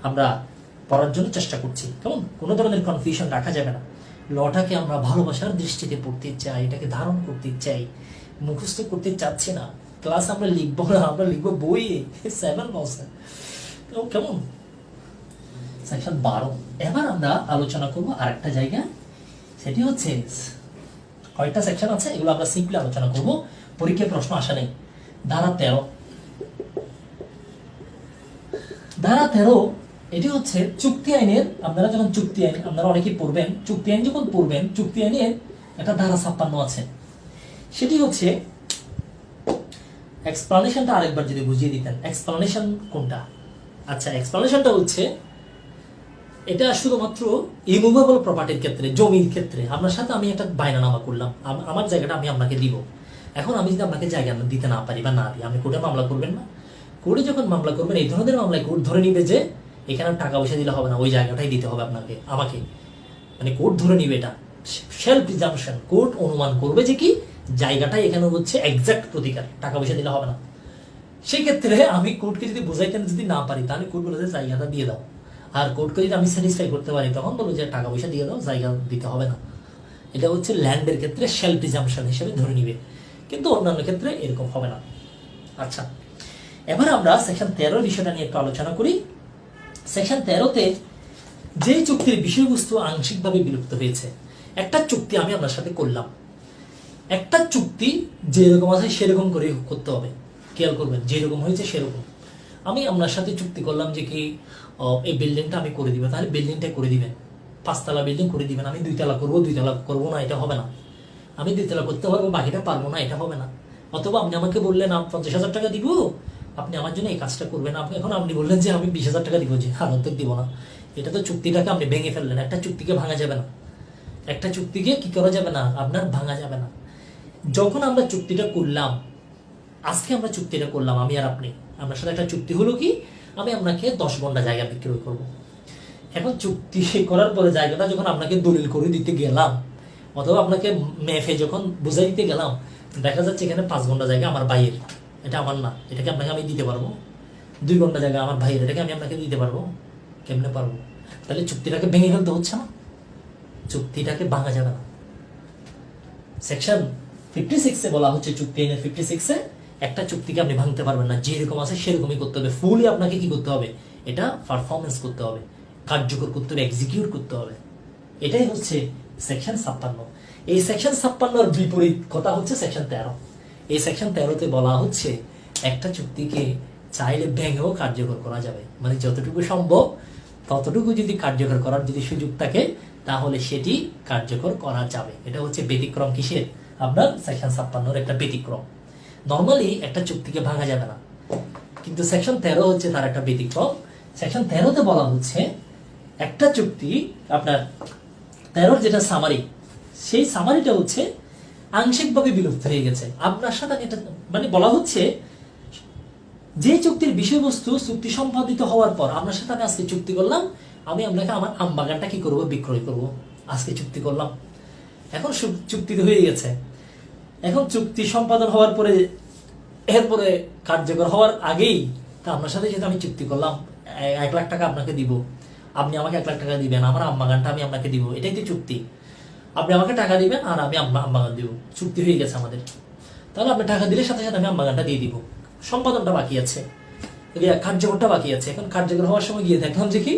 আমরা পড়ার জন্য চেষ্টা করছি, কেমন? কোনো ধরনের কনফিউশন রাখা যাবে না। লটাকে আমরা ভালোবাসার দৃষ্টিতে পড়তে চাই, এটাকে ধারণ করতে চাই, মুখস্থ করতে চাচ্ছি না। ক্লাস আমরা লিখবো না, আমরা লিখবো বই 7 বছর, কেমন? সেকশন 12। এবার আমরা আলোচনা করবো আরেকটা জায়গা, সেটি হচ্ছে কয়েকটা সেকশন আছে, এগুলো আমরা সিম্পলি আলোচনা করব, পরীক্ষায় প্রশ্ন আসা নেই। ধারা 13, ধারা 13 এটি হচ্ছে চুক্তি আইনের, আপনারা যখন চুক্তি আইন, আপনারা অনেকেই পড়বেন, চুক্তি আইন যখন পড়বেন, চুক্তি আইনের একটা ধারা 56 আছে, সেটি হচ্ছে এক্সপ্লানেশনটা আরেকবার যদি বুঝিয়ে দিতেন। এক্সপ্লানেশন কোনটা? আচ্ছা, এক্সপ্লানেশনটা হচ্ছে এটা শুধুমাত্র ইমুভেবল প্রপার্টির ক্ষেত্রে, জমির ক্ষেত্রে আপনার সাথে আমি একটা বায়নানামা করলাম, আমার জায়গাটা আমি আপনাকে দিব। এখন আমি যদি আপনাকে জায়গা দিতে না পারি বা না দিই, আপনি কোর্টে মামলা করবেন না? কোর্টে যখন মামলা করবেন, এই ধরনের মামলায় কোর্ট ধরে নিবে যে এখানে টাকা পয়সা দিলে হবে না, ওই জায়গাটাই দিতে হবে আপনাকে, আমাকে, মানে কোর্ট ধরে নিবে এটা সেলফ প্রিজাম্পশন। কোর্ট অনুমান করবে যে কি জায়গাটাই এখানে হচ্ছে এক্সাক্ট প্রতিকার, টাকা পয়সা দিলে হবে না। সেই ক্ষেত্রে আমি কোর্টকে যদি বোঝাইতে যদি না পারি, তাহলে কোর্ট বলে যে জায়গাটা দিয়ে দাও। আর কোর্টকে যদি আমি স্যাটিসফাই করতে পারি, তখন বলবো যে টাকা পয়সা দিয়ে দাও, জায়গা দিতে হবে না। এটা হচ্ছে ল্যান্ডের ক্ষেত্রে সেলফ প্রিজাম্পশন হিসেবে ধরে নিবে, কিন্তু অন্যান্য ক্ষেত্রে এরকম হবে না। আচ্ছা, এবার আমরা সেকশন 13 বিষয়টা নিয়ে একটু আলোচনা করি। সেকশন 13-তে যে চুক্তির বিষয়বস্তু আংশিকভাবে বিলুপ্ত হয়েছে, একটা চুক্তি আমি আপনার সাথে করলাম, একটা চুক্তি যেরকম আছে সেরকম করে করতে হবে। খেয়াল করবেন, যেরকম হয়েছে সেরকম। আমি আপনার সাথে চুক্তি করলাম যে কি এই বিল্ডিংটা আমি করে দিব, তাহলে বিল্ডিংটা করে দিবেন, 5 তলা বিল্ডিং করে দিবেন। আমি 2 তলা করবো, 2 তলা করবো না, এটা হবে না। আমি 2 তলা করতে পারবো, বাকিটা পারবো না, এটা হবে না। অথবা আপনি আমাকে বললেন 50,000 টাকা দিব, আপনি আমার জন্য এই কাজটা করবেন। এখন আপনি বললেন যে আমি 20,000 টাকা দিব, যে অর্ধেক দিব না। এটা তো চুক্তিটাকে আপনি ভেঙে ফেললেন। একটা চুক্তিকে ভাঙা যাবে না, একটা চুক্তিকে কি করা যাবে না, আপনার ভাঙা যাবে না। যখন আমরা চুক্তিটা করলাম, আজকে আমরা চুক্তিটা করলাম, আমি আর আপনি, আপনার সাথে একটা চুক্তি হলো কি, আমি আপনাকে 10 ঘন্টা জায়গা বিক্রয় করবো। এখন চুক্তি করার পরে জায়গাটা যখন আপনাকে দলিল করে দিতে গেলাম, অথবা আপনাকে মেফে যখন বুঝাই দিতে গেলাম, দেখা যাচ্ছে এখানে 5 ঘন্টা জায়গা আমার ভাইয়ের, এটা আমার না, এটাকে আপনাকে আমি দিতে পারবো। 2 ঘন্টা জায়গা আমার ভাইয়ের, এটাকে আমি আপনাকে দিতে পারবো। কেমনে পারবো? তাহলে চুক্তিটাকে ভেঙে ফেলতে হচ্ছে না, চুক্তিটাকে ভাঙা যাবে না। সেকশন 56-এ বলা হচ্ছে, চুক্তি আইনের 56-এ একটা চুক্তিকে আপনি ভাঙতে পারবেন না, যেরকম আছে সেরকমই করতে হবে। ফুলি আপনাকে কি করতে হবে, এটা পারফরমেন্স করতে হবে, কার্যকর করতে হবে, এক্সিকিউট করতে হবে। এটাই হচ্ছে সেকশন 56। এই সেকশন 56-র বিপরীত কথা হচ্ছে সেকশন 13। এই সেকশন 13-তে বলা হচ্ছে একটা চুক্তিকে চাইলে ভেঙেও কার্যকর করা যাবে, মানে যতটুকু সম্ভব ততটুকু যদি কার্যকর করার যদি সুযোগ থাকে তাহলে সেটি কার্যকর করা যাবে। এটা হচ্ছে ব্যতিক্রম কিসের, আপনার সেকশন 56-র একটা ব্যতিক্রম। নর্মালি একটা চুক্তিকে ভাঙা যাবে না, কিন্তু সেকশন 13 হচ্ছে তার একটা ব্যতিক্রম। সেকশন 13-তে বলা হচ্ছে একটা চুক্তি, আপনার 13-র যেটা সামারি, সেই সামারিটা হচ্ছে আংশিকভাবে বিলুপ্ত হয়ে গেছে। আপনার সাথে এটা মানে বলা হচ্ছে যে চুক্তির বিষয়বস্তু চুক্তি সম্পাদিত হওয়ার পর, আপনার সাথে আমি আজকে চুক্তি করলাম, আমি আপনাকে আমার আম বাগানটা কি করবো, বিক্রয় করব। আজকে চুক্তি করলাম, এখন চুক্তি হয়ে গেছে। এখন চুক্তি সম্পাদন হওয়ার পরে, এরপরে কার্যকর হওয়ার আগেই তা আপনার সাথে যেহেতু আমি চুক্তি করলাম, 1 লাখ টাকা আপনাকে দিব, আপনি আমাকে 1 লাখ টাকা দিবেন, আমার আম বাগানটা আমি আপনাকে দিব, এটাই তো চুক্তি। আপনি আমাকে টাকা দিবেন আর আমি আম বাগান দিব, চুক্তি হয়ে গেছে আমাদের। তাহলে আপনি টাকা দিলে সাথে সাথে আমি আম বাগানটা দিয়ে দিব, সম্পাদনটা বাকি আছে, কার্যকরটা বাকি আছে। এখন কার্যকর হওয়ার সময় গিয়ে দেখলাম যে কি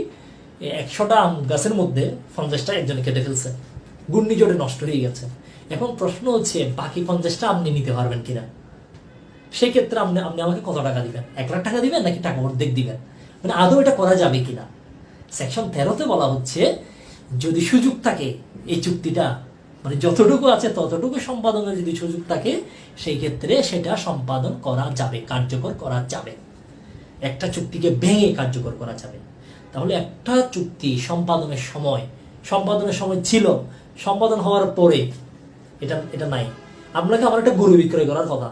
100টা আম গাছের মধ্যে 50টা একজনে কেটে ফেলছে, ঘূর্ণিঝড়ে নষ্ট হয়ে গেছে। এখন প্রশ্ন হচ্ছে বাকি 50টা আপনি নিতে পারবেন কিনা। সেক্ষেত্রে আপনি আমাকে কত টাকা দিবেন, 1 লাখ টাকা দিবেন নাকি টাকা অর্ধেক দিবেন, মানে আদৌ এটা করা যাবে কিনা। সেকশন 13-তে বলা হচ্ছে যদি সুযোগ থাকে এই চুক্তিটা, মানে যতটুকু আছে ততটুকু সম্পাদনের যদি সুযোগ থাকে, সেই ক্ষেত্রে সেটা সম্পাদন করা যাবে, কার্যকর করা যাবে। একটা চুক্তিকে ভেঙে কার্যকর করা যাবে। তাহলে একটা চুক্তি সম্পাদনের সময় ছিল, সম্পাদন হওয়ার পরে এটা নাই। আপনাকে আমার একটা গরু বিক্রয় করার কথা,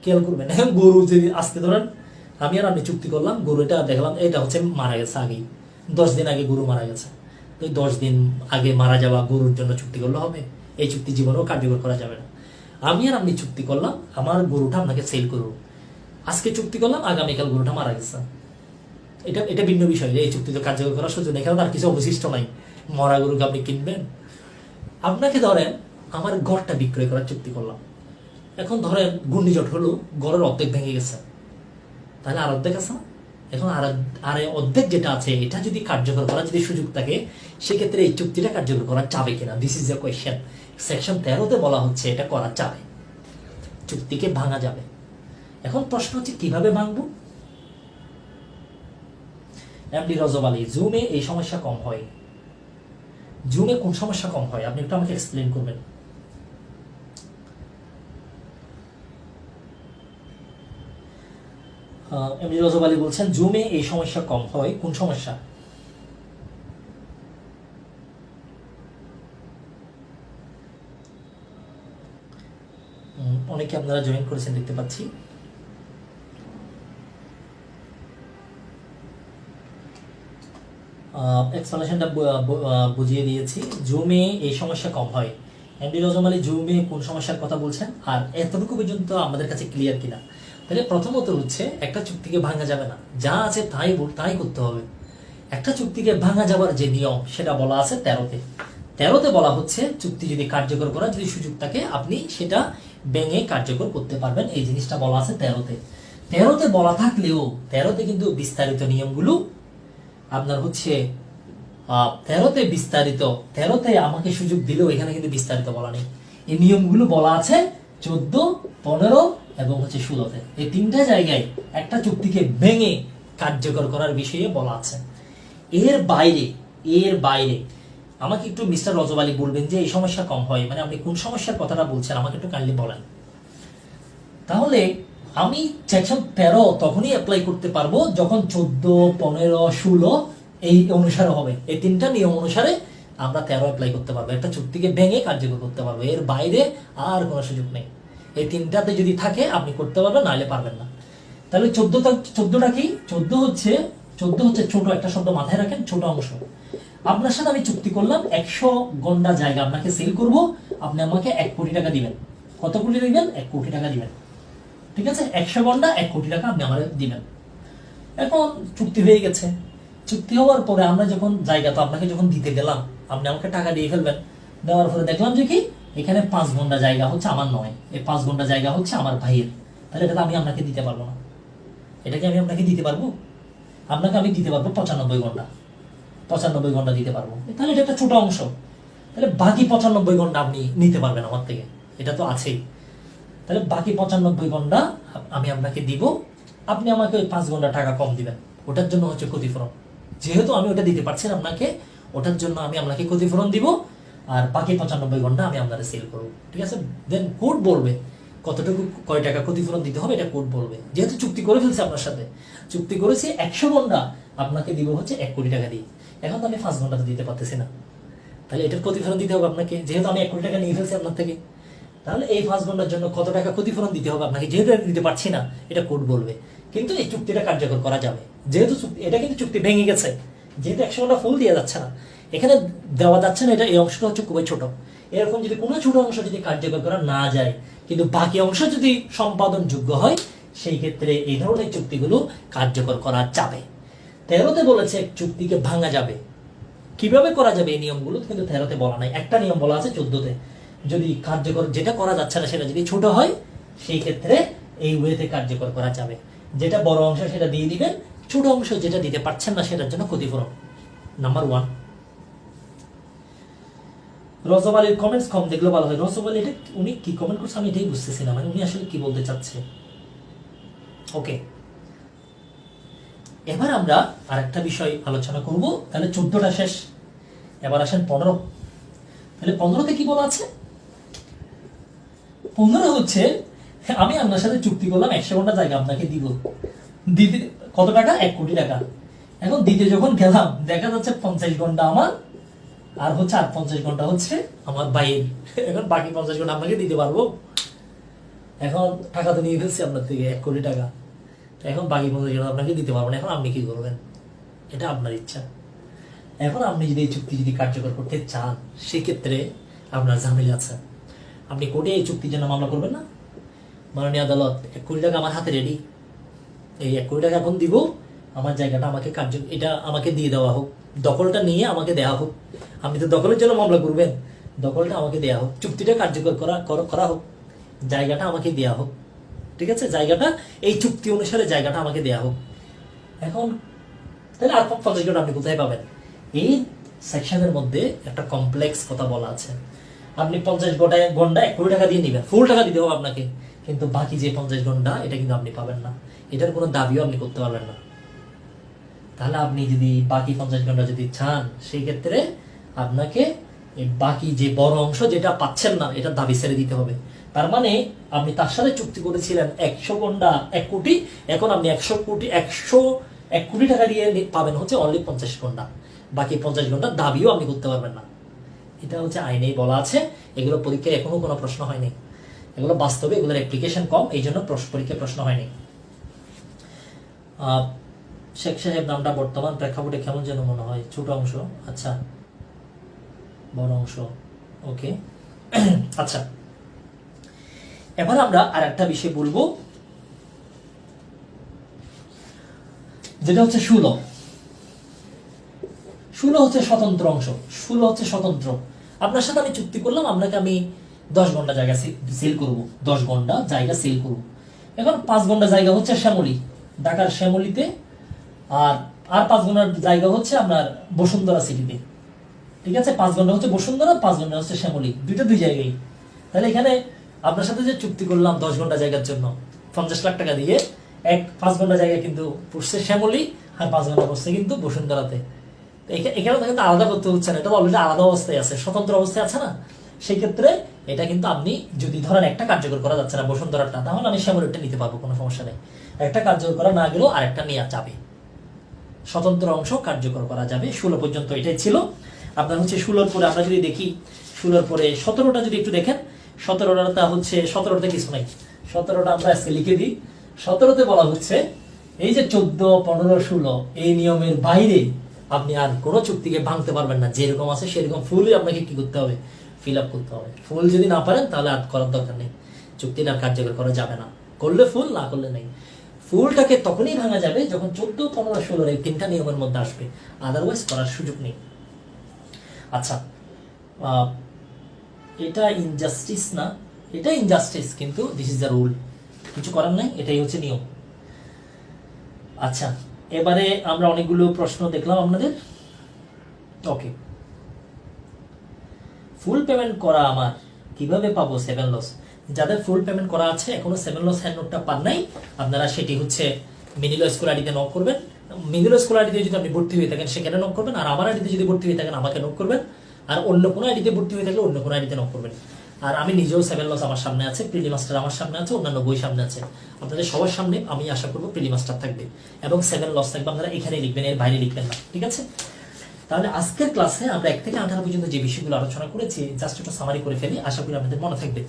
খেয়াল করবেন। এখন গরু যদি আজকে ধরেন আমি আর আপনি চুক্তি করলাম, গরুটা দেখলাম এটা হচ্ছে মারা গেছে আগেই, 10 দিন আগে গরু মারা গেছে। তো 10 দিন আগে মারা যাওয়া গরুর জন্য চুক্তি করলে হবে? এই চুক্তি জীবনেও কার্যকর করা যাবে না। আমি আর আপনি চুক্তি করলাম, আমার গরুটা আপনাকে সেল করবো, আজকে চুক্তি করলাম, আগামীকাল গরুটা মারা গেছে, এটা ভিন্ন বিষয়। এই চুক্তি তো কার্যকর করার সুযোগ নেই, কারণ তার কিছু অবশিষ্ট নাই। মরা গরুকে আপনি কিনবেন? আপনাকে ধরেন আমার ঘরটা বিক্রয় করার চুক্তি করলাম, এখন ধরেন ঘূর্ণিঝড় হলো, ঘরের অর্ধেক ভেঙে গেছে, তাহলে আর অর্ধেক আছে না? এখন আর অর্ধেক যেটা আছে এটা যদি কার্যকর করার যদি সুযোগ থাকে, সেক্ষেত্রে এই চুক্তিটা কার্যকর করা যাবে কিনা, this is a question. Section 13-তে বলা হচ্ছে এটা করা যাবে, চুক্তিকে ভাঙা যাবে। এখন প্রশ্ন হচ্ছে কিভাবে ভাঙবো। এমডি রজব আলী, জুমে এই সমস্যা কম হয়। জুমে কোন সমস্যা কম হয় আপনি একটু আমাকে এক্সপ্লেন করবেন। এমডি রজব আলী বলছেন জুমে এই সমস্যা কম হয়, কোন সমস্যা? অনেকে আপনারা জয়েন করেছেন দেখতে পাচ্ছি। এক্সপ্লেনেশনটা বুঝিয়ে দিয়েছি। জুমে এই সমস্যা কম হয়। এমডি রজব আলী জুমে কোন সমস্যার কথা বলছেন, আর এতটুকু পর্যন্ত আমাদের কাছে ক্লিয়ার কিনা? তাহলে প্রথমত হচ্ছে একটা চুক্তিকে ভাঙা যাবে না, যা আছে তাই করতে হবে। একটা চুক্তিকে ভাঙা যাবার যে নিয়ম সেটা বলা আছে 13-তে। 13-তে বলা হচ্ছে চুক্তি যদি কার্যকর করার যদি সুযোগ থাকে, আপনি সেটা ভেঙে কার্যকর করতে পারবেন, এই জিনিসটা বলা আছে 13-তে। 13তে বলা থাকলেও 13তে কিন্তু বিস্তারিত নিয়মগুলো আপনার হচ্ছে 13তে বিস্তারিত 13তে আমাকে সুযোগ দিলেও এখানে কিন্তু বিস্তারিত বলা নেই। এই নিয়মগুলো বলা আছে 14, 15 এবং হচ্ছে 16তে। এই তিনটা জায়গায় একটা চুক্তিকে ভেঙে কার্যকর করার বিষয়ে বলা আছে। এর বাইরে আমাকে একটু মিস্টার রজব আলী বলবেন যে এই সমস্যা কম হয়, মানে আপনি কোন সমস্যার কথাটা বলছেন আমাকে একটু কাইন্ডলি বলেন। তাহলে আমি সেকশন 13 তখনই অ্যাপ্লাই করতে পারবো যখন 14, 15, 16 এই অনুসারে হবে। এই তিনটা নিয়ম অনুসারে আমরা 13 অ্যাপ্লাই করতে পারবো, একটা চুক্তিকে ভেঙে কার্যকর করতে পারবো। এর বাইরে আর কোনো সুযোগ নেই। এই তিনটাতে যদি থাকে আপনি করতে পারবেন, নাহলে পারবেন না। তাহলে 14টা কি? 14 হচ্ছে ছোট একটা শব্দ, মাথায় রাখেন, ছোট অংশ। আপনার সাথে আমি চুক্তি করলাম 100 গন্ডা জায়গা আপনাকে সেল করব, আপনি আমাকে 1 কোটি টাকা দিবেন। কত কোটি দিবেন? 1 কোটি টাকা দিবেন। ঠিক আছে, 100 গন্ডা 1 কোটি টাকা আপনি আমার দিবেন। এখন চুক্তি হয়ে গেছে। চুক্তি হওয়ার পরে আমরা যখন জায়গা তো আপনাকে যখন দিতে গেলাম, আপনি আমাকে টাকা দিয়ে ফেলবেন। দেওয়ার পরে দেখলাম যে কি এখানে 5 গন্ডা জায়গা হচ্ছে আমার নয়, এই 5 গন্ডা জায়গা হচ্ছে আমার ভাইয়ের। তাহলে এটা তো আমি আপনাকে দিতে পারবো না। এটা কি আমি আপনাকে দিতে পারবো? আপনাকে আমি দিতে পারবো 95 ঘন্টা দিতে পারবো। তাহলে এটা একটা ছোট অংশ। তাহলে বাকি 95 ঘন্টা আপনি নিতে পারবেন আমার থেকে, এটা তো আছেই। তাহলে বাকি 95 ঘন্টা আমি আপনাকে দিব, আপনি আমাকে ওই 5 ঘন্টা টাকা কম দিবেন। ওটার জন্য হচ্ছে ক্ষতিপূরণ। যেহেতু আমি ওটা দিতে পারছি না আপনাকে, ওটার জন্য আমি আপনাকে ক্ষতিপূরণ দিব, আর বাকি 95 ঘন্টা আমি আপনাকে সেল করবো। ঠিক আছে, দেন কোড বলবে কতটুকু কয় টাকা ক্ষতিপূরণ দিতে হবে, এটা কোড বলবে। যেহেতু চুক্তি করে ফেলছে আপনার সাথে, চুক্তি করেছি 100 ঘন্টা আপনাকে দিব হচ্ছে 1 কোটি টাকা দিয়ে। এখন তো আমি 5 ঘন্টা তো দিতে পারতেছি না, তাহলে এটার ক্ষতিপূরণ দিতে হবে আপনাকে, যেহেতু আমি 1 কোটি টাকা নিয়ে ফেলছি আপনার থেকে। তাহলে এই 5 ঘন্টার জন্য কত টাকা ক্ষতিপূরণ দিতে হবে আপনাকে, যেহেতু দিতে পারছি না, এটা কোড বলবে। কিন্তু এই চুক্তিটা কার্যকর করা যাবে, যেহেতু এটা কিন্তু চুক্তি ভেঙে গেছে, যেহেতু 100 ঘন্টা ফুল দেওয়া যাচ্ছে না, এখানে দেওয়া যাচ্ছে না। এটা এই অংশটা হচ্ছে খুবই ছোট। এরকম যদি কোনো ছোট অংশ যদি কার্যকর করা না যায়, কিন্তু বাকি অংশ যদি সম্পাদন যোগ্য হয়, সেই ক্ষেত্রে এই ধরনের চুক্তিগুলো কার্যকর করা যাবে। 13তে বলেছে চুক্তিকে ভাঙা যাবে। কিভাবে করা যাবে এই নিয়মগুলো কিন্তু 13তে বলা নাই। একটা নিয়ম বলা আছে 14তে, যদি কার্যকর যেটা করা যাচ্ছে না সেটা যদি ছোট হয়, সেই ক্ষেত্রে এই ওয়েতে কার্যকর করা যাবে। যেটা বড় অংশ সেটা দিয়ে দিবেন, ছোট অংশ যেটা দিতে পারছেন না সেটার জন্য ক্ষতিপূরণ। নাম্বার 1। রজব আলীর কমেন্টস কম দেখলে ভালো হয়। রজব আলী এটা উনি কি কমেন্ট করছে আমি এটাই বুঝতেছি না, মানে উনি আসলে কি বলতে চাচ্ছে। ওকে, এবার আমরা আরেকটা বিষয় আলোচনা করব। তাহলে 14টা শেষ, এবার আসেন 15। তাহলে 15তে কি বলা আছে? 15 হচ্ছে আমি আপনার সাথে চুক্তি করলাম 100 ঘন্টা জায়গা আপনাকে দিব, দিতে কত টাকা? 1 কোটি টাকা। এখন দিতে যখন গেলাম দেখা যাচ্ছে 50 ঘন্টা আমার, আর হচ্ছে আর 50 ঘন্টা হচ্ছে আমার ভাইয়ের। এখন বাকি 50 ঘন্টা আপনাকে দিতে পারবো। এখন টাকা তো নিয়ে ফেলছি আপনার থেকে 1 কোটি টাকা, এখন বাকি 50 ঘন্টা আপনাকে দিতে পারবো না। এখন আপনি কি করবেন? এটা আপনার ইচ্ছা। এখন আপনি যদি এই চুক্তি যদি কার্যকর করতে চান, সেক্ষেত্রে আপনার ঝামেলা আছে। আপনি কোর্টে এই চুক্তির জন্য মামলা করবেন না? মাননীয় আদালত 1 কোটি টাকা আমার হাতে রেডি, এই 1 কোটি টাকা এখন দিব, আমার জায়গাটা আমাকে এটা আমাকে দিয়ে দেওয়া হোক, দখলটা নিয়ে আমাকে দেওয়া হোক। আপনি তো দখলের জন্য মামলা করবেন, দখলটা আমাকে দেওয়া হোক, চুক্তিটা কার্যকর করা হোক, জায়গাটা আমাকে দেওয়া হোক। ঠিক আছে, জায়গাটা এই চুক্তি অনুসারে জায়গাটা আমাকে দেওয়া হোক। এখন তাহলে আর 50 ঘন্টা আপনি কোথায় পাবেন? এই সেকশনের মধ্যে একটা কমপ্লেক্স কথা বলা আছে। আপনি 50 ঘন্টা 1 কোটি টাকা দিয়ে নিবেন, ফুল টাকা দিতে হবে আপনাকে, কিন্তু বাকি যে 50 ঘন্টা এটা কিন্তু আপনি পাবেন না, এটার কোনো দাবিও আপনি করতে পারবেন না। তাহলে আপনি যদি বাকি 50 ঘন্টা যদি চান, সেই ক্ষেত্রে আপনাকে এই বাকি যে বড় অংশ যেটা পাচ্ছেন না, এটা দাবি ছেড়ে দিতে হবে। তার মানে আপনি তার সাথে চুক্তি করেছিলেন 100 ঘন্টা 1 কোটি, এখন আপনি 1 কোটি টাকা দিয়ে পাবেন হচ্ছে অনলি 50 ঘন্টা, বাকি 50 ঘন্টা দাবিও আপনি করতে পারবেন না। এটা হচ্ছে আইনেই বলা আছে। এগুলো পরীক্ষায় এখনো কোনো প্রশ্ন হয়নি, এগুলো বাস্তবে এগুলোর অ্যাপ্লিকেশন কম, এই জন্য পরীক্ষায় প্রশ্ন হয়নি। শেখ সাহেব নামটা বর্তমান প্রেক্ষাপটে কেমন যেন মনে হয়? ছোট অংশ, আচ্ছা বড় অংশ, ওকে। আচ্ছা, এবার আমরা আর একটা বিষয় বলবো, যেটা হচ্ছে 16 হচ্ছে স্বতন্ত্র অংশ। 16 হচ্ছে স্বতন্ত্র। আপনার সাথে আমি চুক্তি করলাম, আপনাকে আমি 10 ঘন্টা জায়গা সেল করব, 10 ঘন্টা জায়গা সেল করব। এখন 5 ঘন্টা জায়গা হচ্ছে শ্যামলী, ঢাকার শ্যামলীতে, আর 5 ঘন্টার জায়গা হচ্ছে আপনার বসুন্ধরা সিটিতে। ঠিক আছে, 5 ঘন্টা হচ্ছে বসুন্ধরা, 5 ঘন্টা হচ্ছে শ্যামলী, দুই জায়গায়। তাহলে এখানে আপনার সাথে যে চুক্তি করলাম 10 ঘন্টা জায়গার জন্য 50 লাখ টাকা দিয়ে, 5 ঘন্টা জায়গা কিন্তু পড়ছে শ্যামলী, আর 5 ঘন্টা পড়ছে কিন্তু বসুন্ধরাতে। এখানে কিন্তু আলাদা করতে হচ্ছে না, এটা অলরেডি আলাদা অবস্থায় আছে, স্বতন্ত্র অবস্থায় আছে না। সেই ক্ষেত্রে এটা কিন্তু আপনি যদি ধরেন একটা কার্যকর করা যাচ্ছে না বসুন্ধরাটা, তাহলে আমি শ্যামলীটা নিতে পারবো, কোনো সমস্যা নেই। একটা কার্যকর করা না গেলেও আরেকটা নেওয়া যাবে, স্বতন্ত্র অংশ কার্যকর করা যাবে। 16 পর্যন্ত এটাই ছিল আপনার হচ্ছে। 16 পরে আমরা যদি দেখি, 16 পরে 17টা যদি একটু দেখেন, 17টা হচ্ছে, 17তে কিছু নাই, 17টা আমরা আজকে লিখে দিই। 17তে বলা হচ্ছে এই যে 14, 15, 16 এই নিয়মের বাইরে আপনি আর কোনো চুক্তিকে ভাঙতে পারবেন না, যেরকম আছে সেরকম ফুলই আপনাকে কি করতে হবে, ফিল আপ করতে হবে। ফুল যদি না পারেন তাহলে আর করার দরকার নেই, চুক্তিটা কার্যকর করা যাবে না, করলে ফুল, না করলে নেই। ফুলটাকে তখনই ভাঙা যাবে যখন 14, 15, 16 এই 3টা নিয়মের মধ্যে আসবে, আদারওয়াইজ করার সুযোগ নেই। আচ্ছা, এটা ইনজাস্টিস না, এটা ইনজাস্টিস, কিন্তু দিস ইজ দ্য রুল, কিছু করার নাই, এটাই হচ্ছে নিয়ম। আচ্ছা, এবারে আমরা অনেকগুলো প্রশ্ন দেখলাম আপনাদের। ওকে, ফুল পেমেন্ট করা আমার কিভাবে পাবো 7 লস? যাদের ফুল পেমেন্ট করা আছে, এখনো 7 লস হ্যান্ড নোটটা পান নাই, আপনারা সেটি হচ্ছে মিনিলো স্কুল আইডিতে নক করবেন। মিনিলো স্কুল আইডিতে যদি আপনি ভর্তি হয়ে থাকেন সেখানে নক করবেন, আর আমার আইডিতে যদি ভর্তি হয়ে থাকেন আমাকে নক করবেন, আর অন্য কোনো আইডিতে ভর্তি হয়ে থাকলে অন্য কোনো আইডিতে নক করবেন। আর আমি নিজেও 7 লস আমার সামনে আছে, প্রিলি মাস্টার আমার সামনে আছে, অন্যান্য বই সামনে আছে, আপনাদের সবার সামনে আমি আশা করবো প্রিলি মাস্টার থাকবে এবং 7 লস থাকবে। আপনারা এখানে লিখবেন, এর বাইরে লিখবেন না, ঠিক আছে? তাহলে আজকের ক্লাসে আমরা 1 থেকে 18 পর্যন্ত যে বিষয়গুলো আলোচনা করেছি, জাস্ট একটু সামারি করে ফেলি, আশা করি আপনাদের মনে থাকবে।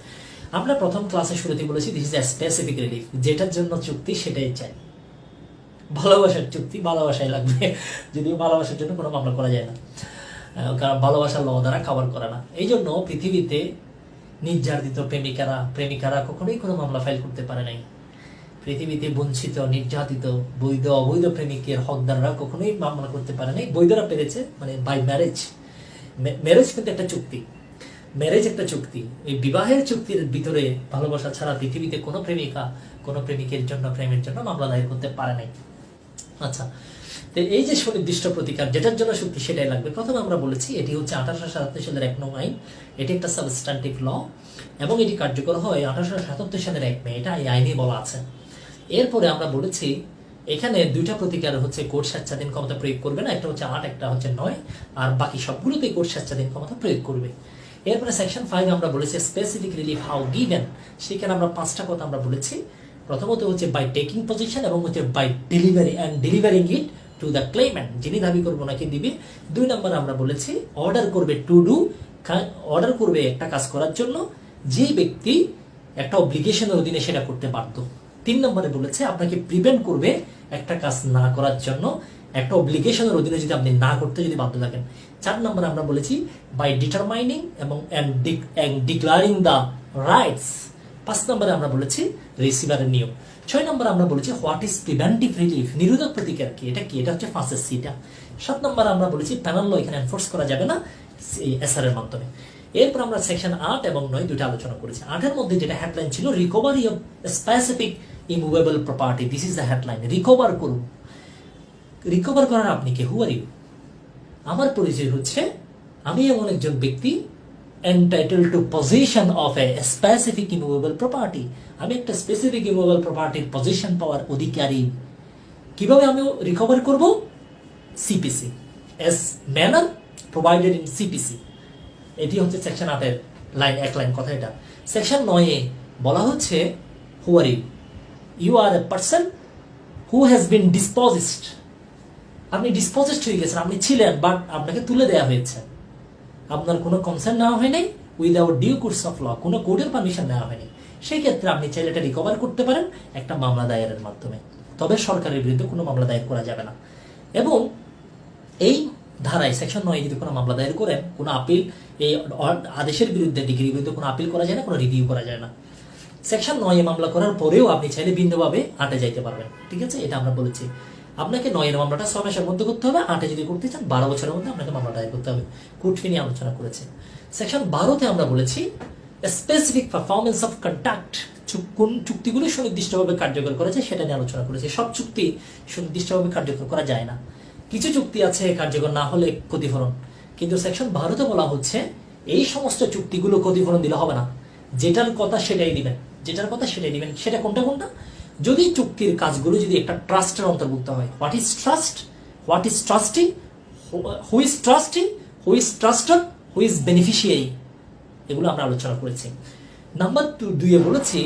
আমরা প্রথম ক্লাসে শুরুতে বলেছি this is a specific relief, যেটার জন্য চুক্তি সেটাই চাই। ভালোবাসার চুক্তি, ভালোবাসাই লাগবে, যদিও ভালোবাসার জন্য কোনো মামলা করা যায় না, কারণ ভালোবাসার ল দ্বারা কভার করে না। এই জন্য পৃথিবীতে নির্যাতিত প্রেমিকারা কখনোই কোনো মামলা ফাইল করতে পারে নাই। পৃথিবীতে বঞ্চিত, নির্যাতিত, বৈধ অবৈধ প্রেমিকের হকদাররা কখনোই মামলা করতে পারে নাই। বৈধরা পেরেছে, মানে বাই ম্যারেজ। ম্যারেজ কিন্তু একটা চুক্তি, ম্যারেজ একটা চুক্তি। এই বিবাহের চুক্তির ভিতরে ভালোবাসা ছাড়া পৃথিবীতে কোনো প্রেমিকা কোনো প্রেমিকের জন্য, প্রেমের জন্য মামলা দায়ের করতে পারে নাই। আচ্ছা, তো এই যে সুনির্দিষ্ট প্রতিকার যেটার জন্য চুক্তি সেটাই লাগবে। প্রথমে আমরা বলেছি এটি হচ্ছে 1877 সালের 1 নং আইন, এটি একটা সাবস্ট্যান্টিভ ল এবং এটি কার্যকর হয় 1877 সালের 1 মে, এটা এই আইনে বলা আছে। এরপরে আমরা বলেছি এখানে 2টা প্রতিকার হচ্ছে কোর্ট স্বেচ্ছাধীন ক্ষমতা প্রয়োগ করবে না, একটা হচ্ছে 8, একটা হচ্ছে 9, আর বাকি সবগুলোতেই কোর্ট স্বেচ্ছাধীন ক্ষমতা প্রয়োগ করবে। এরপরে সেকশন 5 আমরা বলেছি স্পেসিফিক রিলিফ হাউ গিভেন, সেখানে আমরা 5টা কথা আমরা বলেছি। প্রথমত হচ্ছে বাই টেকিং পজিশন, এবং হচ্ছে by delivery and delivering it to the claimant, যিনি দাবি করবো নাকি দিবে। 2 নম্বর আমরা বলেছি অর্ডার করবে টু ডু, অর্ডার করবে একটা কাজ করার জন্য যে ব্যক্তি একটা অব্লিগেশনের অধীনে সেটা করতে বাধ্য। 3 নম্বরে বলেছে আপনাকে প্রিভেন্ট করবে একটা কাজ না করার জন্য, একটা অব্লিগেশনের অধীনে যদি আপনি না করতে যদি বাধ্য থাকেন। 4 নম্বরে আমরা বলেছি বাই ডিটারমাইনিং এবং ডিক্লারিং দ্য রাইটস। 5 নম্বরে আমরা বলেছি রিসিভারের নিয়ম। 6 নম্বরে আমরা বলেছি হোয়াট ইজ প্রিভেন্টিভ রিলিফ, নিরোধক প্রতিকার কি, এটা কি, এটা হচ্ছে 5 সিটা। 7 নম্বরে আমরা বলেছি প্যানেল ল এখানে এনফোর্স করা যাবে না এসআর এর মাধ্যমে। এরপর আমরা সেকশন 8 এবং 9 দুটো আলোচনা করেছি। 8 এর মধ্যে যেটা হেডলাইন ছিল recovery of specific immovable property, this is the headline. Recover করুন, রিকভার করার আপনি কে, হু আর ইউ? আমার পরিচয় হচ্ছে আমি এমন একজন ব্যক্তি entitled to possession of a specific immovable property, আমি একটা স্পেসিফিক ইমুভেবল প্রপার্টির পজিশন পাওয়ার অধিকারী। কিভাবে আমি রিকভার করব? CPC, S manner provided in CPC. এটি হচ্ছে সেকশন 8 এর এক লাইন কথা। এটা সেকশন 9 এ বলা হচ্ছে who are you? You are a person who has been disposed, আপনি ডিসপোজড হয়ে গেছেন, আপনি ছিলেন বাট আপনাকে তুলে দেওয়া হয়েছে, আপনার কোনো কনসার্ন নেওয়া হয়নি, without due course of law, কোনো কোর্টের পারমিশন নেওয়া হয়নি। সেই ক্ষেত্রে আপনি চাইলে এটা রিকভার করতে পারেন একটা মামলা দায়েরের মাধ্যমে, তবে সরকারের বিরুদ্ধে কোনো মামলা দায়ের করা যাবে না। এবং এই ধারায় সেকশন 9 যদি কোনো মামলা দায়ের করেন, কোনো আপিল, এই আদেশের বিরুদ্ধে, ডিগ্রির বিরুদ্ধে কোনো আপিল করা যায় না, কোনো রিভিউ করা যায় না। সেকশন 9 মামলা করার পরেও আপনি চাইলে ভিন্নভাবে 8 যাইতে পারবেন, ঠিক আছে? এটা আমরা বলেছি আপনাকে 9 এর মামলাটা 6 মাসের মধ্যে করতে হবে, 8 যদি করতে চান 12 বছরের মধ্যে আপনাকে মামলা দায়ের করতে হবে। কোর্ট ফি নিয়ে আলোচনা করেছে। সেকশন 12 তে আমরা বলেছি স্পেসিফিক পারফরমেন্স অফ কন্ট্যাক্ট কোন চুক্তিগুলো সুনির্দিষ্টভাবে কার্যকর করেছে সেটা নিয়ে আলোচনা করেছি। সব চুক্তি সুনির্দিষ্টভাবে কার্যকর করা যায় না, কিছু চুক্তি আছে কার্যকর না হলে ক্ষতিপূরণ, কিন্তু সেকশন 12-তে বলা হচ্ছে এই সমস্ত চুক্তিগুলো ক্ষতিপূরণ দিলে হবে না, যেটার কথা সেটাই দিবেন, যেটার কথা সেটাই দিবেন। সেটা কোনটা কোনটা? যদি চুক্তির কাজগুলো যদি একটা ট্রাস্টের অন্তর্ভুক্ত হয়। What is trust, what is trustee, who is trustee, who is truster, who is beneficiary, এগুলো আমরা আলোচনা করেছি। নাম্বার 2-এ বলেছি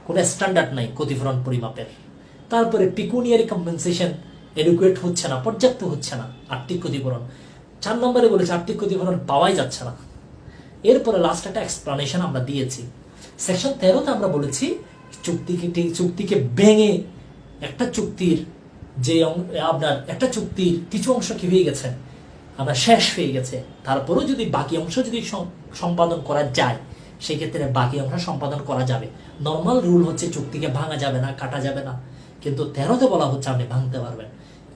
কোনো স্ট্যান্ডার্ড নাই ক্ষতিপূরণ পরিমাপের। তারপরে পিকুনিয়ারি কম্পেনসেশন এডুকুয়েট হচ্ছে না, পর্যাপ্ত হচ্ছে না, আর্থিক ক্ষতিপূরণ। 4 নম্বরে বলেছে আর্থিক ক্ষতিপূরণ পাওয়াই যাচ্ছে না। এরপরে লাস্ট একটা এক্সপ্লানেশন আমরা দিয়েছি। সেকশন 13-তে আমরা বলেছি চুক্তিকে ভেঙে একটা চুক্তির যে আপনার একটা চুক্তির কিছু অংশ কি হয়ে গেছে, আমরা শেষ হয়ে গেছে, তারপরেও যদি বাকি অংশ যদি সম্পাদন করা যায় সেই ক্ষেত্রে বাকি অংশ সম্পাদন করা যাবে। নর্মাল রুল হচ্ছে চুক্তিকে ভাঙা যাবে না, কাটা যাবে না, কিন্তু 13-তে বলা হচ্ছে আপনি ভাঙতে পারবেন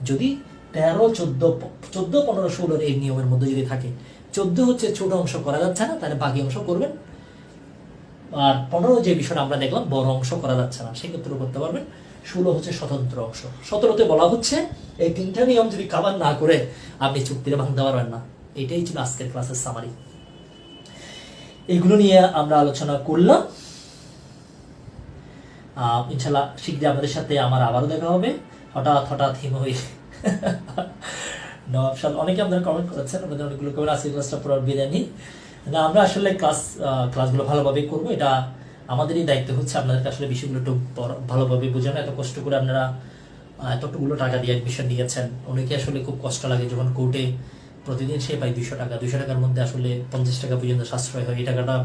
যদি 13, 14, 15, 16 এই নিয়মের মধ্যে যদি থাকে। 14 হচ্ছে ছোট অংশ করা যাচ্ছে না, তাহলে বাকি অংশ করবেন। আর 15 যে বিষয়টা আমরা দেখলাম বড় অংশ করা যাচ্ছে না, সেক্ষেত্রে করতে পারবেন। 16 হচ্ছে স্বতন্ত্র অংশ। 17-তে বলা হচ্ছে এই 3টা নিয়ম যদি কাভার না করে আপনি চুক্তিটা ভাঙতে পারবেন না। এটাই ছিল আজকের ক্লাসের সামারি। এগুলো নিয়ে আমরা আলোচনা করলাম। ইনশাল্লাহ শীঘ্রই আপনাদের সাথে আমার আবারও দেখা হবে। হঠাৎ হিম হয়ে নবাবশাল অনেকে আপনারা কমেন্ট করেছেন, আমাদের অনেকগুলো কমেন্ট আজকের ক্লাসটা পুরো বিদায় নিই। আমরা আসলে ক্লাসগুলো ভালোভাবে করবো, এটা আমাদেরই দায়িত্ব হচ্ছে আপনাদেরকে আসলে বিষয়গুলো একটু ভালোভাবে বোঝানো। এত কষ্ট করে আপনারা এতটুকুলো টাকা দিয়ে অ্যাডমিশন নিয়েছেন, অনেকে আসলে খুব কষ্ট লাগে যখন কোর্টে প্রতিদিন সে পায় 200 টাকা। 200 টাকার মধ্যে আসলে 50 টাকা পর্যন্ত সাশ্রয় হয়। এই টাকাটা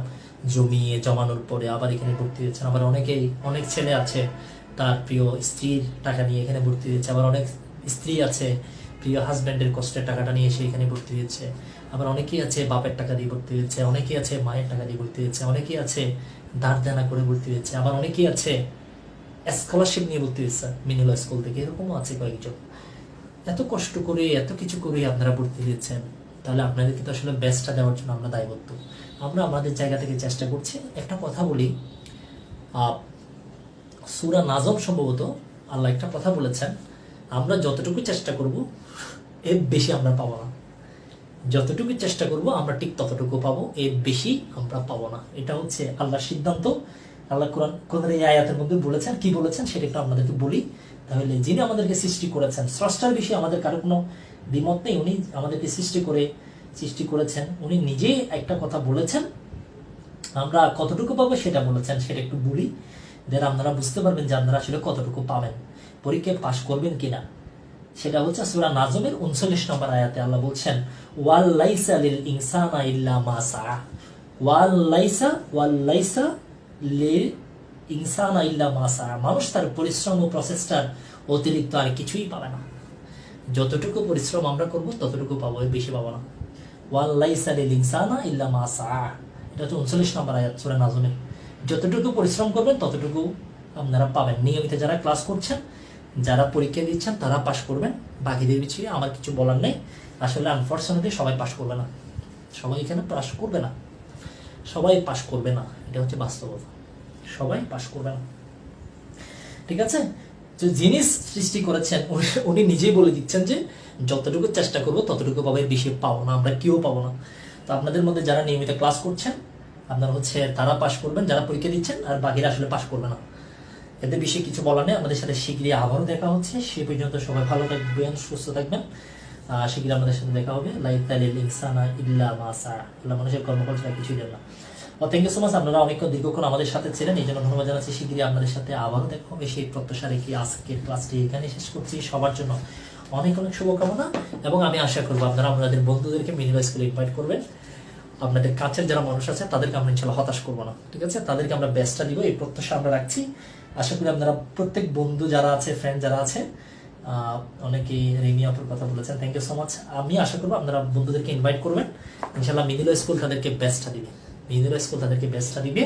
জমানোর পরে আবার এখানে ভর্তি হয়েছেন। আবার অনেক ছেলে আছে তার প্রিয় স্ত্রীর টাকা নিয়ে এখানে ভর্তি হয়েছে, আবার অনেক স্ত্রী আছে প্রিয় হাজব্যান্ডের কষ্টের টাকাটা নিয়ে সে এখানে ভর্তি হয়েছে, আবার অনেকেই আছে বাপের টাকা দিয়ে ভর্তি হয়েছে, অনেকেই আছে মায়ের টাকা দিয়ে ভর্তি হয়েছে, অনেকেই আছে ধার দেনা করে ভর্তি হয়েছে, আবার অনেকেই আছে স্কলারশিপ নিয়ে ভর্তি হয়েছে মিনিল স্কুল থেকে, এরকমও আছে কয়েকজন। এত কষ্ট করে এত কিছু করে আপনারা ভর্তি হয়েছেন, তাহলে আপনাদেরকে তো আসলে বেস্টটা দেওয়ার জন্য আমরা দায়বদ্ধ। আমরা আমাদের জায়গা থেকে চেষ্টা করছি। একটা কথা বলি, সূরা নাজম সম্ভবত আল্লাহ একটা কথা বলেছেন, আমরা যতটুকু চেষ্টা করব এর বেশি আমরা পাবো না। যতটুকু চেষ্টা করব আমরা ঠিক ততটুকু পাবো, এর বেশি আমরা পাবো না। এটা হচ্ছে আল্লাহর সিদ্ধান্ত। আল্লাহ কোরআনের এই আয়াতের মধ্যে বলেছেন, কি বলেছেন সেটা একটু আপনাদেরকে বলি। তাহলে যিনি আমাদেরকে সৃষ্টি করেছেন, স্রষ্টার বিষয়ে আমাদের কারো কোনো দ্বিমত নেই। উনি আমাদেরকে সৃষ্টি করেছেন, উনি নিজেই একটা কথা বলেছেন, আমরা কতটুকু পাবো সেটা বলেছেন। সেটা একটু বলি, দেন আপনারা বুঝতে পারবেন যে আপনারা আসলে কতটুকু পাবেন, পরীক্ষায় পাশ করবেন কিনা। সেটা হচ্ছে সূরা নাজমের 39 নম্বর আয়াতে আল্লাহ বলছেন, ওয়াল লাইসা লিল ইনসানা ইল্লা মা সাআ। ওয়াল লাইসা লিল ইনসানা ইল্লা মা সাআ। মানুষ তার পরিশ্রম ও প্রচেষ্টার অতিরিক্ত আর কিছুই পাবে না। যতটুকু পরিশ্রম আমরা করব ততটুকু পাবো, এর বেশি পাবো না। ওয়াল লাইসা লিল ইনসানা ইল্লা মা সাআ, এটা হচ্ছে 39 নম্বর আয়াত সূরা নাজমের। যতটুকু পরিশ্রম করবেন ততটুকু আপনারা পাবেন। নিয়মিত যারা ক্লাস করছেন, যারা পরীক্ষা দিচ্ছেন তারা পাশ করবেন। বাকিদের বিষয়ে আমার কিছু বলার নেই। আসলে আনফরচুনেটলি সবাই পাশ করবে না, সবাই এখানে পাশ করবে না, সবাই পাশ করবে না, এটা হচ্ছে বাস্তবতা। সবাই পাশ করবে না, ঠিক আছে? যে যিনি সৃষ্টি করেছেন উনি নিজেই বলে দিচ্ছেন যে যতটুকু চেষ্টা করবো ততটুকু পাবো, এর বেশি পাবো না, আমরা কেউ পাবো না। তো আপনাদের মধ্যে যারা নিয়মিত ক্লাস করছেন আপনারা হচ্ছে তারা পাশ করবেন, যারা পরীক্ষা দিচ্ছেন, আর বাকিরা আসলে পাশ করবে না। এতে বেশি কিছু বলার নেই। আমাদের সাথে শীঘ্রই আবারও দেখা হচ্ছে। সে পর্যন্ত সবাই ভালো থাকবেন, সুস্থ থাকবেন। শীঘ্রই আমাদের সাথে দেখা হবে। লাইসা লিল ইনসানা ইল্লা মা সাআ। আল্লাহ মানুষের কর্মফল ছাড়া কিছুই দেন না। Thank you so much. আপনারা দীর্ঘক্ষণ আমাদের সাথে ছিলেন, এই জন্য ধন্যবাদ জানাচ্ছি। শীঘ্রই আপনাদের সাথে আবারও দেখা হবে সেই প্রত্যাশা রেখে আজকের ক্লাসটি এখানে শেষ করছি। সবার জন্য অনেক শুভকামনা, এবং আমি আশা করবো আপনারা আপনাদের বন্ধুদেরকে মিনিমাল স্কুলে ইনভাইট করবেন। আপনাদের কাছের যারা মানুষ আছে তাদেরকে আমরা ইনশাআল্লাহ হতাশ করবো না, ঠিক আছে? তাদেরকে আমরা বেস্টটা দিব, এই প্রত্যাশা আমরা রাখছি। আশা করি আপনারা প্রত্যেক বন্ধু যারা আছে, ফ্রেন্ড যারা আছে, অনেকেই রিমি আপুর কথা বলেছেন, থ্যাংক ইউ সো মাচ। আমি আশা করবো আপনারা বন্ধুদেরকে ইনভাইট করবেন। ইনশাআল্লাহ মিডিল স্কুল তাদেরকে বেস্টটা দিবে।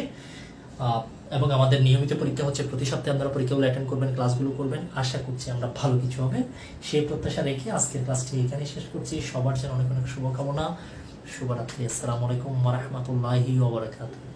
এবং আমাদের নিয়মিত পরীক্ষা হচ্ছে, প্রতি সপ্তাহে আপনারা পরীক্ষাগুলো অ্যাটেন্ড করবেন, ক্লাসগুলো করবেন। আশা করছি আমরা ভালো কিছু হবে, সেই প্রত্যাশা রেখে আজকের ক্লাসটি এখানে শেষ করছি। সবার জন্য অনেক শুভকামনা। শুভরাত্রি। আসসালামু আলাইকুম ওয়া রাহমাতুল্লাহি ওয়া বারাকাতুহু।